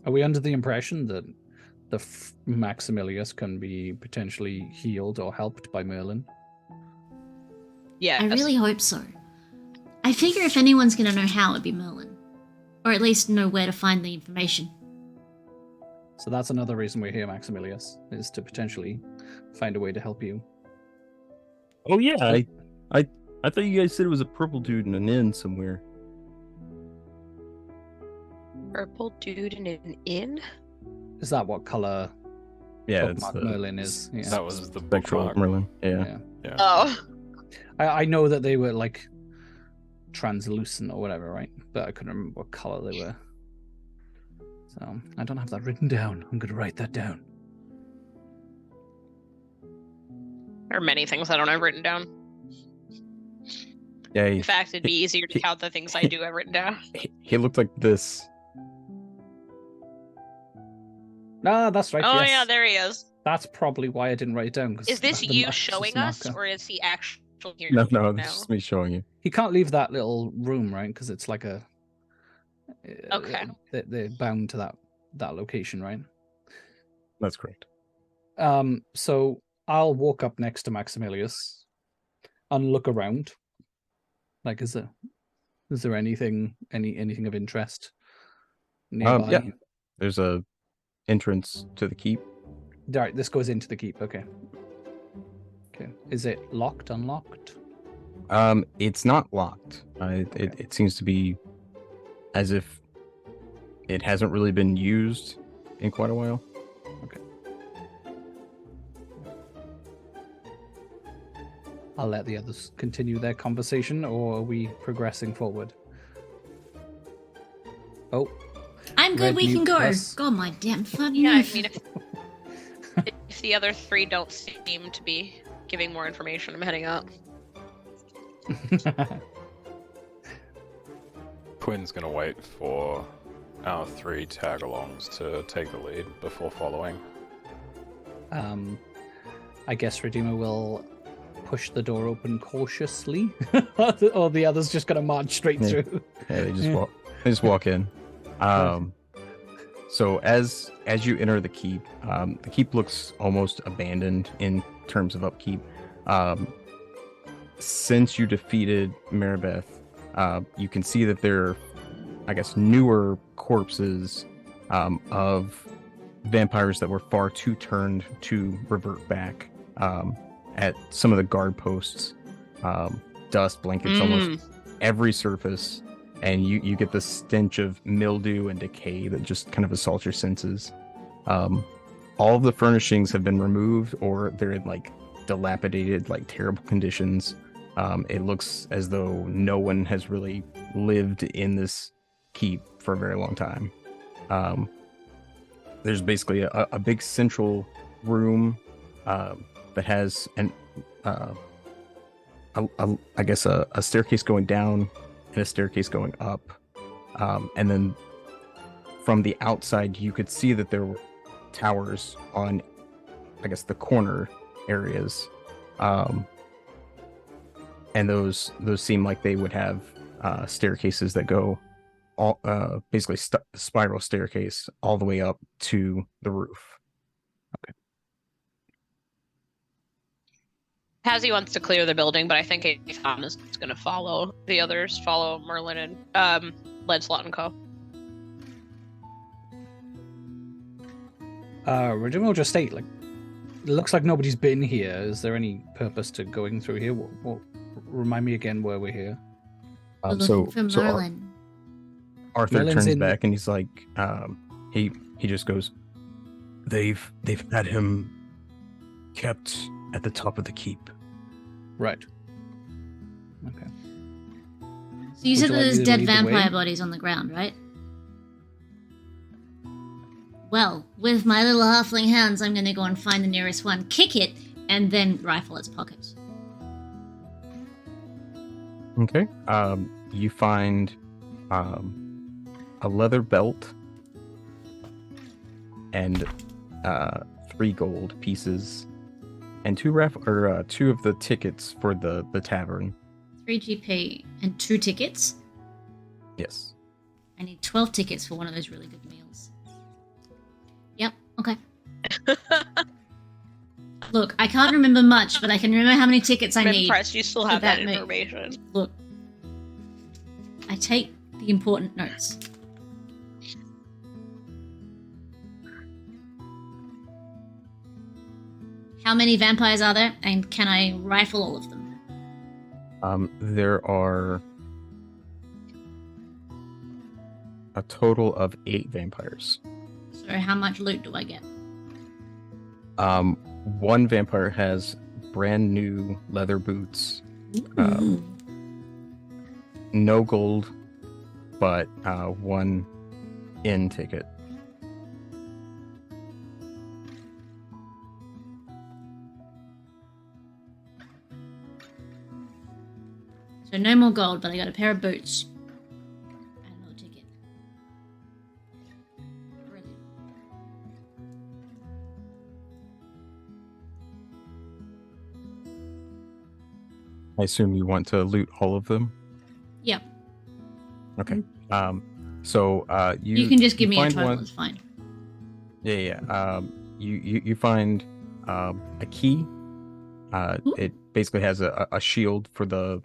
are we under the impression that the Maximilius can be potentially healed or helped by Merlin? Yeah. I really hope so. I figure if anyone's gonna know how, it'd be Merlin. Or at least know where to find the information. So that's another reason we're here, Maximilius, is to potentially find a way to help you. Oh yeah, I thought you guys said it was a purple dude in an inn somewhere. Purple dude in an inn? Is that what color Yeah, it's bookmark Merlin is? Yeah. That was the Spectral bookmark. Merlin. Yeah. Yeah. Oh. I know that they were like translucent or whatever, right? But I couldn't remember what color they were. So I don't have that written down. I'm going to write that down. There are many things I don't have written down. Yeah, In fact, it'd be easier to count the things I do have written down. he looked like this. Ah, that's right. Oh yes. yeah, there he is. That's probably why I didn't write it down. 'Cause Is this the you Marxist showing us, marker. or is he actually here? No, now? this is me showing you. He can't leave that little room, right? Because it's like a. Okay. They're bound to that location, right? That's correct. So I'll walk up next to Maximilius and look around. Like, is there anything of interest nearby? Yeah. There's a entrance to the keep. Right, this goes into the keep. Okay. Okay. Is it locked? Unlocked? It's not locked. It seems to be as if it hasn't really been used in quite a while. Okay. I'll let the others continue their conversation, or are we progressing forward? Oh, I'm good, Red we can Mute go. Plus. God, my damn phone. Yeah, I mean, if the other 3 don't seem to be giving more information, I'm heading up. Quinn's gonna wait for our 3 tag-alongs to take the lead before following. I guess Redeemer will push the door open cautiously, or the others just gonna march straight Yeah. through. Yeah, they just walk in. So as you enter the keep looks almost abandoned in terms of upkeep. Since you defeated Maribeth, you can see that there are, I guess, newer corpses of vampires that were far too turned to revert back at some of the guard posts. Dust blankets almost every surface, and you get the stench of mildew and decay that just kind of assaults your senses. All of the furnishings have been removed, or they're in like dilapidated, like terrible conditions. It looks as though no one has really lived in this keep for a very long time. There's basically a big central room that has I guess a staircase going down and a staircase going up, and then from the outside you could see that there were towers on, I guess, the corner areas, and those seem like they would have staircases that go all basically spiral staircase all the way up to the roof. Hazzy wants to clear the building, but I think Aethon is going to follow the others, follow Merlin and Lancelot and Co. Redeemer will just state, like, it looks like nobody's been here. Is there any purpose to going through here? Remind me again where we're here. We're looking for Merlin. Arthur Merlin's turns back and he's like, he just goes, they've had him kept at the top of the keep. Right. Okay. So you said that like there's me to dead lead the vampire way? bodies on the ground, right? Well, with my little halfling hands, I'm going to go and find the nearest one, kick it, and then rifle its pockets. Okay. You find a leather belt and 3 gold pieces and 2 of the tickets for the tavern. 3 GP and 2 tickets. Yes. I need 12 tickets for one of those really good meals. Yep, okay. Look, I can't remember much, but I can remember how many tickets I I'm need. impressed you still for have that meal. information. Look, I take the important notes. How many vampires are there, and can I rifle all of them? There are a total of 8 vampires. So how much loot do I get? One vampire has brand new leather boots. No gold, but 1 inn ticket. So no more gold, but I got a pair of boots. And another ticket. Brilliant. I assume you want to loot all of them. Yep. Okay. So You can just give me a find total, one- it's fine. Yeah. You find a key. It basically has a shield for the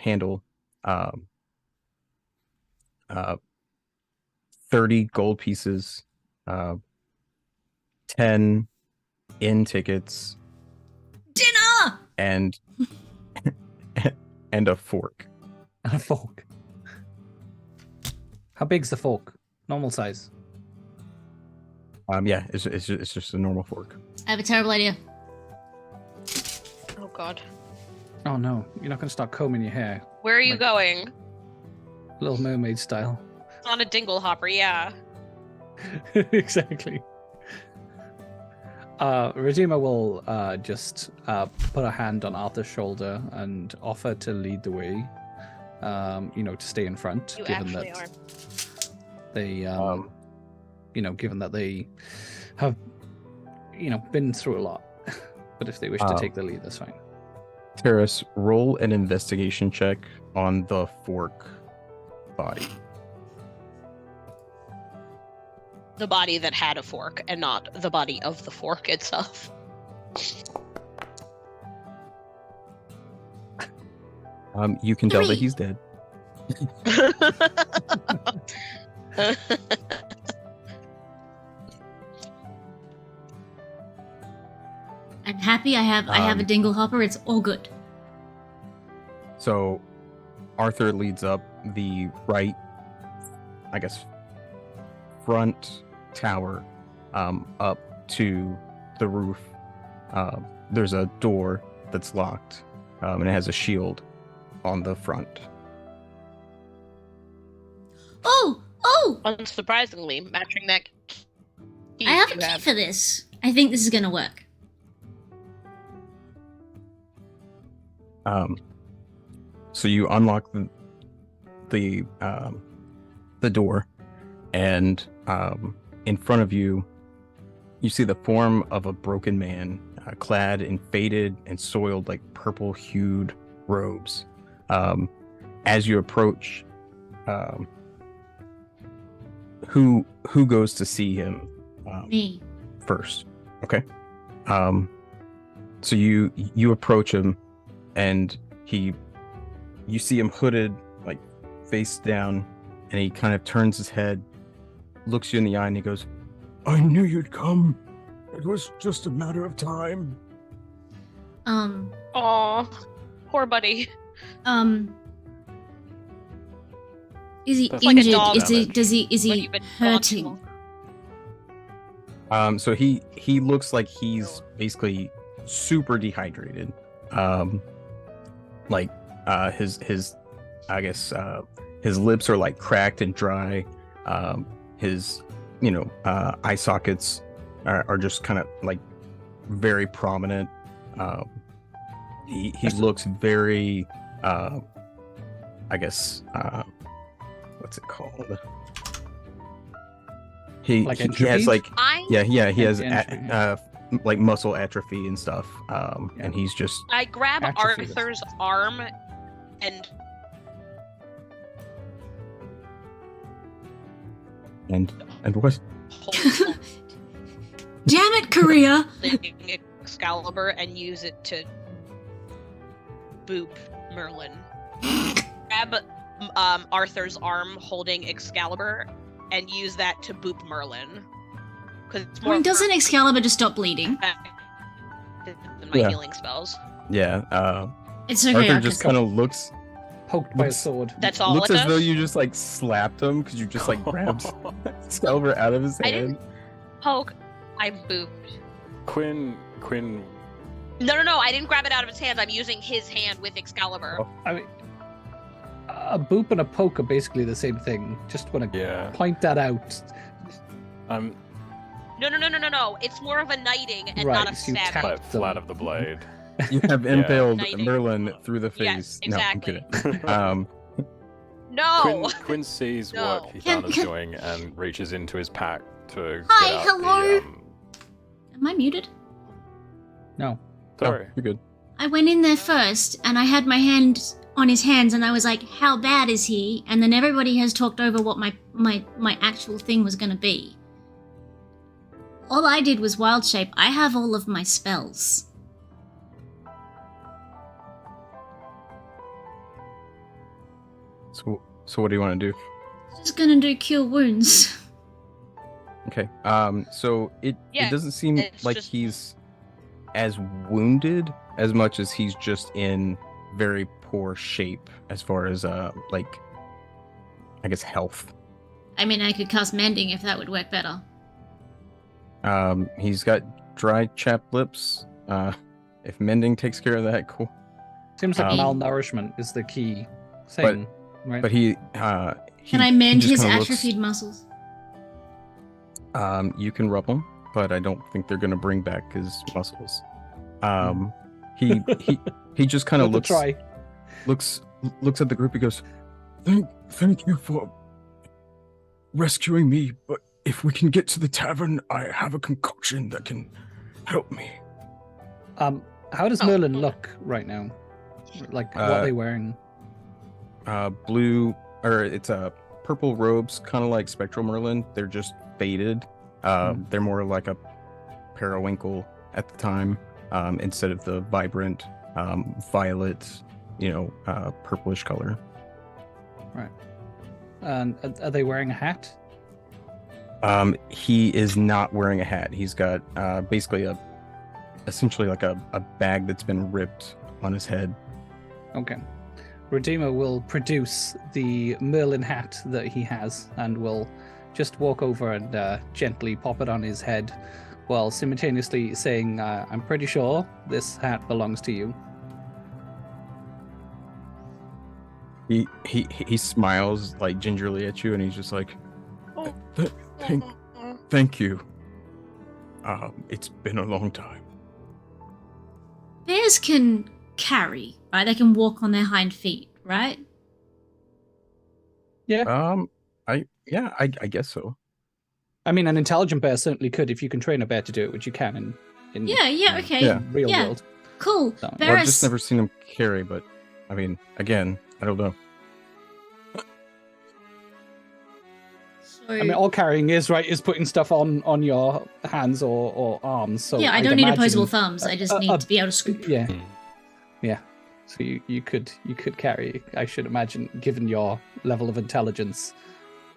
handle. 30 gold pieces. 10 inn tickets Dinner! and and a fork. And a fork. How big's the fork? Normal size. Yeah, it's just a normal fork. I have a terrible idea. Oh god. Oh no, you're not going to start combing your hair. Where are you Like- going? Little Mermaid style. It's on a dingle hopper, yeah. Exactly. Redeemer will just put a hand on Arthur's shoulder and offer to lead the way. To stay in front, You given actually that are. they, given that they have, been through a lot. But if they wish to take the lead, that's fine. Terrace, roll an investigation check on the fork body. The body that had a fork and not the body of the fork itself. You can tell that 3. he's dead. I'm happy I have a dingle hopper, it's all good. So Arthur leads up the right, I guess, front tower up to the roof. There's a door that's locked, and it has a shield on the front. Oh! Unsurprisingly, matching that key I have a you key for this. I think this is gonna work. So you unlock the door, and in front of you, you see the form of a broken man, clad in faded and soiled, like purple-hued robes. As you approach, who goes to see him Me. first? Okay. So you approach him, and you see him hooded, like face down, and he kind of turns his head, looks you in the eye, and he goes, "I knew you'd come. It was just a matter of time." Aw, poor buddy. Is he That's like a injured? dog Is he? damage. Is When he you've been gone too hurting? long. So he looks like he's basically super dehydrated. Like his I guess his lips are like cracked and dry. His eye sockets are just kind of like very prominent. He looks very I guess what's it called? He Like has atrophied? like I he has Atrophy. like muscle atrophy and stuff. And he's just I grab Atrophy. Arthur's arm and and what? hold Damn it, Korea! the Excalibur and use it to boop Merlin. Grab Arthur's arm holding Excalibur and use that to boop Merlin. Because it's I more mean, doesn't Excalibur just stop bleeding? than my Yeah. healing spells. Yeah. It's okay. Arthur I just can kind of looks Poked by a Looks- sword. That's all looks it as does? though you just like slapped him because you just like grabbed Excalibur out of his I hand. didn't poke. I booped. Quinn. No, I didn't grab it out of his hands. I'm using his hand with Excalibur. Oh. I mean, a boop and a poke are basically the same thing. Just want to Yeah. point that out. No. It's more of a knighting and Right, not a so you stabbing. tap- Flat of the blade. You have impaled Knighting. Merlin through the face. Yes, No, I'm exactly. kidding. No! Quinn sees No. what Can- Hithana's can- doing and reaches into his pack to Hi, get out hello. the. Am I muted? No. Sorry. Oh, you're good. I went in there first, and I had my hand on his hands, and I was like, "How bad is he?" And then everybody has talked over what my actual thing was going to be. All I did was wild shape. I have all of my spells. So what do you want to do? Just gonna do cure wounds. Okay. So it Yeah, doesn't seem it's like just- he's as wounded as much as he's just in very poor shape as far as like I guess health. I mean, I could cast mending if that would work better. He's got dry chapped lips. If mending takes care of that, cool. Seems like Um, malnourishment is the key thing, right? But he Can I mend his atrophied muscles? You can rub him, but I don't think they're gonna bring back his muscles. He just kind of Worth a looks try. looks at the group. He goes, "Thank you for rescuing me, but if we can get to the tavern, I have a concoction that can help me." How does Oh, Merlin okay. look right now? Like, what are they wearing? Blue, or it's purple robes, kind of like Spectral Merlin. They're just faded. They're more like a periwinkle at the time, instead of the vibrant violet, purplish color. Right. And are they wearing a hat? He is not wearing a hat. He's got basically essentially like a bag that's been ripped on his head. Okay. Redeemer will produce the Merlin hat that he has and will just walk over and gently pop it on his head while simultaneously saying, I'm pretty sure this hat belongs to you. He smiles like gingerly at you, and he's just like, thank you. It's been a long time. Bears can carry, right? They can walk on their hind feet, right? I guess so. I mean, an intelligent bear certainly could if you can train a bear to do it, which you can in Yeah, okay. Yeah. real Yeah. world. Cool. So- Well, I've Bears. just never seen him carry, but I mean, again, I don't know. So So, I mean, all carrying is putting stuff on your hands or arms. So yeah, I I'd don't need imagine opposable thumbs. I just need to be able to scoop. Yeah, yeah. So you could carry. I should imagine, given your level of intelligence,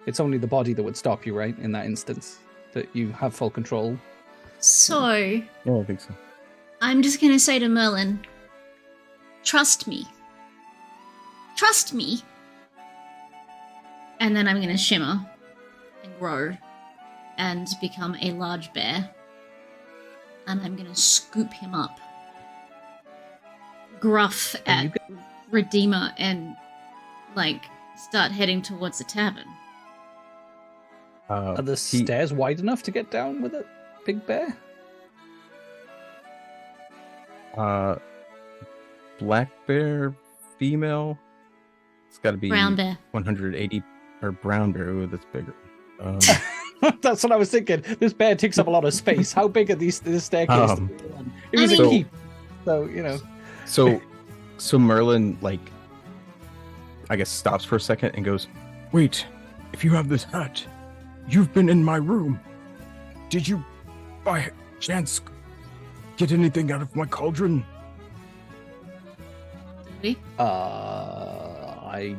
it's only the body that would stop you, right? In that instance, that you have full control. So, Yeah, I think so. I'm just gonna say to Merlin, trust me. Trust me. And then I'm gonna shimmer and grow and become a large bear. And I'm gonna scoop him up. Gruff at Redeemer and like start heading towards the tavern. Are the stairs wide enough to get down with a big bear? Black bear, female. It's got to be Brown bear. 180 or brown bear. Ooh, that's bigger. That's what I was thinking. This bear takes up a lot of space. How big are this staircase? It was a keep, so you know. So Merlin, like, I guess stops for a second and goes, Wait, if you have this hat, you've been in my room. Did you, by chance, get anything out of my cauldron? Did we? I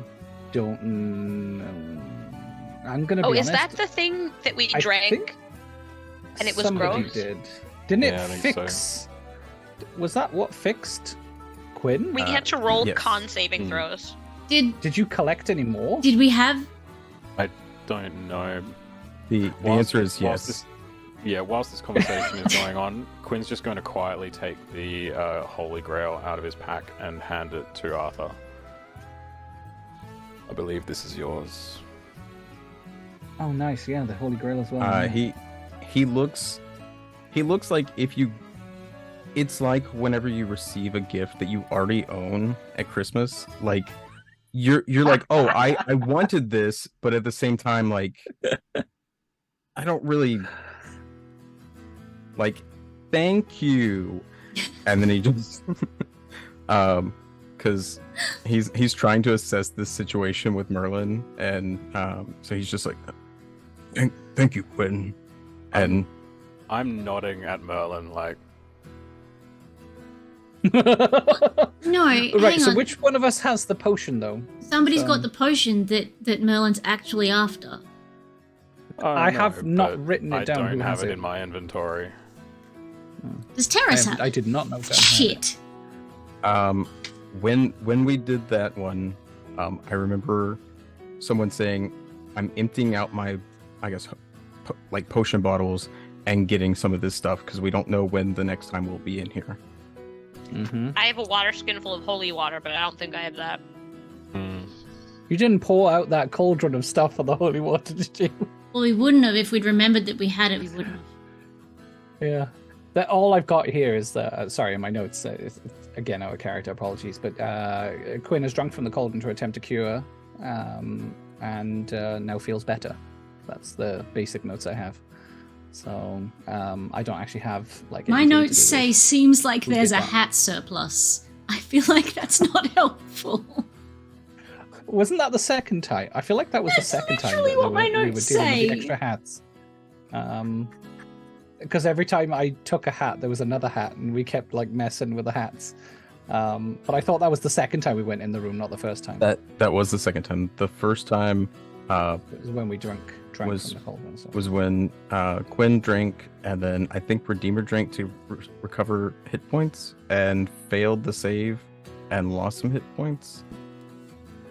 don't know. I'm gonna be honest. Is that the thing that we drank? And it was somebody gross? Didn't Yeah, I it think fix? so. Was that what fixed Quinn? We had to roll yes. con saving throws. Did you collect any more? Did we have? I don't know. the answer is yes. Whilst this conversation is going on, Quinn's just going to quietly take the Holy Grail out of his pack and hand it to Arthur. I believe this is yours. Oh, nice. Yeah, the Holy Grail as well. Yeah. He looks like if you, it's like whenever you receive a gift that you already own at Christmas, like you're like, oh, I wanted this, but at the same time, like I don't really like, thank you, and then he just because he's trying to assess this situation with Merlin, and so he's just like, thank you, Quinn. And I'm nodding at Merlin like, No, Right, hang so on. which one of us has the potion, though? Somebody's got the potion that Merlin's actually after. I no, have not but written it down. I don't Who have has it it in my inventory. Does Terrace have? I did not know that. Shit. when we did that one, I remember someone saying, I'm emptying out my, I guess, like potion bottles and getting some of this stuff because we don't know when the next time we'll be in here. Mm-hmm. I have a water skin full of holy water, but I don't think I have that. You didn't pour out that cauldron of stuff for the holy water, did you? Well, we wouldn't have if we'd remembered that we had it. We wouldn't have. Yeah. That all I've got here is sorry, in my notes. It's, again, out of character. Apologies, but Quinn has drunk from the cauldron to attempt to cure, and now feels better. That's the basic notes I have. So I don't actually have like. My anything to notes do say with seems like who there's did a that. hat surplus. I feel like that's not helpful. Wasn't that the second time? I feel like that was That's the second time that literally what my we were notes dealing with say. the extra hats. Because every time I took a hat, there was another hat, and we kept like messing with the hats. But I thought that was the second time we went in the room, not the first time. That was the second time. The first time It was when we drank was- from the cauldron. So. was when Quinn drank, and then I think Redeemer drank to recover hit points and failed the save and lost some hit points.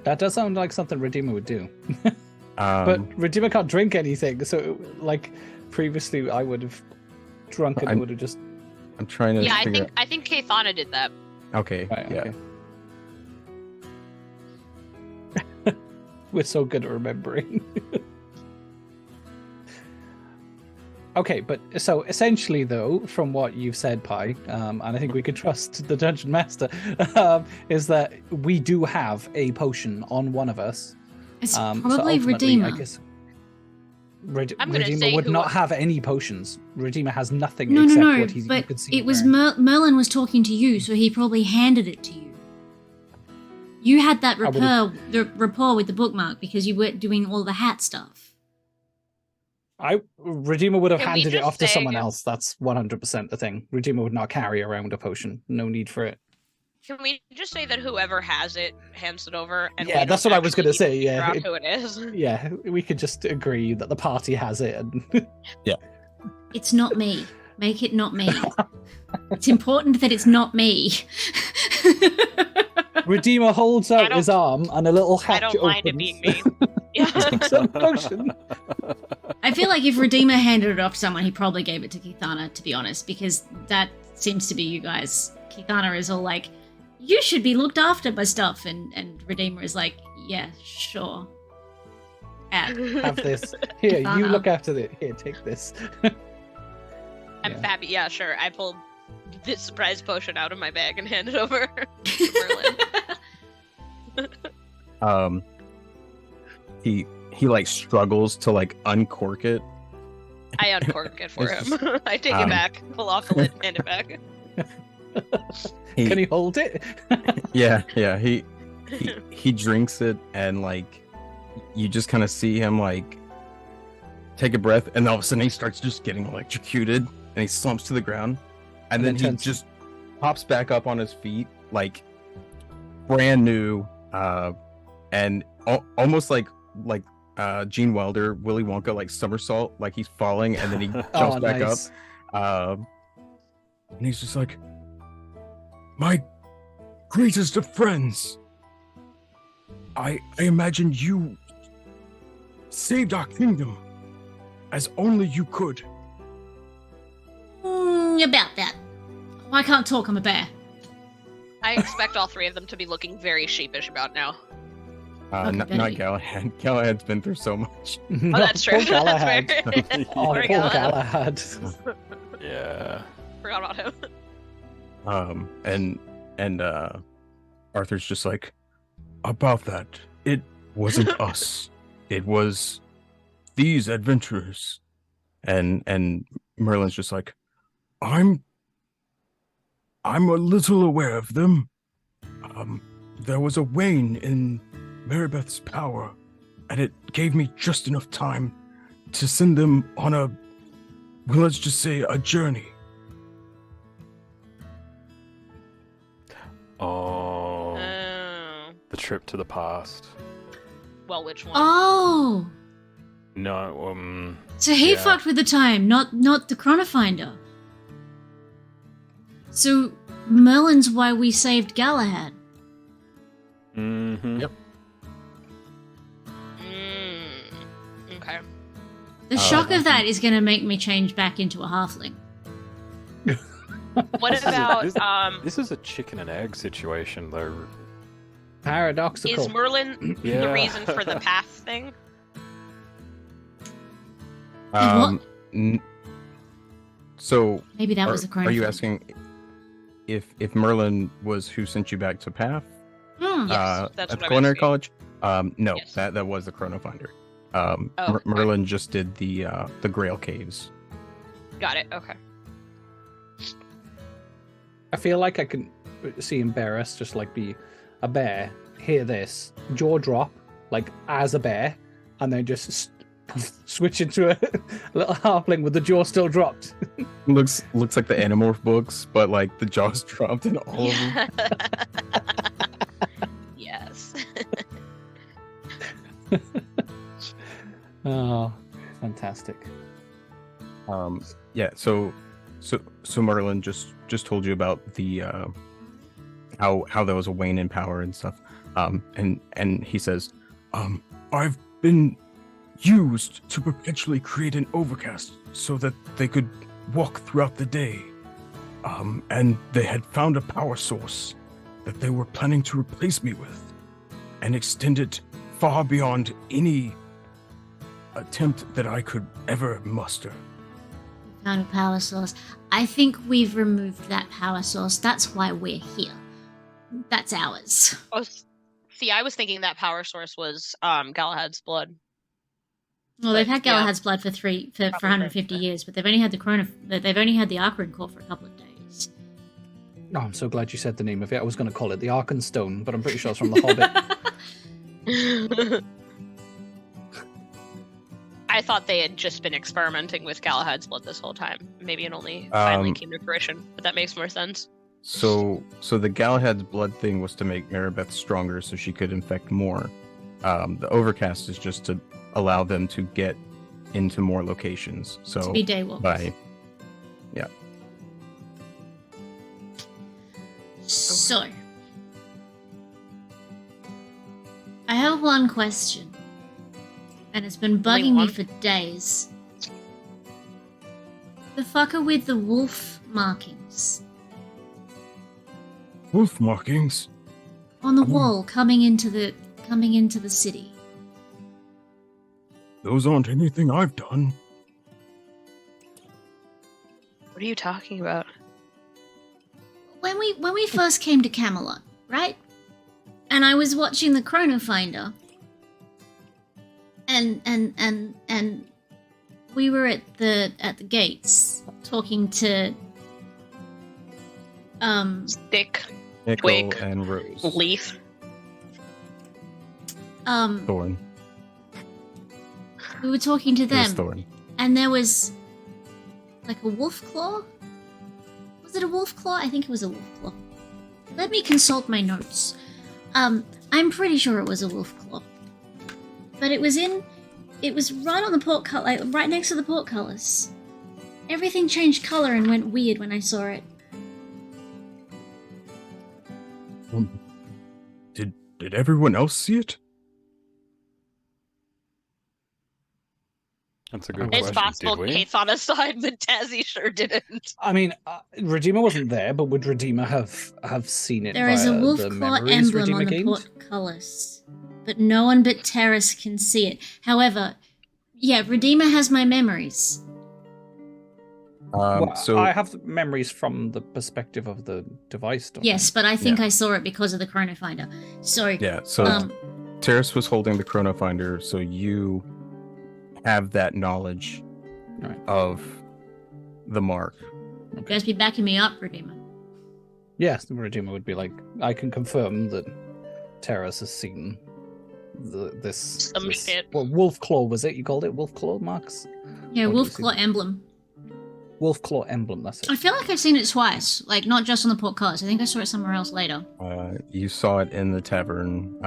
That does sound like something Redeemer would do. But Redeemer can't drink anything, so like previously I would have drunk and I'm- would have just. I'm trying to Yeah, figure I think Kathana did that. out. Okay, Right, yeah. okay. We're so good at remembering. Okay, but so essentially, though, from what you've said, Pi, and I think we could trust the Dungeon Master, is that we do have a potion on one of us. It's So probably ultimately, Redeemer. I guess I'm gonna Redeemer say would who not was- have any potions. Redeemer has nothing No, except no, what you but could see. it was wearing. Merlin was talking to you, so he probably handed it to you. You had that I would've- rapport with the bookmark because you weren't doing all the hat stuff. Redeemer would have Can we handed it just off to say- someone else. That's 100% the thing. Redeemer would not carry around a potion. No need for it. Can we just say that whoever has it hands it over? And Yeah, we that's don't what I was actually gonna need to say, figure yeah. out It- who it is. Yeah, we could just agree that the party has it. And It's not me. Make it not me. It's important that it's not me. Redeemer holds I out don't- his arm, and a little I hatch don't mind it opens. being me. Yeah. Takes a potion. I feel like if Redeemer handed it off to someone, he probably gave it to Kithana, to be honest, because that seems to be you guys. Kithana is all like, you should be looked after by stuff, and Redeemer is like, yeah, sure. Have this. Here, you Kithana. look after it. Here, take this. I'm Yeah. Fabi. Yeah, sure. I pulled this surprise potion out of my bag and handed it over to Merlin. He like struggles to like uncork it. I uncork it for It's him. I take it um, back, pull off the lid, hand it back. Can he hold it? Yeah. He drinks it, and like you just kind of see him like take a breath, and all of a sudden he starts just getting electrocuted, and he slumps to the ground, and then he turns- just pops back up on his feet like brand new, and almost like Gene Wilder, Willy Wonka, like somersault, like he's falling, and then he jumps Oh, back nice. up. And he's just like, my greatest of friends. I imagine you saved our kingdom as only you could. About that. Oh, I can't talk, I'm a bear. I expect all three of them to be looking very sheepish about now. Not Betty. Galahad. Galahad's been through so much. Oh, that's true. Poor Galahad. That's fair. Oh, Poor poor Galahad. Galahad. Yeah. Forgot about him. And Arthur's just like, about that, it wasn't us. It was these adventurers. And Merlin's just like, I'm a little aware of them. There was a wane in Maribeth's power, and it gave me just enough time to send them on a, well, let's just say, a journey. Oh, Oh. the trip to the past. Well, which one? Oh! No, So he Yeah. fucked with the time, not the Chronofinder. So Merlin's why we saved Galahad. mm-hmm. Yep. Okay. The shock of that is going to make me change back into a halfling. What about This is a chicken and egg situation, though. Paradoxical. is Merlin Yeah. the reason for the path thing? So Maybe that was the Chronofinder. are you asking if Merlin was who sent you back to Path? Hmm. Yes, that's at what I'm Culinary asking. College? No, Yes. that was the Chronofinder. okay. Merlin just did the Grail Caves. Got it. Okay. I feel like I can see Embarrass just like be a bear, hear this, jaw drop, like as a bear, and then just switch into a little halfling with the jaw still dropped. Looks like the Animorph books, but like the jaws dropped in all of them. Yes. Oh, fantastic. Yeah, so Merlin just told you about the how there was a wane in power and stuff. And he says, I've been used to perpetually create an overcast so that they could walk throughout the day. And they had found a power source that they were planning to replace me with and extend it far beyond any attempt that I could ever muster. Found a power source. I think we've removed that power source. That's why we're here. That's ours. Oh, see, I was thinking that power source was Galahad's blood. Well, they've had Yeah. Galahad's blood for 150 years, but they've only had the Archeron core for a couple of days. Oh, I'm so glad you said the name of it. I was going to call it the Arkenstone, but I'm pretty sure it's from The Hobbit. I thought they had just been experimenting with Galahad's blood this whole time. Maybe it only finally came to fruition, but that makes more sense. So the Galahad's blood thing was to make Maribeth stronger so she could infect more. The Overcast is just to allow them to get into more locations. So To be daywalkers. by yeah. So, I have one question, and it's been Only bugging me one? for days. The fucker with the wolf markings Wolf markings. on the wall coming into the city. Those aren't anything I've done. What are you talking about? When we first came to Camelot, right? And I was watching the Chrono Finder, and we were at the gates talking to Stick, Nickel Twig. and Rose. Leaf. Thorn. we were talking to It was them, Thorn. and there was like a wolf claw. Was it a wolf claw? I think it was a wolf claw. Let me consult my notes. I'm pretty sure it was a wolf claw. But it was right on the portcullis, like right next to the portcullis. Everything changed color and went weird when I saw it. Did everyone else see it? That's a good It's question. possible Did we? Kate's on his side, but Tazzy sure didn't. I mean, Redeemer wasn't there, but would Redeemer have seen it? There is a via wolf the claw memories emblem Redeemer on the gained? portcullis, but no one but Terrace can see it. However, yeah, Redeemer has my memories. Well, So I have memories from the perspective of the device. Don't Yes, but I think Yeah. I saw it because of the Chrono Finder. So, yeah, so Terrace was holding the Chrono Finder, so you have that knowledge Right. of the mark. you guys be backing me up, Redeemer. Yes, the Redeemer would be like, I can confirm that Terrace has seen this. Some shit. Well, Wolf Claw was it? You called it Wolf Claw, Max? Yeah, What do wolf you see? claw emblem. Wolf Claw emblem. That's it. I feel like I've seen it twice, like not just on the portcullis. I think I saw it somewhere else later. You saw it in the tavern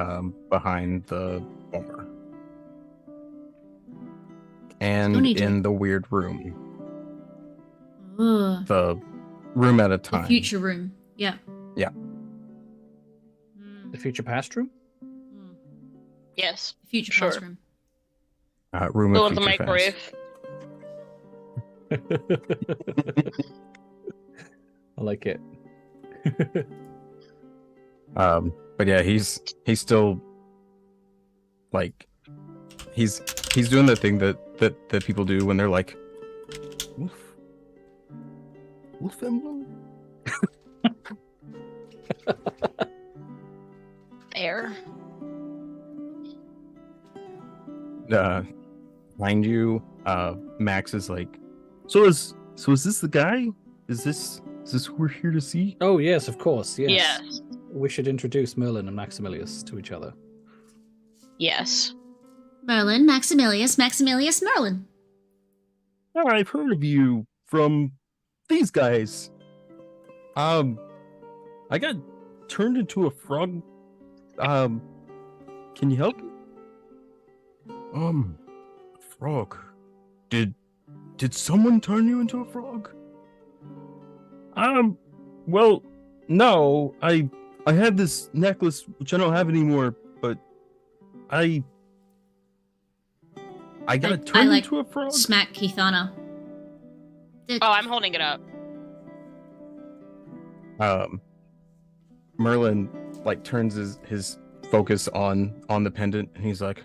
behind the bar. And Still need to- in the weird room. Ugh. The room at a The time. future room. Yeah. Yeah. Mm, The future past room. mm. Yes. Future Sure. past room. Room Go of in the future fast. microwave. I like it. But yeah, he's still like he's doing the thing that people do when they're like wolf emblem. There. Mind you, Max is like, so is this the guy? Is this who we're here to see? Oh yes, of course. Yes. Yes. We should introduce Merlin and Maximilius to each other. Yes. Merlin, Maximilius, Merlin. Oh, I've heard of you from these guys. I got turned into a frog. Can you help me? Frog. Did someone turn you into a frog? Well, no. I had this necklace which I don't have anymore, but I got turned like into a frog. Smack Keithana. Oh, I'm holding it up. Merlin like turns his focus on the pendant and he's like,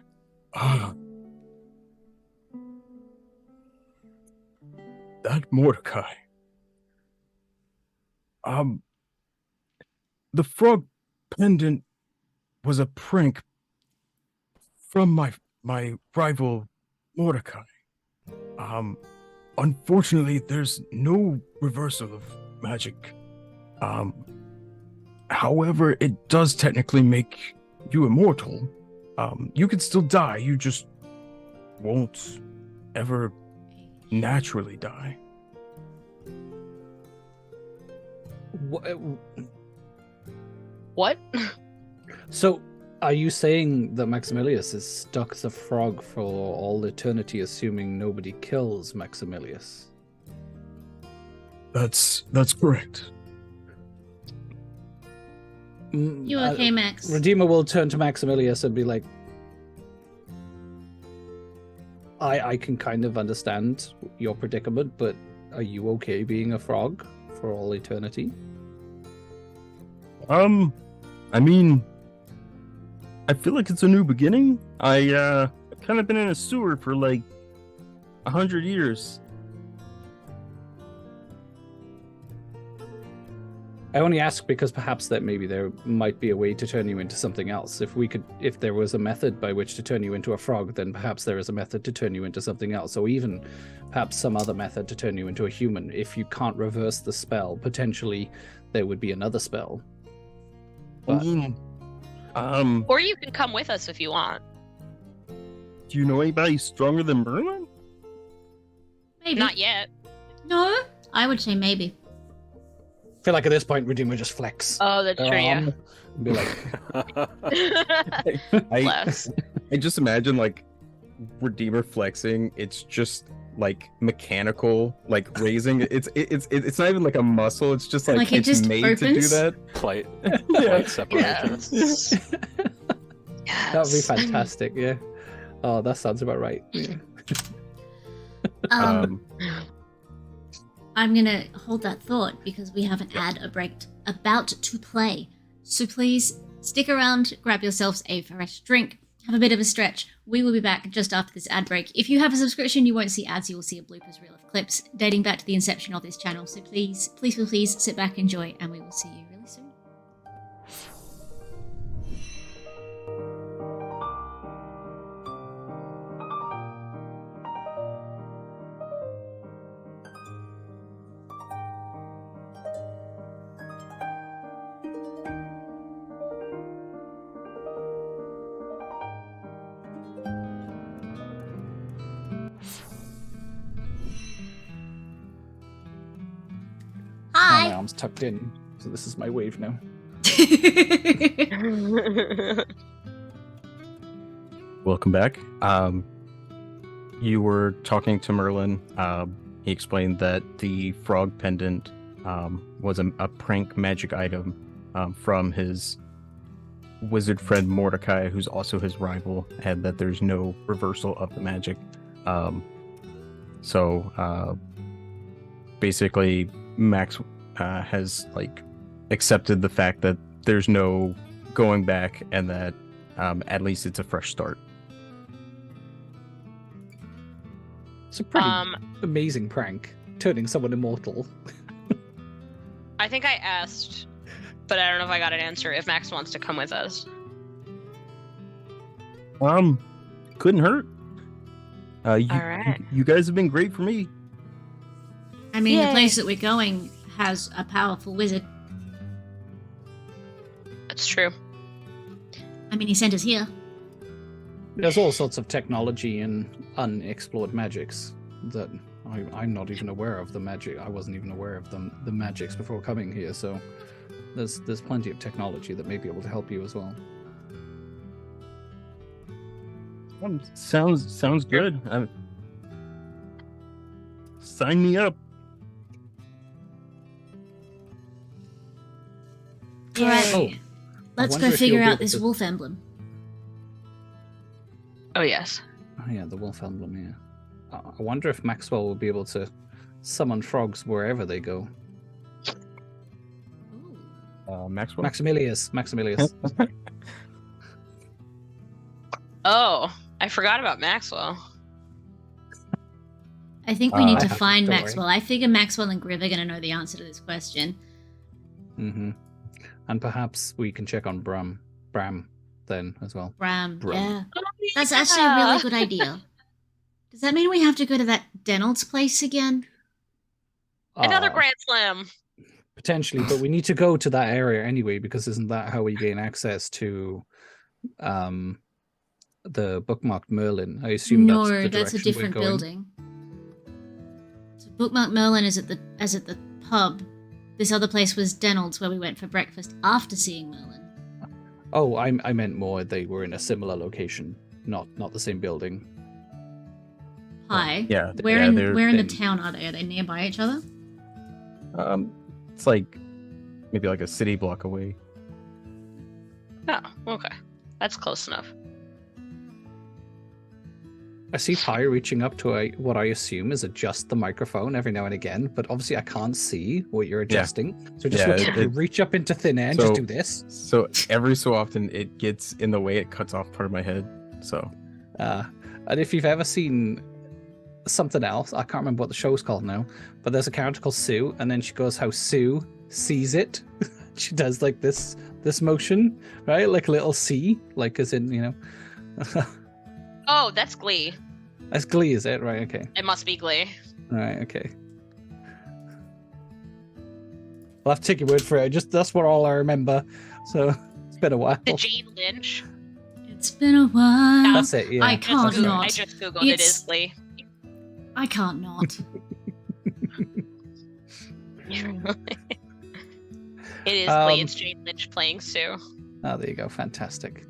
that Mordecai. The frog pendant was a prank from my rival Mordecai. Unfortunately, there's no reversal of magic. However, it does technically make you immortal. You could still die, you just won't ever naturally die. What? So, are you saying that Maximilius is stuck as a frog for all eternity, assuming nobody kills Maximilius? That's correct. You okay, Max? Redeemer will turn to Maximilius and be like, I can kind of understand your predicament, but are you okay being a frog for all eternity? I mean, I feel like it's a new beginning. I've kind of been in a sewer for like 100 years. I only ask because perhaps that maybe there might be a way to turn you into something else. If there was a method by which to turn you into a frog, then perhaps there is a method to turn you into something else, or even perhaps some other method to turn you into a human. If you can't reverse the spell, potentially there would be another spell. But, Or you can come with us if you want. do you know anybody stronger than Merlin? Maybe. Not yet. No, I would say maybe. I feel like at this point, Redeemer just flex. Oh, that's their true, yeah. arm and be like, Bless. I just imagine like Redeemer flexing. It's just like mechanical, like raising. It's not even like a muscle. It's just like it it's just made to do opens? that. Plate, Yeah. plate separation. Yes. that would be fantastic, yeah. Oh, that sounds about right. Yeah. I'm gonna hold that thought because we have an ad about to play. So please stick around, grab yourselves a fresh drink, have a bit of a stretch. We will be back just after this ad break. If you have a subscription, you won't see ads, you will see a bloopers reel of clips dating back to the inception of this channel. So please sit back, enjoy, and we will see you really soon. My arm's tucked in, so this is my wave now. Welcome back. You were talking to Merlin. He explained that the frog pendant was a prank magic item from his wizard friend Mordecai, who's also his rival, and that there's no reversal of the magic. So basically, Max has like accepted the fact that there's no going back, and that at least it's a fresh start. It's a pretty amazing prank, turning someone immortal. I think I asked, but I don't know if I got an answer, if Max wants to come with us. Couldn't hurt. All right. You guys have been great for me. I mean, Yay. the place that we're going has a powerful wizard. That's true. I mean, he sent us here. There's all sorts of technology and unexplored magics that I'm not even aware of. The magic, I wasn't even aware of the magics before coming here. So there's plenty of technology that may be able to help you as well. Sounds good. Sign me up. Alright, Oh, let's wonder go if figure you'll be out able this to- wolf emblem. Oh, yes. Oh yeah, the wolf emblem. Yeah. I wonder if Maxwell will be able to summon frogs wherever they go. Maxwell. Maximilius. Oh, I forgot about Maxwell. I think we need to don't find worry. Maxwell. I figure Maxwell and Griv are going to know the answer to this question. Mm-hmm. And perhaps we can check on Bram then as well. Bram, Bram. yeah. That's actually a really good idea. Does that mean we have to go to that Denald's place again? Another Uh, Grand Slam. Potentially, but we need to go to that area anyway, because isn't that how we gain access to the bookmarked Merlin. I assume that's the that's a direction we're different going. building. So Bookmark Merlin is at the pub. This other place was Denald's, where we went for breakfast after seeing Merlin. Oh, I meant more they were in a similar location, not the same building. Hi. Yeah. Where yeah, in they're- where in the they- town are they? Are they nearby each other? It's like maybe like a city block away. Oh, okay. That's close enough. I see Pi reaching up to what I assume is adjust the microphone every now and again, but obviously I can't see what you're adjusting. So just reach up into thin air and just So- do this. So every so often it gets in the way, it cuts off part of my head. So And if you've ever seen something else, I can't remember what the show's called now, but there's a character called Sue, and then she goes how Sue sees it. She does like this motion, right? Like a little C, like as in, you know. Oh, that's Glee. That's Glee, is it? Right, okay. It must be Glee. Right, okay. I'll have to take your word for it. That's what all I remember. So it's been a while. The Jane Lynch. It's been a while. That's it, yeah. I I can't just, not. I just googled it It's- is Glee. I can't not. It is Um, Glee. It's Jane Lynch playing Sue. Oh, there you go. Fantastic.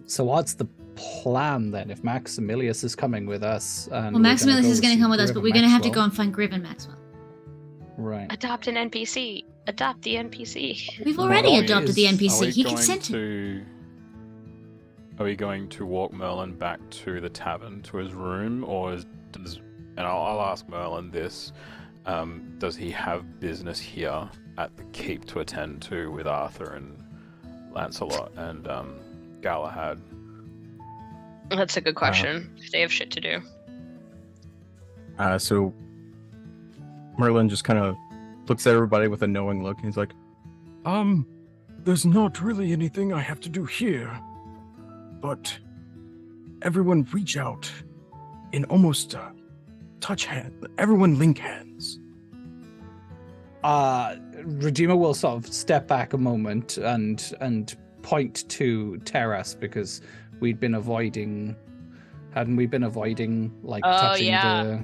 So what's the plan then? If Maximilius is coming with us, and Well, Maximilius is going see to come with us, Griv but and we're going to have to Maxwell. go and find Griv and Maxwell. Right. Adopt an NPC. Adopt the NPC. We've Well, already it adopted is- the Are NPC. we He going consented. to? Are we going to walk Merlin back to the tavern to his room, or does? And I'll ask Merlin this: does he have business here at the keep to attend to with Arthur and Lancelot and Galahad? That's a good question. They have shit to do. So Merlin just kind of looks at everybody with a knowing look, and he's like, There's not really anything I have to do here. But everyone reach out in almost touch hand. Everyone link hands. Redeemer will sort of step back a moment and point to Terras, because hadn't we been avoiding like Oh, touching yeah. the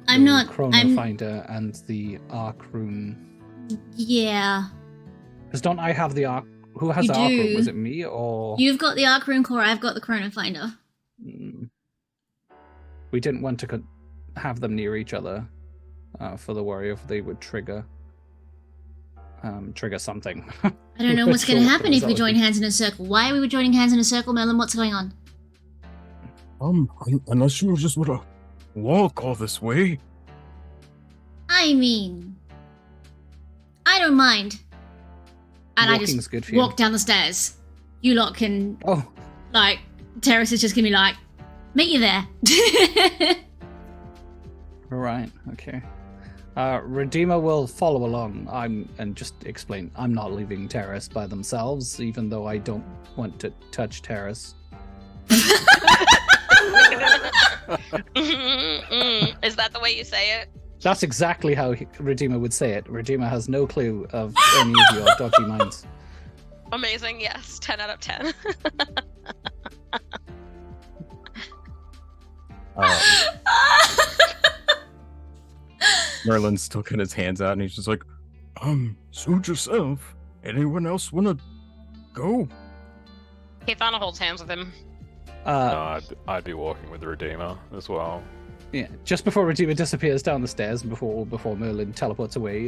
I'm not. Chrono I'm. Finder and the Arc Room? Yeah. Because don't I have the Arc? Who has You the Arc Room? do. Was it me or? You've got the Arc Rune Core. I've got the Chrono Finder. Mm. We didn't want to have them near each other for the worry if they would trigger something. I don't know what's going to Sure, happen if we that would join be- hands in a circle. Why are we joining hands in a circle, Merlin? What's going on? Unless you just want to walk all this way. I mean, I don't mind. And I Walking's just good for you. walk down the stairs. You lot can, Oh, like, Terrace is just going to be like, meet you there. all right, okay. Redeemer will follow along. And just explain. I'm not leaving Terrace by themselves, even though I don't want to touch Terrace. Is that the way you say it? That's exactly how Redeemer would say it. Redeemer has no clue of any of your dodgy minds. Amazing, yes. 10 out of 10. Merlin's still got his hands out, and he's just like, Suit yourself. Anyone else want to go? Keithana holds hands with him. No, I'd be walking with the Redeemer as well. Yeah, just before Redeemer disappears down the stairs and before Merlin teleports away,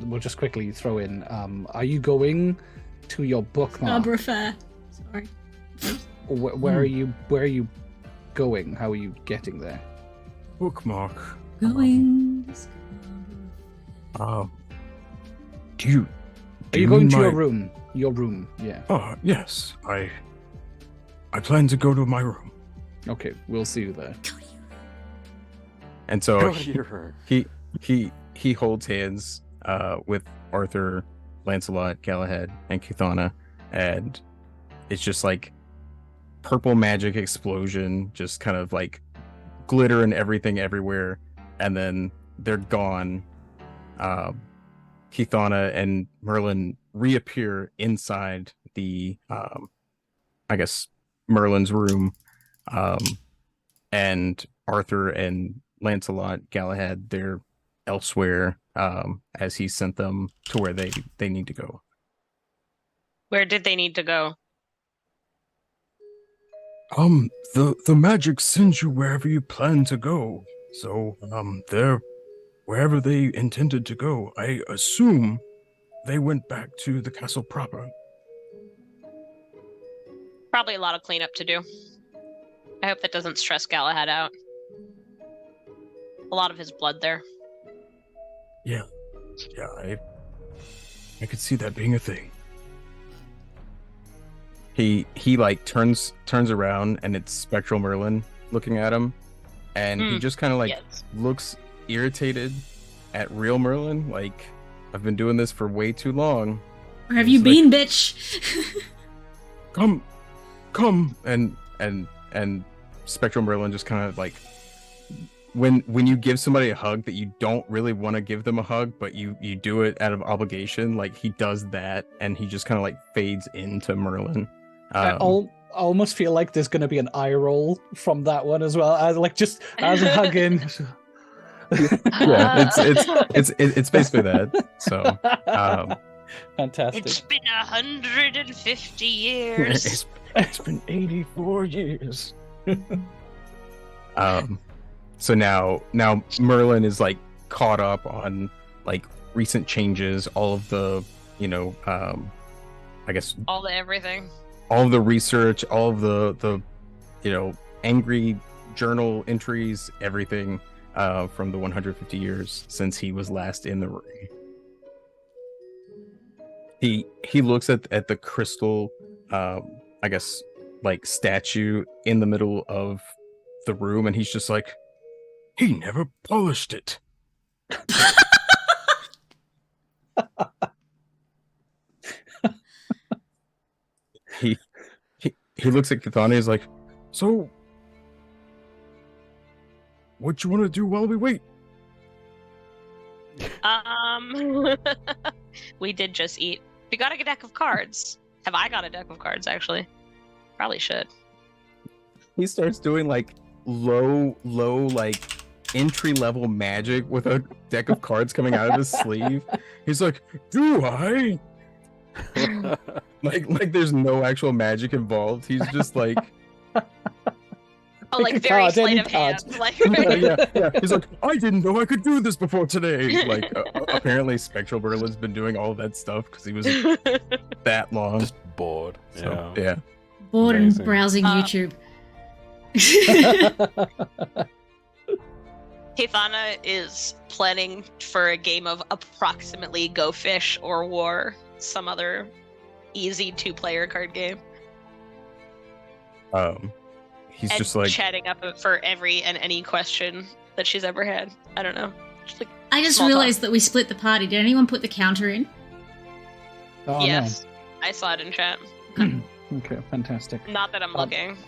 we'll just quickly throw in, are you going to your bookmark? Scarborough Fair. Sorry. Where are you going? How are you getting there? Bookmark. Going. Do you? Are you going to your room? Your room, yeah. Yes. I plan to go to my room. Okay, we'll see you there. and so Go to your room. he holds hands with Arthur, Lancelot, Galahad, and Kuthana, and it's just like purple magic explosion, just kind of like glitter and everything everywhere, and then they're gone. Kuthana and Merlin reappear inside the, I guess, Merlin's room, and Arthur and Lancelot, Galahad, they're elsewhere, as he sent them to where they need to go. Where did they need to go? The magic sends you wherever you plan to go. So, they're wherever they intended to go. I assume they went back to the castle proper. Probably a lot of cleanup to do. I hope that doesn't stress Galahad out. A lot of his blood there. Yeah, I could see that being a thing. He like turns around, and it's Spectral Merlin looking at him, and he just kind of like looks irritated at real Merlin, like, I've been doing this for way too long. Where have you been, bitch? Come, and Spectral Merlin just kind of like, when you give somebody a hug that you don't really want to give them a hug, but you do it out of obligation, like he does that, and he just kind of like fades into Merlin. I almost feel like there's going to be an eye roll from that one as well. As like just as a hugging. Yeah, it's basically that. So, fantastic. It's been 150 years. It's been 84 years. So now Merlin is like caught up on like recent changes, all of the, I guess All the everything. all of the research, all of the angry journal entries, everything from the 150 years since he was last in the room. He looks at the crystal, I guess, like statue in the middle of the room, and he's just like, he never polished it. He looks at Cathania and is like, so what you want to do while we wait? We did just eat. We got a deck of cards. Have I got a deck of cards, actually? Probably should. He starts doing like low like entry level magic with a deck of cards coming out of his sleeve. He's like, do I? like there's no actual magic involved. He's just like, oh, like very sleight of hand. Like, yeah. He's like, I didn't know I could do this before today. Like, apparently Spectral Merlin's been doing all that stuff because he was that long. Just bored. So, yeah. yeah. Bored Amazing. and browsing YouTube. Cathana is planning for a game of approximately Go Fish or War, some other easy 2-player card game. He's and just like chatting up for every and any question that she's ever had. I don't know. Just like I just small realized that we split the party. Did anyone put the counter in? Oh, yes, I saw it in chat. No. Okay, fantastic. Not that I'm looking.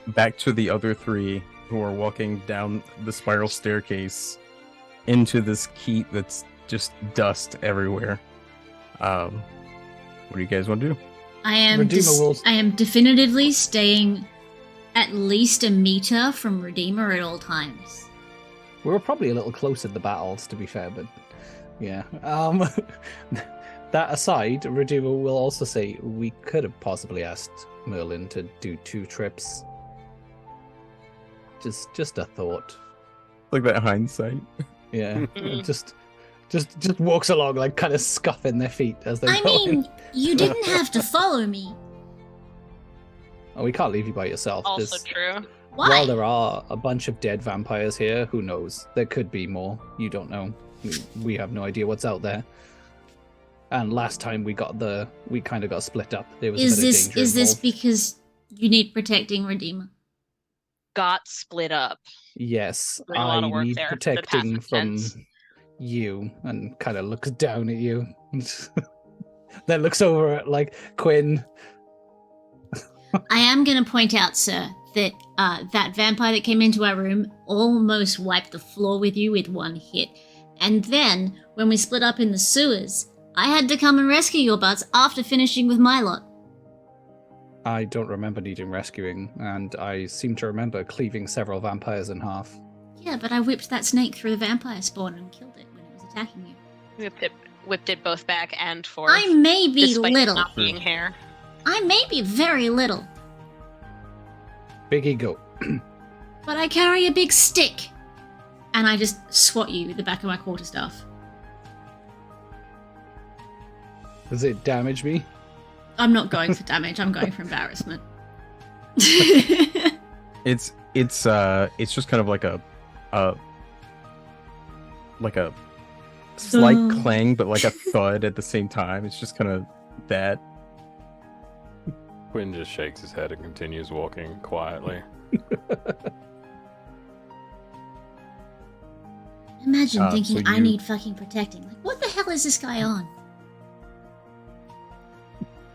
Back to the other three who are walking down the spiral staircase into this keep that's just dust everywhere. What do you guys want to do? I am Redeemer will- I am definitively staying at least a meter from Redeemer at all times. We were probably a little close at the battles, to be fair, but yeah. That aside, Redeemer will also say we could have possibly asked Merlin to do 2 trips. Just a thought. Like that hindsight. Yeah. just walks along, like kind of scuffing their feet as they're I going. mean, you didn't have to follow me. Oh, we can't leave you by yourself. Also true. Why? While there are a bunch of dead vampires here, who knows? There could be more. You don't know. We have no idea what's out there. And last time we kind of got split up. There was a bit of danger Is this involved. because you need protecting Redeemer? Got split up. Yes, Doing a lot I of work need there, the protecting passive from tense. you, and kind of looks down at you. Then looks over at like Quinn. I am going to point out, sir, that that vampire that came into our room almost wiped the floor with you with 1 hit. And then, when we split up in the sewers, I had to come and rescue your butts after finishing with my lot. I don't remember needing rescuing, and I seem to remember cleaving several vampires in half. Yeah, but I whipped that snake through the vampire spawn and killed it when it was attacking you. Whipped it both back and forth. I may be despite little. not being hair. I may be very little, Big ego. But I carry a big stick. And I just swat you with the back of my quarterstaff. Does it damage me? I'm not going for damage, I'm going for embarrassment. It's just kind of like a slight clang, but like a thud at the same time. It's just kind of that. Quinn just shakes his head and continues walking quietly. Imagine thinking so I you- need fucking protecting. Like, what the hell is this guy on?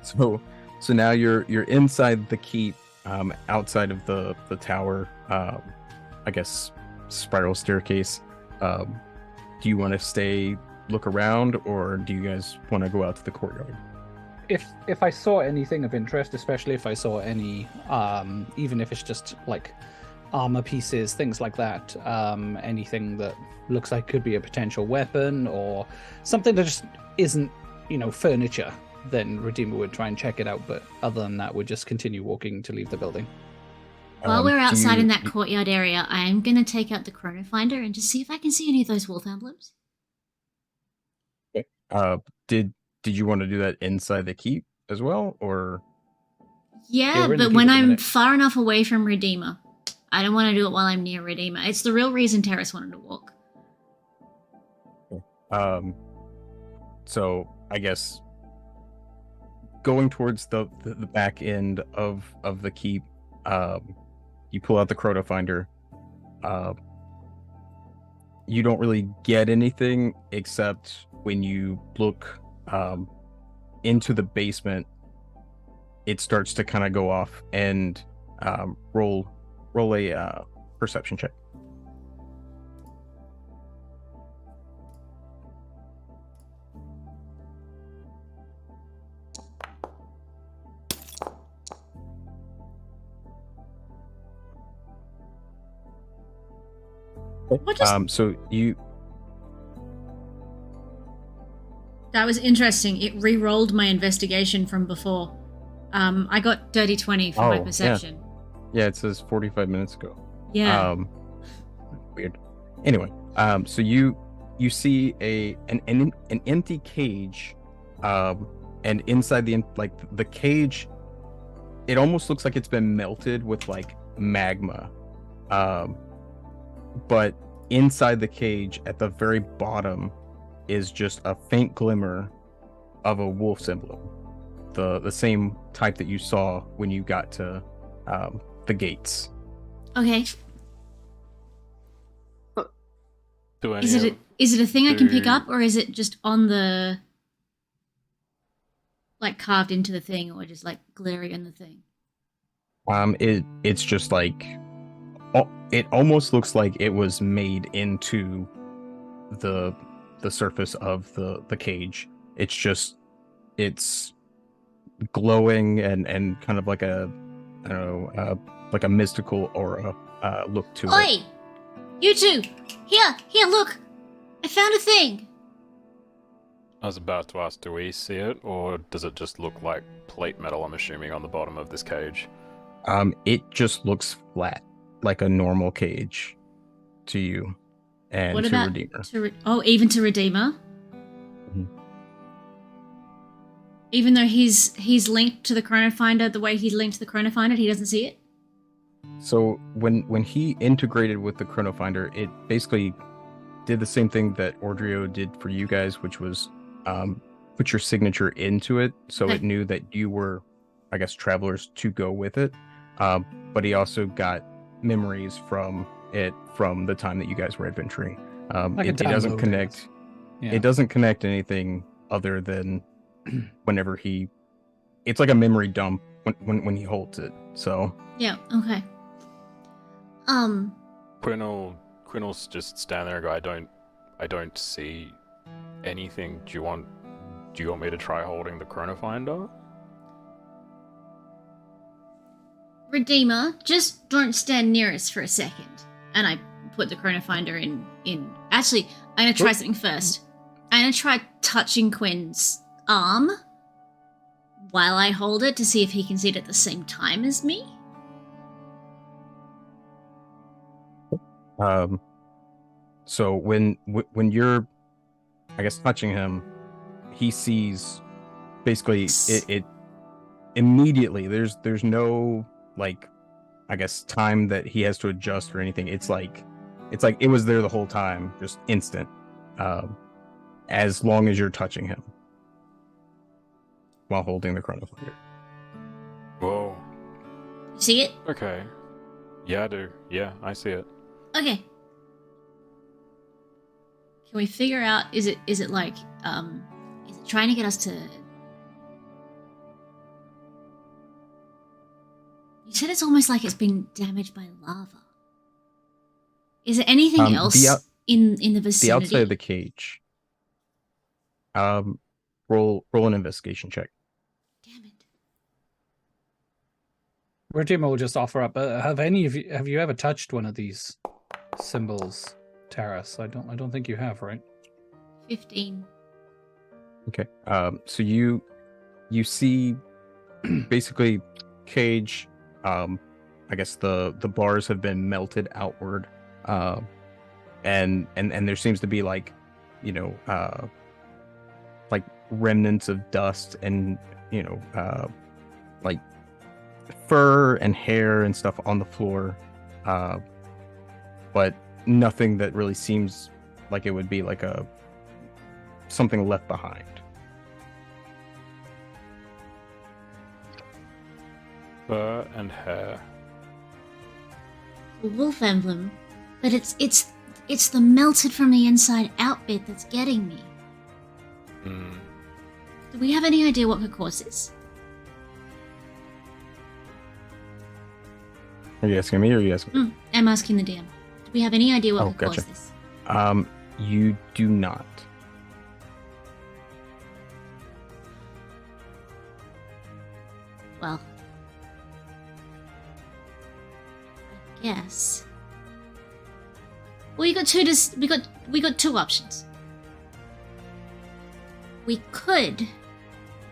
So now you're inside the keep, outside of the tower. I guess spiral staircase. Do you want to stay, look around, or do you guys want to go out to the courtyard? If I saw anything of interest, especially if I saw any, even if it's just like armor pieces, things like that, anything that looks like could be a potential weapon or something that just isn't, furniture, then Redeemer would try and check it out. But other than that, we'd just continue walking to leave the building. While we're do outside you- in that courtyard area, I am gonna take out the chrono finder and just see if I can see any of those wolf emblems. Did you want to do that inside the keep as well, or? Yeah, we're in the but keep when at the I'm minute. far enough away from Redeemer. I don't want to do it while I'm near Redeemer. It's the real reason Terrace wanted to walk. So I guess going towards the back end of the keep, you pull out the chrono finder. You don't really get anything except when you look into the basement, it starts to kind of go off, and roll a perception check. What just... So you That was interesting. It re-rolled my investigation from before. I got dirty 20 for my Oh, yeah. perception. Yeah, it says 45 minutes ago. Yeah. Weird. Anyway, so you see an empty cage, and inside the cage, it almost looks like it's been melted with like magma. But inside the cage, at the very bottom, is just a faint glimmer of a wolf's emblem, the same type that you saw when you got to the gates. Okay. Do any Is it a thing I can pick do- up, or is it just on the... like carved into the thing, or just like glary in the thing? It's just like, it almost looks like it was made into the surface of the cage. It's glowing and kind of like a, I don't know, like a mystical aura look to it. Oi! You two! Here, look! I found a thing! I was about to ask, do we see it, or does it just look like plate metal, I'm assuming, on the bottom of this cage? It just looks flat, like a normal cage to you and What to about Redeemer. even to Redeemer? Mhm. Even though he's linked to the Chrono Finder the way he's linked to the Chrono Finder, he doesn't see it? So when he integrated with the Chrono Finder, it basically did the same thing that Ordrio did for you guys, which was put your signature into it, so Okay. it knew that you were, I guess, travelers to go with it. But he also got memories from it from the time that you guys were adventuring. Like a It doesn't download, connect. Yeah. It doesn't connect anything other than whenever he. It's like a memory dump when he holds it. So Yeah, okay. Quinn'll just stand there and go, I don't see anything. Do you want me to try holding the Chrono Finder? Redeemer, just don't stand near us for a second. And I put the chronofinder in. Actually, I'm gonna try something first. I'm gonna try touching Quinn's arm while I hold it to see if he can see it at the same time as me. So when you're, I guess, touching him, he sees basically it immediately. There's no, like, I guess, time that he has to adjust or anything. It's like it was there the whole time, just instant. As long as you're touching him while holding the chronofinder. Whoa. You see it? Okay. Yeah, I do. Yeah, I see it. Okay. Can we figure out, is it like, is it trying to get us to... You said it's almost like it's been damaged by lava. Is there anything else in the vicinity? The outside of the cage. Roll an investigation check. Damn it. Redeemer will just offer up. Have you ever touched one of these symbols, Terrace? I don't think you have, right? 15. Okay. So you see basically cage. I guess the bars have been melted outward, and there seems to be like, like remnants of dust and like fur and hair and stuff on the floor, but nothing that really seems like it would be like something left behind. Fur and hair. The wolf emblem, but it's the melted from the inside out bit that's getting me. Do we have any idea what could cause this? Are you asking me or are you asking? I'm asking the DM. Do we have any idea what could gotcha. cause this? You do not. Well, I guess. Well, we got two options. We could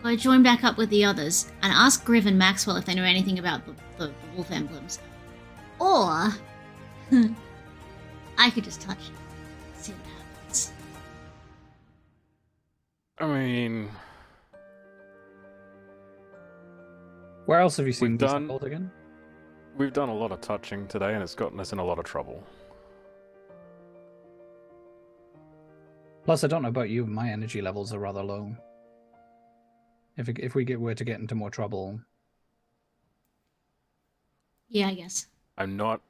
go join back up with the others and ask Griv and Maxwell if they know anything about the wolf emblems. Or I could just touch it. See what happens. I mean, Where else have you seen We've these done- symbols again? we've done a lot of touching today, and it's gotten us in a lot of trouble. Plus, I don't know about you, but my energy levels are rather low. If we were to get into more trouble, Yeah, I guess. I'm not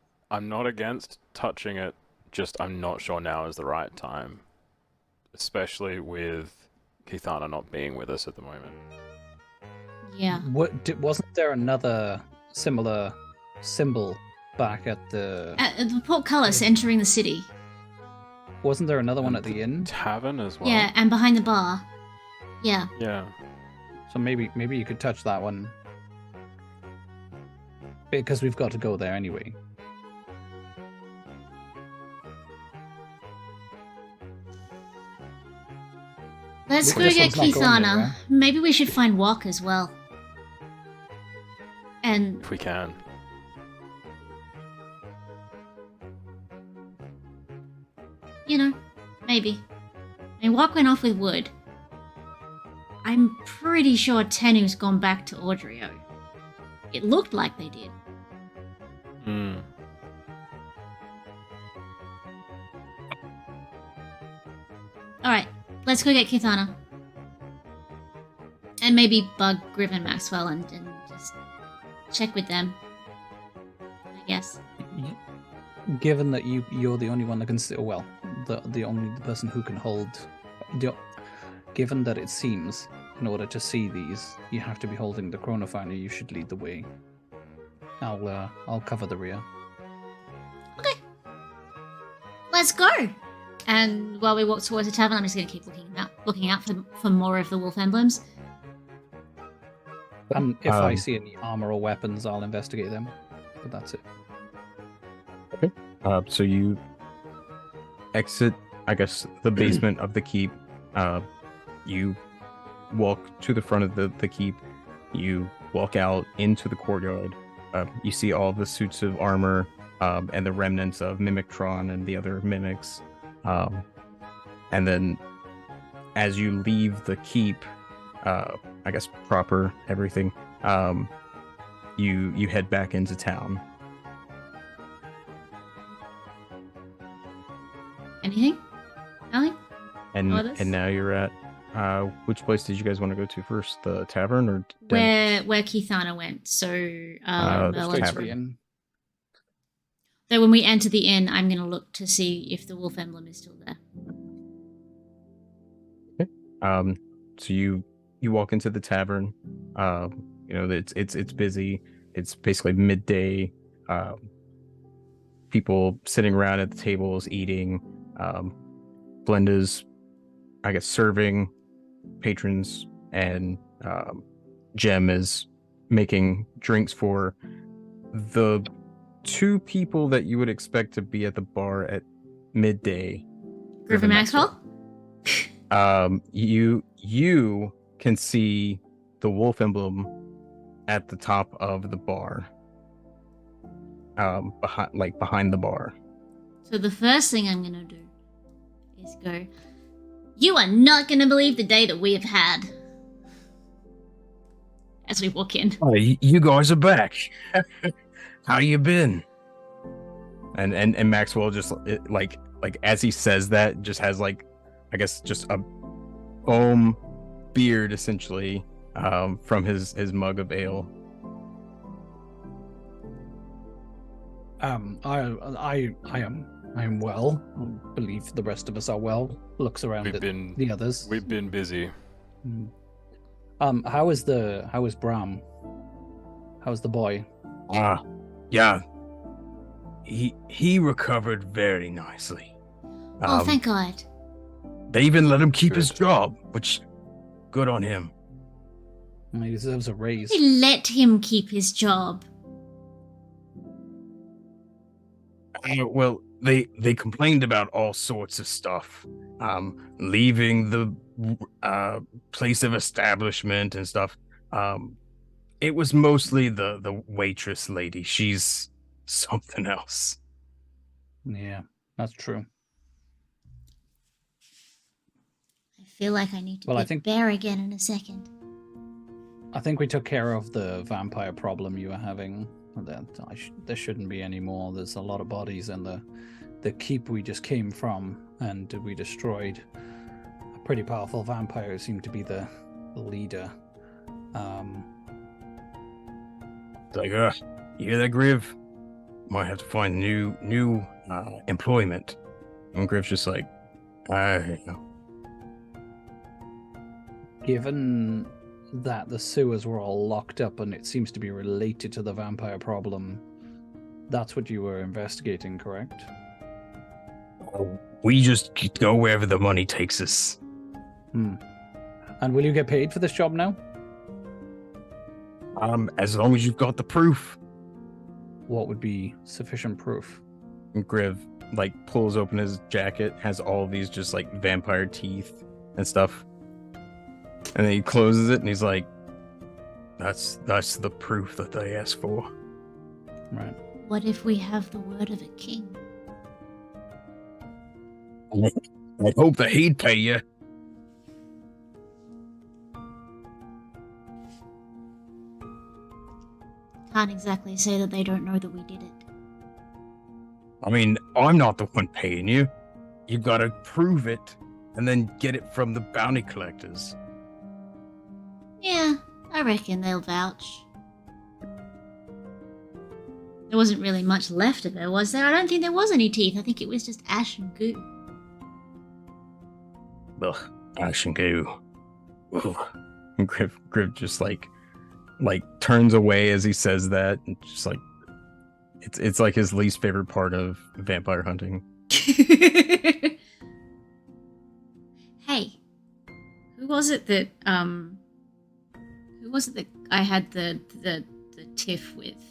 against touching it. Just I'm not sure now is the right time, especially with Keithana not being with us at the moment. Yeah. wasn't there another similar symbol back at the? At the portcullis entering the city. Wasn't there another one at the inn? Tavern as well. Yeah, and behind the bar. Yeah. Yeah. So maybe you could touch that one. Because we've got to go there anyway. Let's Well, go this get one's not going Keithana. anywhere. Maybe we should find Walk as well. And If we can. maybe. I mean, Walk went off with Wood. I'm pretty sure Tenu's gone back to Audrio. It looked like they did. Hmm. Alright, let's go get Keithana. And maybe bug Griv and Maxwell and just check with them. I guess. Given that you're the only one that can the only person who can hold. Given that it seems, in order to see these, you have to be holding the chronofinder. You should lead the way. I'll cover the rear. Okay. Let's go! And while we walk towards the tavern, I'm just going to keep looking out for more of the wolf emblems. And if I Um, see any armor or weapons, I'll investigate them. But that's it. So you exit, I guess, the basement of the keep. You walk to the front of the keep. You walk out into the courtyard. You see all the suits of armor and the remnants of Mimictron and the other mimics. And then as you leave the keep, I guess proper everything, you head back into town. Anything? Nothing? And Others? and now you're at which place did you guys want to go to first? The tavern or Dennis? Where Keithana went. So, the Merlin's tavern. room. So when we enter the inn, I'm going to look to see if the wolf emblem is still there. So you walk into the tavern. It's busy. It's basically midday. People sitting around at the tables eating. Blenda's, I guess, serving patrons, and Jem is making drinks for the two people that you would expect to be at the bar at midday. Griffin Maxwell? You can see the wolf emblem at the top of the bar. Behind the bar. So the first thing I'm gonna do is go, "You are not gonna believe the day that we have had." As we walk in. Oh, you guys are back. How you been? And Maxwell just like as he says that, just has like, I guess, just a foam beard essentially from his mug of ale. I am well. I believe the rest of us are well. Looks around at the others. We've been busy. How is Bram? How's the boy? Yeah. He recovered very nicely. Oh, thank God. They even let him keep his job, which good on him. He deserves a raise. They let him keep his job. Well, they complained about all sorts of stuff, leaving the place of establishment and stuff. It was mostly the waitress lady. She's something else. Yeah, that's true. I feel like I need to get Bear again in a second. I think we took care of the vampire problem you were having. There shouldn't be any more. There's a lot of bodies in the keep we just came from, and we destroyed a pretty powerful vampire who seemed to be the leader. Like, you hear that, Griv? Might have to find new employment. And Griv's just like, Given that the sewers were all locked up and it seems to be related to the vampire problem, that's what you were investigating, correct? We just go wherever the money takes us. And will you get paid for this job now? As long as you've got the proof. What would be sufficient proof? And Griv pulls open his jacket, has all these just vampire teeth and stuff. And then he closes it and he's like, that's the proof that they asked for. Right. What if we have the word of a king? I hope that he'd pay you. Can't exactly say that they don't know that we did it. I mean, I'm not the one paying you. You gotta prove it and then get it from the bounty collectors. Yeah, I reckon they'll vouch. There wasn't really much left of her, was there? I don't think there was any teeth. I think it was just ash and goo. Ugh, ash and goo. Ugh. And Griv just turns away as he says that, and just it's like his least favorite part of vampire hunting. Hey, who was it that Who was it that I had the tiff with?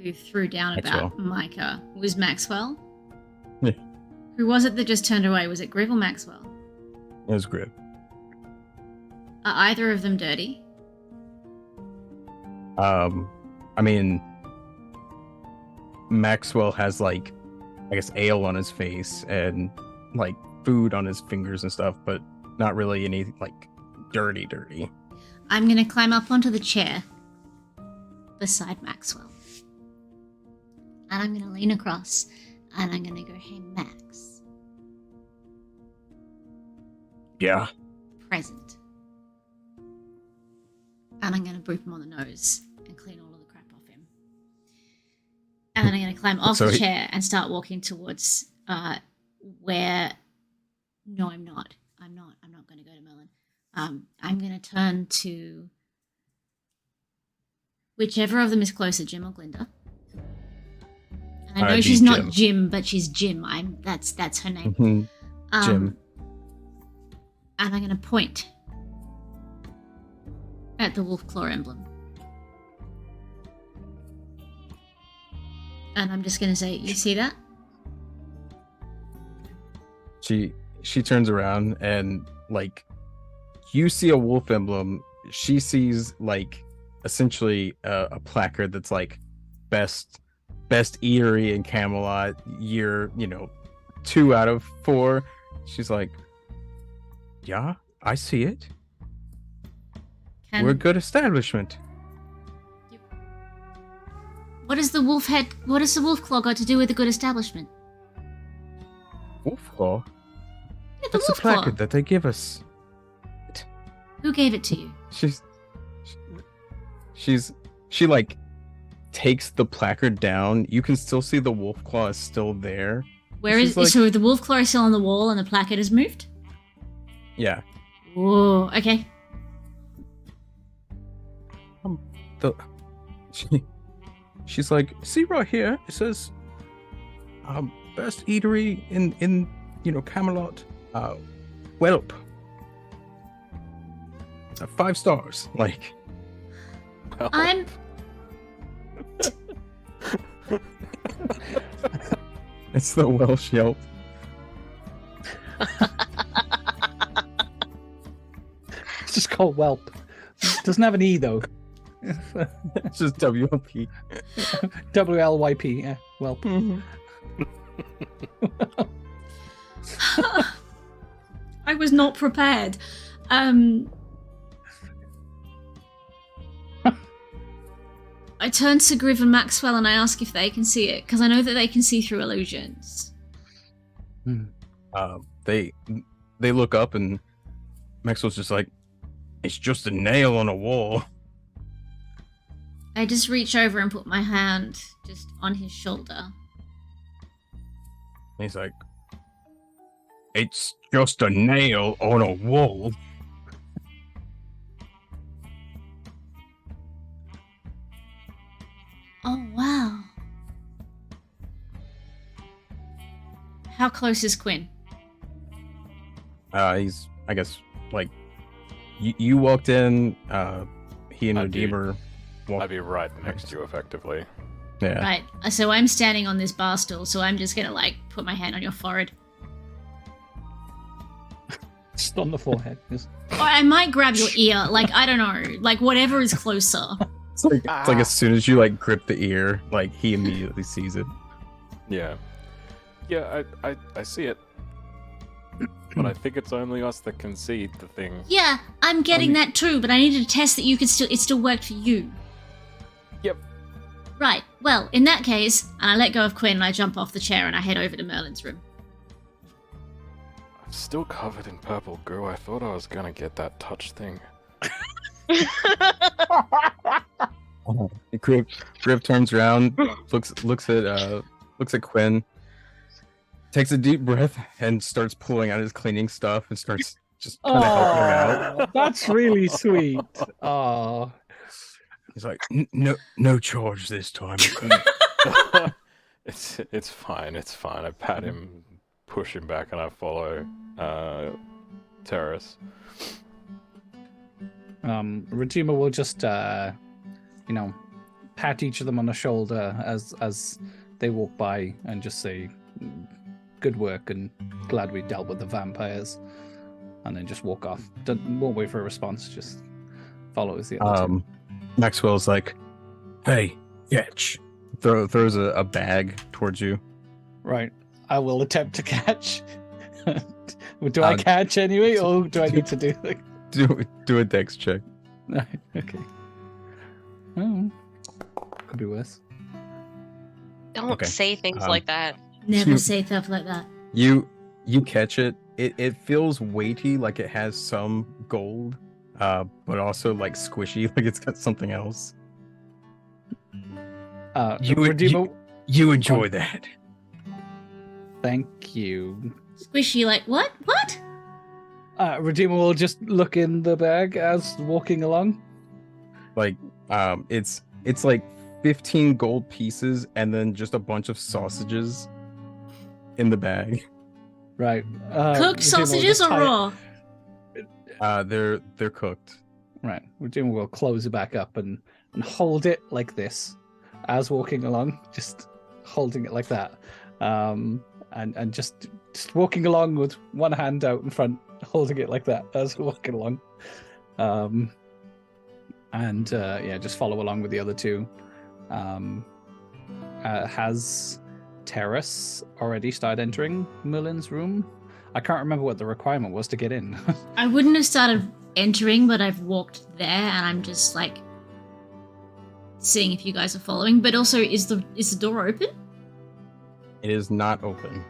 Who threw down about Maxwell. Micah? It was Maxwell? Yeah. Who was it that just turned away? Was it Griv or Maxwell? It was Griv. Are either of them dirty? I mean, Maxwell has like, I guess, ale on his face and like food on his fingers and stuff, but not really any like dirty. I'm gonna climb up onto the chair beside Maxwell. And I'm gonna lean across and I'm gonna go, hey Max. Yeah. Present. And I'm gonna boop him on the nose and clean all of the crap off him. And then I'm gonna climb off the chair and start walking towards where. No, I'm not. I'm not gonna go to Merlin. I'm gonna turn to whichever of them is closer, Jim or Glinda. And I know she's not Jim, but she's Jim. That's her name. Mm-hmm. Jim. And I'm gonna point at the wolf claw emblem. And I'm just gonna say, you see that? She turns around and like you see a wolf emblem. She sees like essentially a placard that's like best eatery in Camelot, year 2 out of 4. She's like, yeah, I see it. We're a good establishment. What does the wolf claw got to do with a good establishment? Wolf claw? Yeah, the That's a wolf claw. placard that they give us. Who gave it to you? She like takes the placard down. You can still see the wolf claw is still there. Where is like, so the wolf claw is still on the wall and the placard is moved? Yeah. Whoa, okay. She's like, see right here, it says best eatery in Camelot, Whelp. 5 stars. Like, I'm it's the Welsh Yelp. It's just called Whelp. It doesn't have an E though. It's just WLP. WLYP, yeah. Whelp. Mm-hmm. I was not prepared. I turn to Griv and Maxwell and I ask if they can see it, because I know that they can see through illusions. They look up and Maxwell's just like, it's just a nail on a wall. I just reach over and put my hand just on his shoulder. He's like, it's just a nail on a wall. Oh, wow. How close is Quinn? He's, I guess, like, you walked in, he and Redeemer walked. I'd be right next to you, effectively. Yeah. Right, so I'm standing on this bar stool, so I'm just gonna, like, put my hand on your forehead. Just on the forehead. Just... Or I might grab your ear, like, I don't know, like, whatever is closer. It's like as soon as you, like, grip the ear, like, he immediately sees it. Yeah. Yeah, I see it. But I think it's only us that can see the thing. Yeah, I'm getting that too, but I needed to test that it still worked for you. Yep. Right, well, in that case, and I let go of Quinn and I jump off the chair and I head over to Merlin's room. I'm still covered in purple goo. I thought I was gonna get that touch thing. Griff turns around, looks at Quinn, takes a deep breath, and starts pulling out his cleaning stuff and starts just kind of helping her out. That's really sweet. Oh, he's like, no charge this time. It's fine. It's fine. I pat him, push him back, and I follow Terrace. Redeemer will just, pat each of them on the shoulder as they walk by and just say, "Good work, and glad we dealt with the vampires," and then just walk off. Won't wait for a response. Just follows the other two. Maxwell's like, "Hey, catch!" Throws a bag towards you. Right. I will attempt to catch. Do I catch anyway, or do I need to do like? Do a dex check. Okay. Oh, could be worse. Don't say things like that. Never say stuff like that. You catch it. It feels weighty, like it has some gold, but also like squishy, like it's got something else. You enjoy that. Thank you. Squishy, like what? What? Redeemer will just look in the bag as walking along. Like, it's like 15 gold pieces and then just a bunch of sausages in the bag. Right. Cooked sausages or raw? They're cooked. Right. Redeemer will close it back up and hold it like this as walking along, just holding it like that. And just walking along with one hand out in front, holding it like that as walking along. Just follow along with the other two. Has Terrace already started entering Merlin's room? I can't remember what the requirement was to get in. I wouldn't have started entering, but I've walked there and I'm just like seeing if you guys are following. But also, is the door open? It is not open.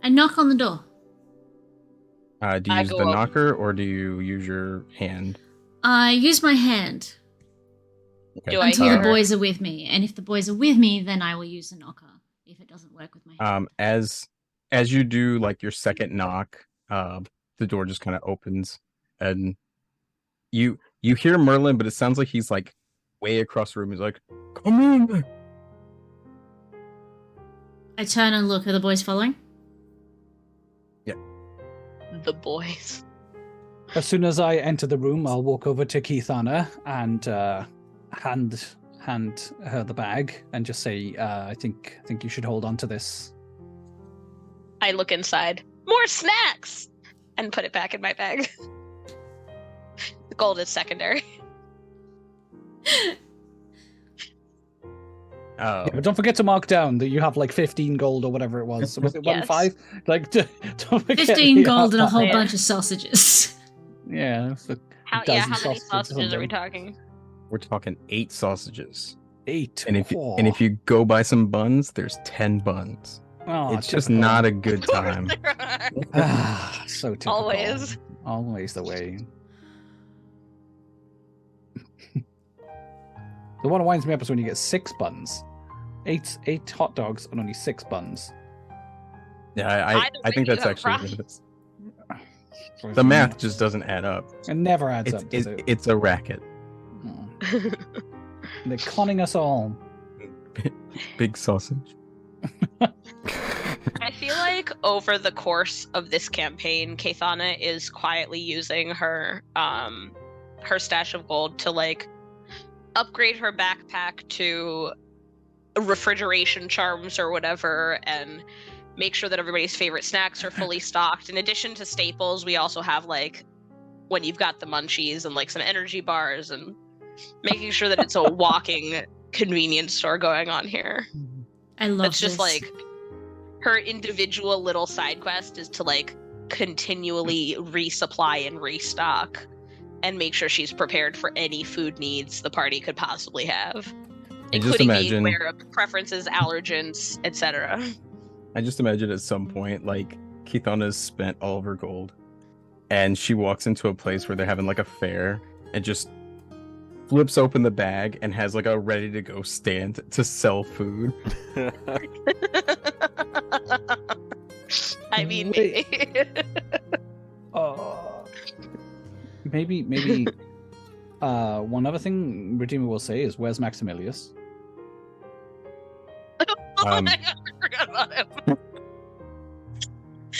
I knock on the door. Do you use the knocker or do you use your hand? I use my hand. Okay. Until the boys are with me. And if the boys are with me, then I will use the knocker. If it doesn't work with my hand. As you do like your second knock, the door just kind of opens and you hear Merlin, but it sounds like he's like way across the room. He's like, "Come in." I turn and look. Are the boys following? Yeah. The boys. As soon as I enter the room, I'll walk over to Keithana and hand her the bag and just say, I think you should hold on to this. I look inside. More snacks! And put it back in my bag. The gold is secondary. Yeah, but don't forget to mark down that you have like 15 gold or whatever it was. Was it 1.5? Like, don't forget 15 gold and a whole bunch of sausages. Yeah. How many sausages are we talking? We're talking 8 sausages. 8. And if you go buy some buns, there's 10 buns. Oh, it's just not a good time. So typical. Always the way. The one that winds me up is when you get 6 buns. 8 hot dogs and only 6 buns. Yeah, I think that's actually the math just doesn't add up. It never adds up. It's a racket. Oh. They're conning us all. Big sausage. I feel like over the course of this campaign, Keithana is quietly using her stash of gold to like upgrade her backpack to refrigeration charms or whatever, and make sure that everybody's favorite snacks are fully stocked. In addition to staples, we also have like when you've got the munchies and like some energy bars, and making sure that it's a walking convenience store going on here. I love It's just like her individual little side quest is to like continually resupply and restock and make sure she's prepared for any food needs the party could possibly have, including being aware of preferences, allergens, etc. I just imagine at some point, like, Keithana's spent all of her gold, and she walks into a place where they're having, like, a fair, and just flips open the bag and has, like, a ready-to-go stand to sell food. I mean, maybe. Maybe one other thing Redeemer will say is, where's Maximilius? Oh my god, I forgot about him.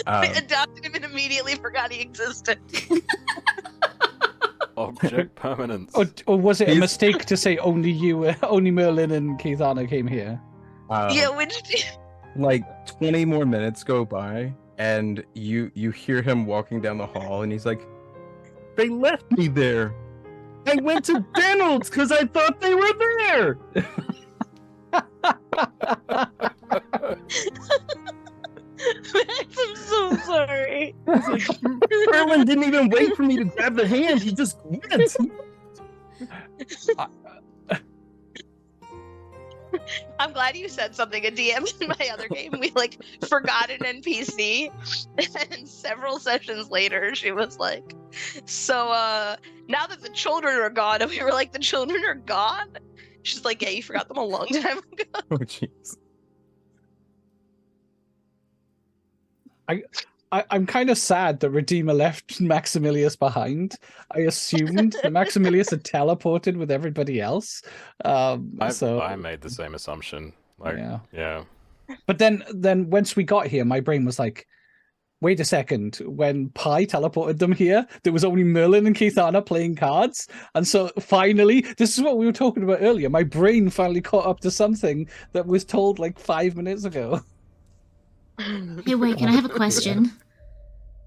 I adopted him and immediately forgot he existed. Object permanence. Or was it a mistake to say only you, only Merlin and Keithana came here? Yeah, which Like 20 more minutes go by, and you hear him walking down the hall, and he's like, "They left me there. I went to Reynolds because I thought they were there." Max, I'm so sorry. Merlin didn't even wait for me to grab the hand. He just went. I'm glad you said something. A DM in my other game, we like forgot an NPC, and several sessions later, she was like, "So, now that the children are gone," and we were like, "The children are gone?" She's like, "Yeah, you forgot them a long time ago." Oh, jeez. I'm kind of sad that Redeemer left Maximilius behind. I assumed that Maximilius had teleported with everybody else. I made the same assumption. Like, yeah. But then once we got here, my brain was like, wait a second. When Pi teleported them here, there was only Merlin and Keithana playing cards. And so finally, this is what we were talking about earlier. My brain finally caught up to something that was told like 5 minutes ago. Hey, wait, can I have a question?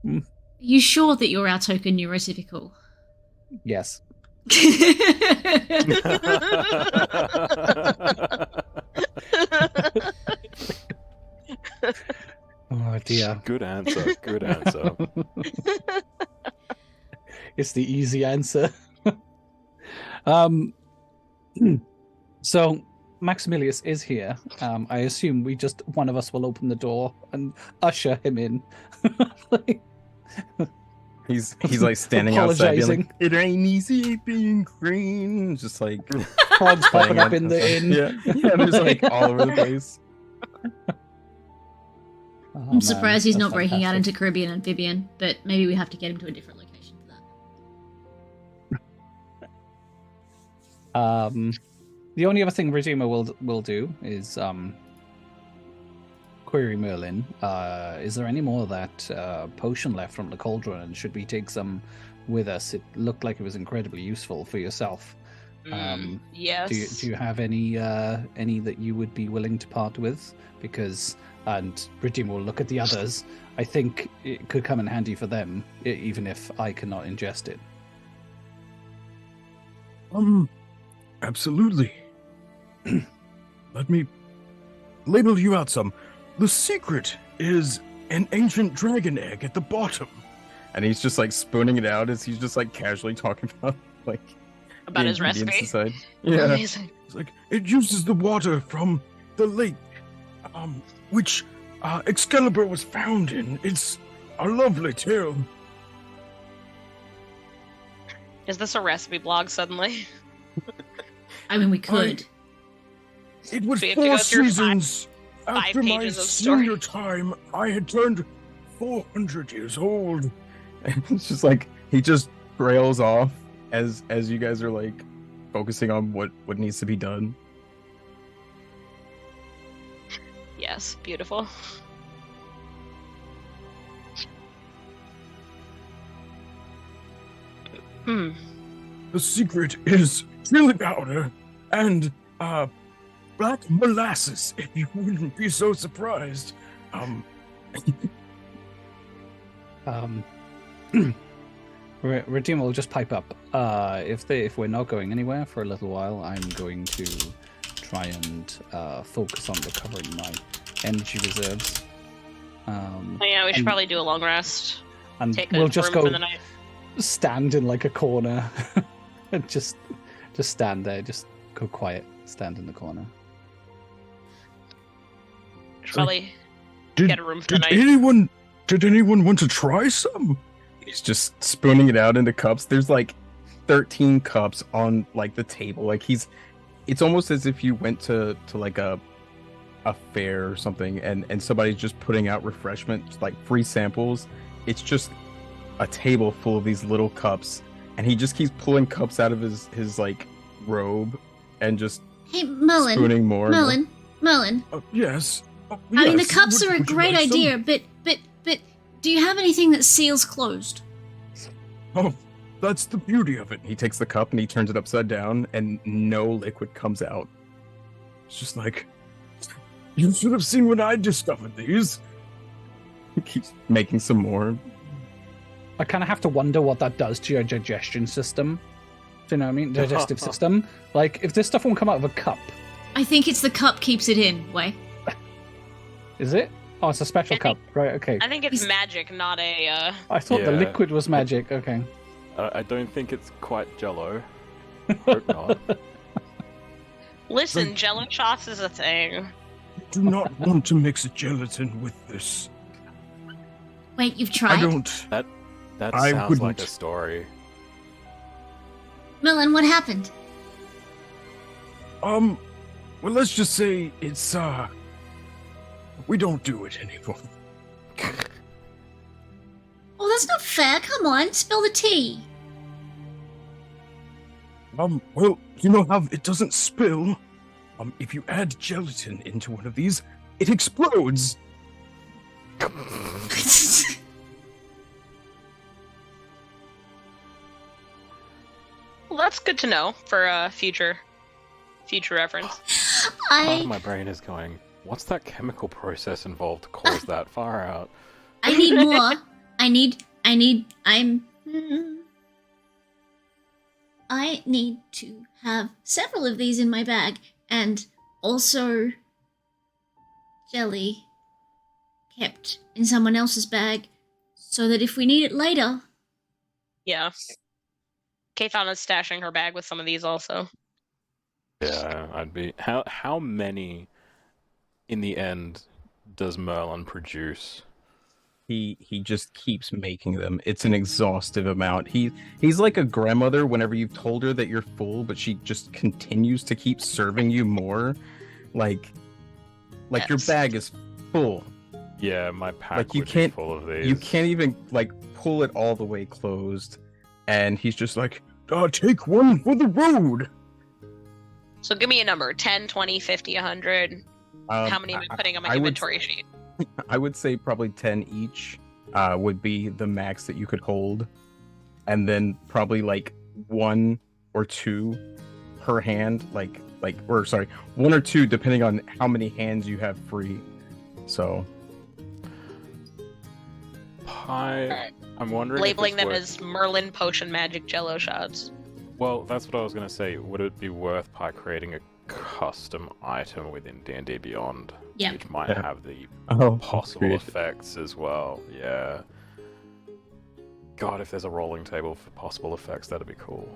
Are you sure that you're our token neurotypical? Yes. Oh dear. Good answer. Good answer. It's the easy answer. So Maximilius is here. I assume one of us will open the door and usher him in. He's like standing outside, being like, "It ain't easy being green." Just like frogs popping up in the inn. Yeah, just like all over the place. I'm surprised he's not breaking out into Caribbean amphibian, but maybe we have to get him to a different location for that. The only other thing Redeemer will do is query Merlin. Is there any more of that potion left from the cauldron, and should we take some with us? It looked like it was incredibly useful for yourself. Yes. Do you have any that you would be willing to part with? Because, and Redeemer will look at the others. I think it could come in handy for them, even if I cannot ingest it. Absolutely. Let me label you out some. The secret is an ancient dragon egg at the bottom. And he's just like spooning it out as he's just like casually talking about his recipe. Inside. Yeah. Yeah. Amazing. It's like it uses the water from the lake, which Excalibur was found in. It's a lovely tale. Is this a recipe blog suddenly? I mean, we could. It was So you have to 4 go through seasons five after my pages of story. senior time. I had turned 400 years old. And it's just like he just trails off as you guys are like focusing on what needs to be done. Yes, beautiful. The secret is chili powder and black molasses, if you wouldn't be so surprised. Redeemer will just pipe up. If we're not going anywhere for a little while, I'm going to try and focus on recovering my energy reserves. We should probably do a long rest. And Take we'll a just room go for the night. stand in like a corner and just stand there. Just go quiet. Stand in the corner. Should probably Did, get a room for the did night. did anyone want to try some? He's just spooning it out into cups. There's like 13 cups on like the table. Like it's almost as if you went to like a fair or something and somebody's just putting out refreshments, like free samples. It's just a table full of these little cups, and he just keeps pulling cups out of his like robe and just Hey, Merlin. spooning more. Merlin. Yes. I mean, the yes, cups would- are a would you great like some? idea, but Do you have anything that seals closed? Oh, that's the beauty of it. He takes the cup and he turns it upside down, and no liquid comes out. It's just like, you should have seen when I discovered these. He keeps making some more. I kind of have to wonder what that does to your digestion system. Do you know what I mean? Digestive system. Like, if this stuff won't come out of a cup, I think it's the cup keeps it in. Way. is it? Oh, it's a special cup. Right, okay. I think it's magic, not a. I thought the Yeah. liquid was magic. Okay. I don't think it's quite Jello. Hope not. Listen, Jello shots is a thing. Do not want to mix gelatin with this. Wait, you've tried? I don't. That I sounds like wouldn't. a story. Merlin, what happened? Well, let's just say it's, we don't do it anymore. Oh, that's not fair. Come on, spill the tea. Well, you know how it doesn't spill? If you add gelatin into one of these, it explodes. Well, that's good to know for future reference. Part of my brain is going, what's that chemical process involved to cause that? Far out. I need more. I need to have several of these in my bag, and also jelly kept in someone else's bag, so that if we need it later. Yeah. Kathon is stashing her bag with some of these also. Yeah, I'd be. How many, in the end, does Merlin produce? He just keeps making them. It's an exhaustive amount. He's like a grandmother whenever you've told her that you're full, but she just continues to keep serving you more. Like your bag is full. Yeah, my pack Like, you would be can't- full of these. You can't even like pull it all the way closed, and he's just like, Take one for the road. So give me a number. 10, 20, 50, 100. How many am I putting on my I would- inventory sheet? I would say probably 10 each would be the max that you could hold. And then probably like 1 or 2 per hand, or sorry, 1 or 2 depending on how many hands you have free. So Pie, I'm wondering. Labeling if it's them worth... as Merlin Potion Magic Jello shots. Well, that's what I was gonna say. Would it be worth Pie creating a custom item within D&D Beyond, Yeah. which might Yeah. have the Oh, possible create- effects as well? Yeah. God, if there's a rolling table for possible effects, that'd be cool.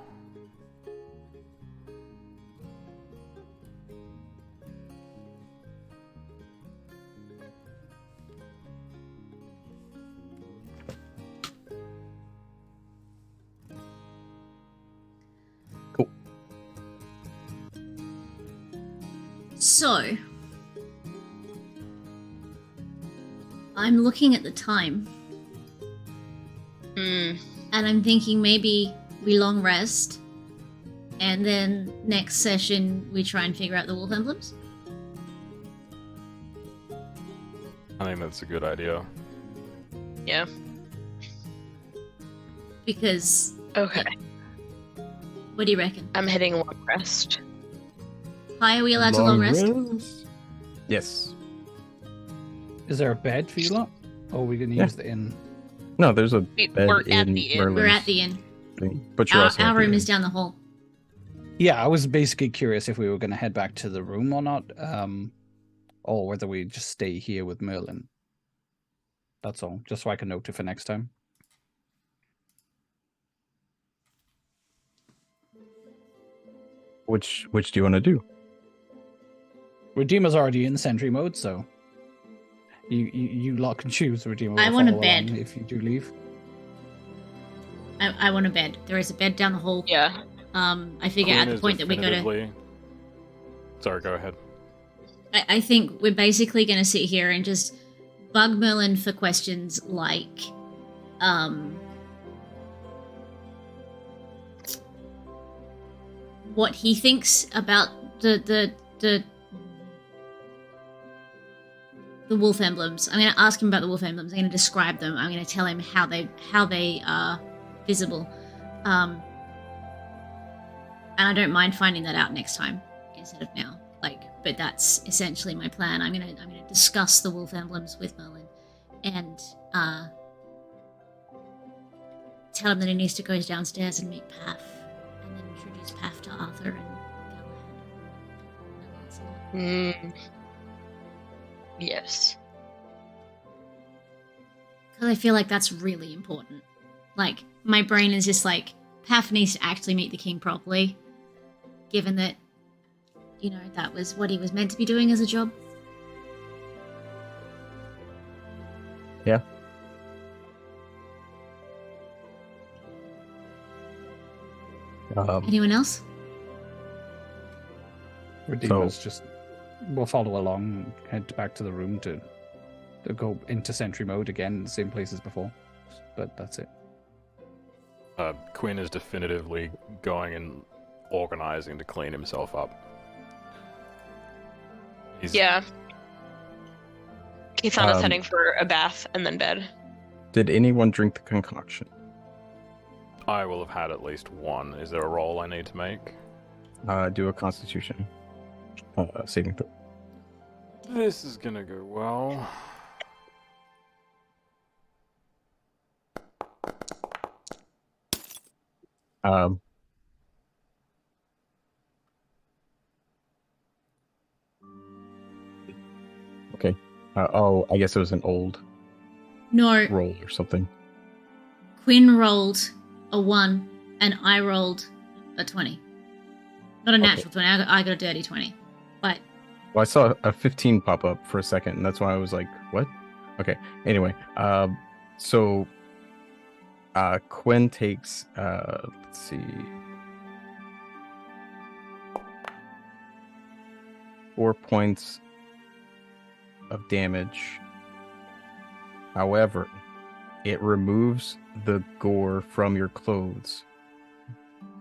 So, I'm looking at the time, Hmm. and I'm thinking maybe we long rest, and then next session we try and figure out the wolf emblems. I think that's a good idea. Yeah. Because, Okay. what do you reckon? I'm hitting long rest. Hi, are we allowed to long rest? Yes. Is there a bed for you lot? Or are we going to Yeah. use the inn? No, there's a bed We're at in the inn. Merlin's We're at the inn. thing, but you're also at Our the room inn. is down the hall. Yeah, I was basically curious if we were going to head back to the room or not, or whether we just stay here with Merlin. That's all, just so I can note it for next time. Which do you want to do? Redeemer's already in sentry mode, so you lot can choose. Redeemer I will want a follow bed. along if you do leave. I want a bed. There is a bed down the hall. Yeah. I figure Queen at the is point that we go to... definitively- Sorry, go ahead. I think we're basically going to sit here and just bug Merlin for questions like, what he thinks about the the wolf emblems. I'm going to ask him about the wolf emblems. I'm going to describe them. I'm going to tell him how they are visible. And I don't mind finding that out next time instead of now. But that's essentially my plan. I'm gonna discuss the wolf emblems with Merlin, and tell him that he needs to go downstairs and meet Path, and then introduce Path to Arthur and Galahad. Yes. Because I feel like that's really important. Like, my brain is just like, Path needs to actually meet the king properly, given that, you know, that was what he was meant to be doing as a job. Yeah. Anyone else? Redeemer's we'll follow along and head back to the room to go into sentry mode again, the same place as before. But that's it. Quinn is definitively going and organizing to clean himself up. Yeah. Keithana's heading for a bath and then bed. Did anyone drink the concoction? I will have had at least one. Is there a roll I need to make? Do a Constitution saving throw. This is gonna go well. Okay. I guess it was an old No. roll or something. Quinn rolled a 1, and I rolled a 20. Not a natural 20, I got a dirty 20. But... Well, I saw a 15 pop up for a second, and that's why I was like, what? Okay, anyway. So Quinn takes, let's see... 4 points of damage. However, it removes the gore from your clothes,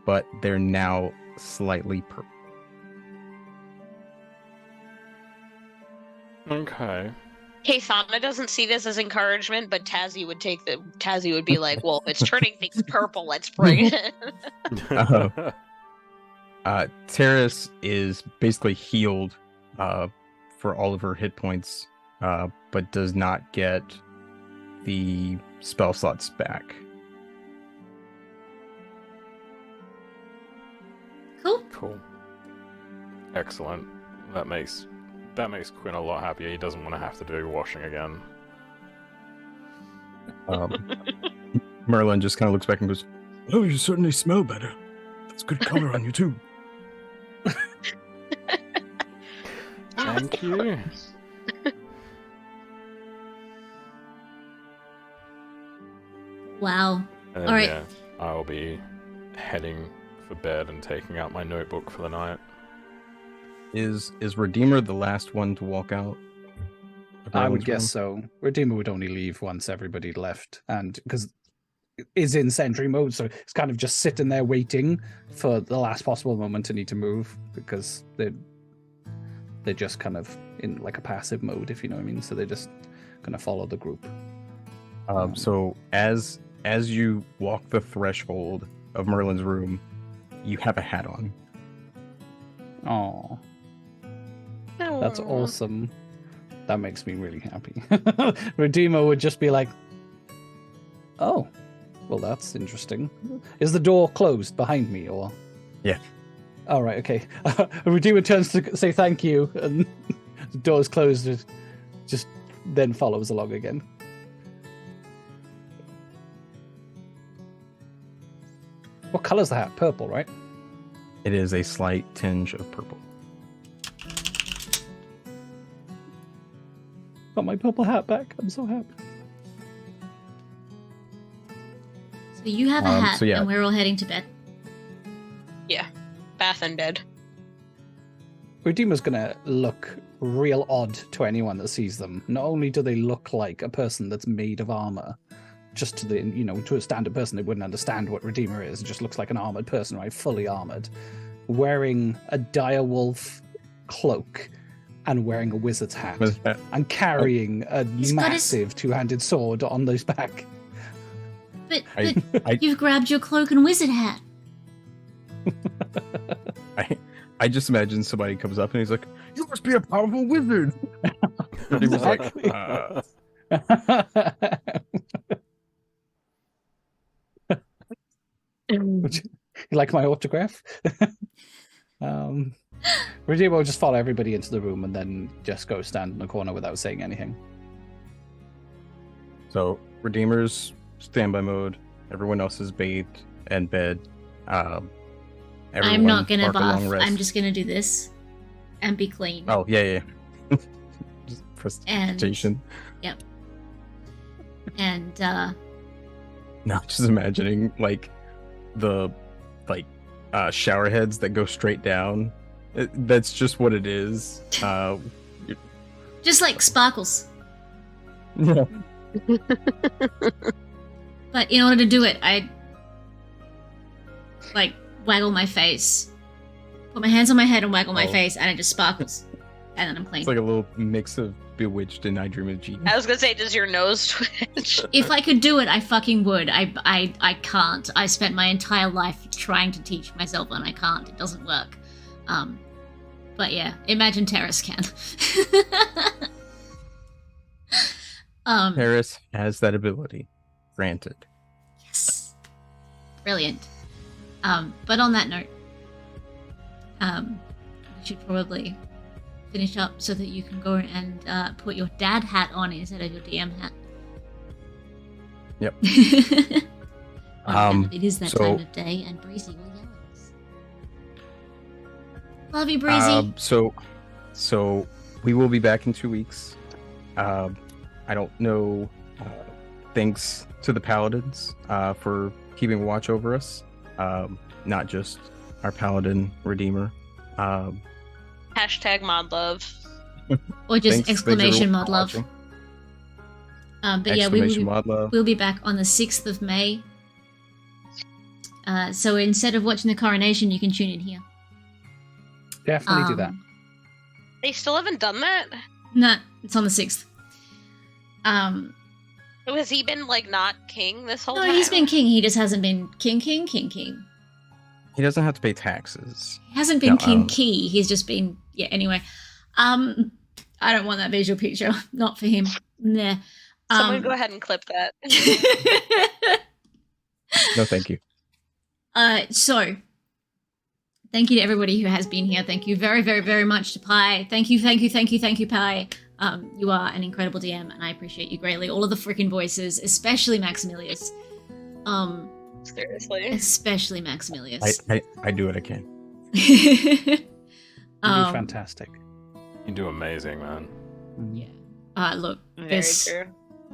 but they're now slightly purple. Okay. Keithana doesn't see this as encouragement, but Tazzy would be like, well, if it's turning things purple, let's bring it. Terrace is basically healed for all of her hit points, but does not get the spell slots back. Cool. Excellent. That makes Quinn a lot happier. He doesn't want to have to do washing again. Merlin just kind of looks back and goes, "Oh, you certainly smell better. That's good color on you too." Thank you. Wow. And All right. yeah, I'll be heading for bed and taking out my notebook for the night. Is Redeemer the last one to walk out? I would guess so. Redeemer would only leave once everybody left, and because is in sentry mode, so it's kind of just sitting there waiting for the last possible moment to need to move, because they're just kind of in like a passive mode, if you know what I mean. So they're just gonna follow the group. So as you walk the threshold of Merlin's room, you have a hat on. Oh, that's awesome. That makes me really happy. Redeemer would just be like, "Oh, well, that's interesting. Is the door closed behind me, or?" Yeah. All right, okay. Redeemer turns to say thank you, and the door's closed. It just then follows along again. What color's the hat? Purple, right? It is a slight tinge of purple. Got my purple hat back. I'm so happy. So you have a hat, so yeah. and we're all heading to bed. Yeah. Bath and bed. Redeemer's gonna look real odd to anyone that sees them. Not only do they look like a person that's made of armor, just to a standard person, they wouldn't understand what Redeemer is. It just looks like an armored person, right? Fully armored, wearing a direwolf cloak and wearing a wizard's hat Wizard's hat. and carrying a He's got his- massive two-handed sword on his back. But I- you've grabbed your cloak and wizard hat. I just imagine somebody comes up and he's like, You must be a powerful wizard. he was like, Would you like my autograph? Redeemer will just follow everybody into the room and then just go stand in the corner without saying anything. So, Redeemer's standby mode. Everyone else is bathed and bed. I'm Everyone not gonna mark a long bath. rest. I'm just gonna do this and be clean. Oh, yeah. Just presentation. Yep. And No, just imagining the shower heads that go straight down. That's just what it is. just like sparkles. Yeah. But in order to do it, I waggle my face, put my hands on my head and waggle my face, and it just sparkles, and then I'm clean. It's like a little mix of Bewitched and I Dream of Jeannie. I was gonna say, does your nose twitch? If I could do it, I fucking would. I can't. I spent my entire life trying to teach myself, and I can't. It doesn't work. But yeah, imagine Terrace can. Paris has that ability. Granted. Yes. Brilliant. But on that note, we should probably finish up so that you can go and put your dad hat on instead of your DM hat. Yep. It is that time of day, and Breezy will yell at us. Love you, Breezy. So we will be back in 2 weeks. I don't know. Thanks to the paladins for keeping watch over us. Not just our paladin redeemer. Hashtag mod love. Or just thanks exclamation everyone mod for love. watching. But yeah, Exclamation mod love. we'll be back on the 6th of May. So instead of watching the coronation, you can tune in here. Definitely do that. They still haven't done that? No, it's on the 6th. So has he been not king this whole No, time? he's been king. He just hasn't been king. He doesn't have to pay taxes. He hasn't been king key. He's just been anyway. I don't want that visual picture. Not for him. Nah. Someone go ahead and clip that. No, thank you. So thank you to everybody who has been here. Thank you very, very, very much to Pi. Thank you, Pi. You are an incredible DM, and I appreciate you greatly. All of the freaking voices, especially Maximilius. Seriously. Especially Maximilius. I do what I can. You do fantastic. You do amazing, man. Yeah. Look, Very true.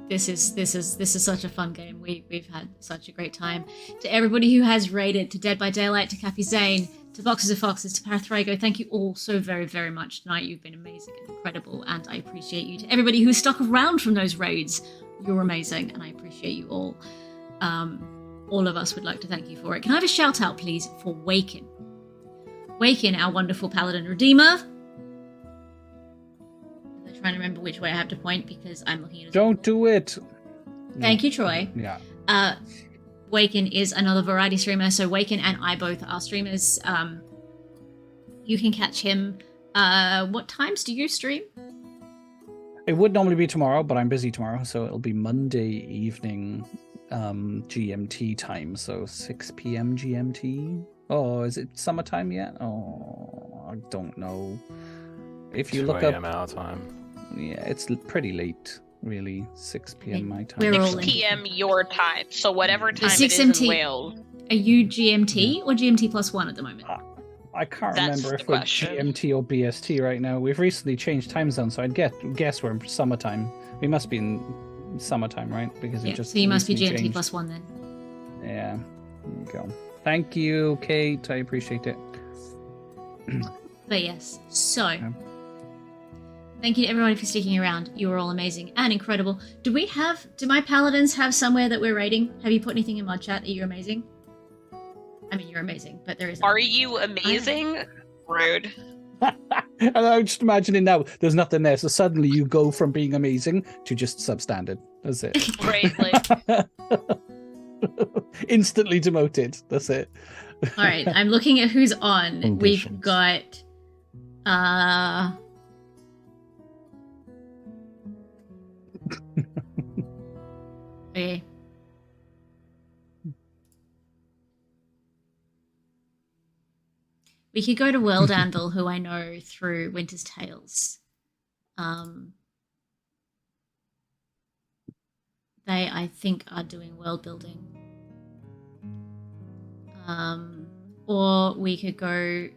This is such a fun game. We've had such a great time. To everybody who has raided, to Dead by Daylight, to Kathy Zane, to Boxes of Foxes, to Parathrago, thank you all so very, very much tonight. You've been amazing and incredible, and I appreciate you. To everybody who stuck around from those raids, you're amazing, and I appreciate you all. All of us would like to thank you for it. Can I have a shout out, please, for Waken? Waken, our wonderful Paladin Redeemer. I'm trying to remember which way I have to point because I'm looking at it. Don't do it. Thank you, Troy. Yeah. Waken is another variety streamer, so Waken and I both are streamers. You can catch him. What times do you stream? It would normally be tomorrow, but I'm busy tomorrow, so it'll be Monday evening GMT time, so 6 p.m. GMT. Oh, is it summertime yet? Oh, I don't know. If you look 2 up... a.m. our time. Yeah, it's pretty late, really. 6 p.m. my time. We're all 6 in. p.m. your time. So whatever time it 6 is in MT. Wales. Are you GMT or GMT +1 at the moment? I can't That's remember the if we're question. GMT or BST right now. We've recently changed time zone, so I'd guess we're in summertime. We must be in summertime, right? Because Yeah, it just so you must be recently GMT changed. +1 then. Yeah, there you go. Thank you, Kate. I appreciate it. But yes, so Yeah. thank you to everybody for sticking around. You were all amazing and incredible. Do my paladins have somewhere that we're rating? Have you put anything in mod chat? Are you amazing? I mean, you're amazing, but there is. Are you amazing? Rude. And I'm just imagining now, there's nothing there, so suddenly you go from being amazing to just substandard. That's it. Right, like Instantly demoted. That's it. All right, I'm looking at who's on. We've Conditions. got okay. We could go to World Anvil, who I know through Winter's Tales. They, I think, are doing world building. Or we could go.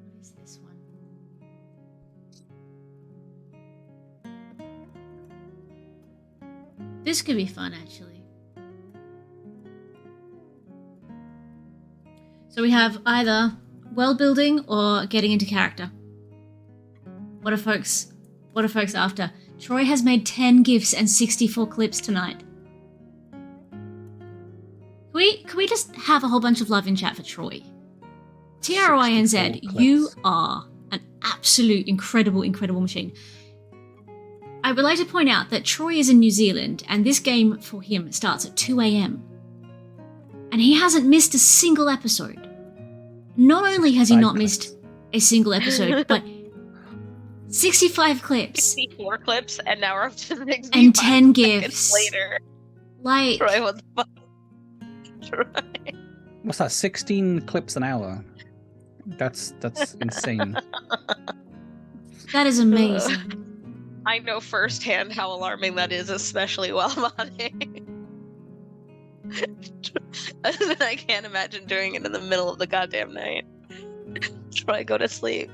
What is this one? This could be fun, actually. So we have either world building or getting into character. What are folks after? Troy has made 10 GIFs and 64 clips tonight. Can we just have a whole bunch of love in chat for Troy? TROINZ, 64 you clips. are an absolute incredible machine. I would like to point out that Troy is in New Zealand and this game for him starts at 2 a.m. And he hasn't missed a single episode. Not only has he 65 not clips. missed a single episode, but 65 clips 64 clips, and now we're up to 65 and 10 seconds GIFs. later. Like, Troy, what the fuck? Troy. What's that? 16 clips an hour. That's insane. that is amazing. I know firsthand how alarming that is, especially while modding. And I can't imagine doing it in the middle of the goddamn night. Troy, go to sleep.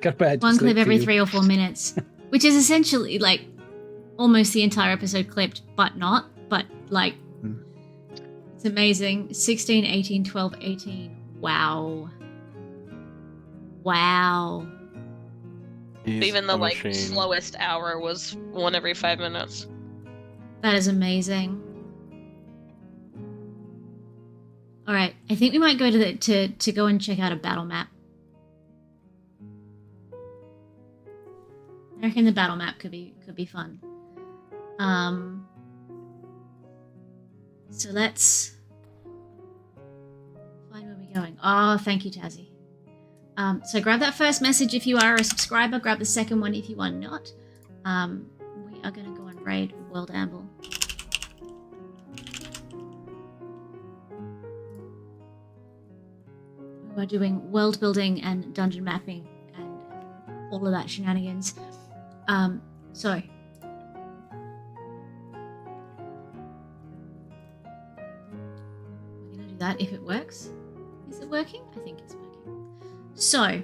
Go bed. One sleep clip for every you. 3 or 4 minutes, which is essentially like almost the entire episode clipped, but not. But like, it's amazing. 16, 18, 12, 18. Wow. Wow. He's Even the a like machine. slowest hour was one every 5 minutes. That is amazing. All right, I think we might go to go and check out a battle map. I reckon the battle map could be fun. So let's find where we're going. Oh, thank you, Tazzy. So grab that first message if you are a subscriber. Grab the second one if you are not. We are going to go and raid World Amble. We are doing world building and dungeon mapping and all of that shenanigans. So we're gonna do that if it works. Is it working? I think it's working. So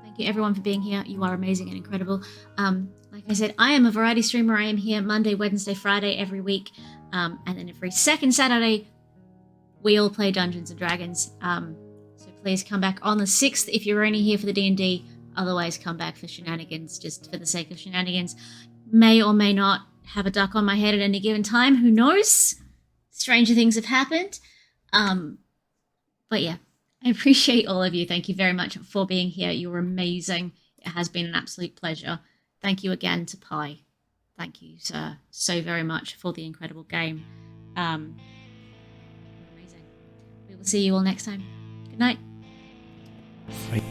thank you everyone for being here. You are amazing and incredible. Like I said, I am a variety streamer. I am here Monday, Wednesday, Friday every week, and then every second Saturday we all play Dungeons and Dragons. So please come back on the 6th if you're only here for the D&D. Otherwise, come back for shenanigans, just for the sake of shenanigans. May or may not have a duck on my head at any given time. Who knows? Stranger things have happened. But yeah, I appreciate all of you. Thank you very much for being here. You're amazing. It has been an absolute pleasure. Thank you again to Pi. Thank you, sir, so very much for the incredible game. Amazing. We will see you all next time. Good night. Fight.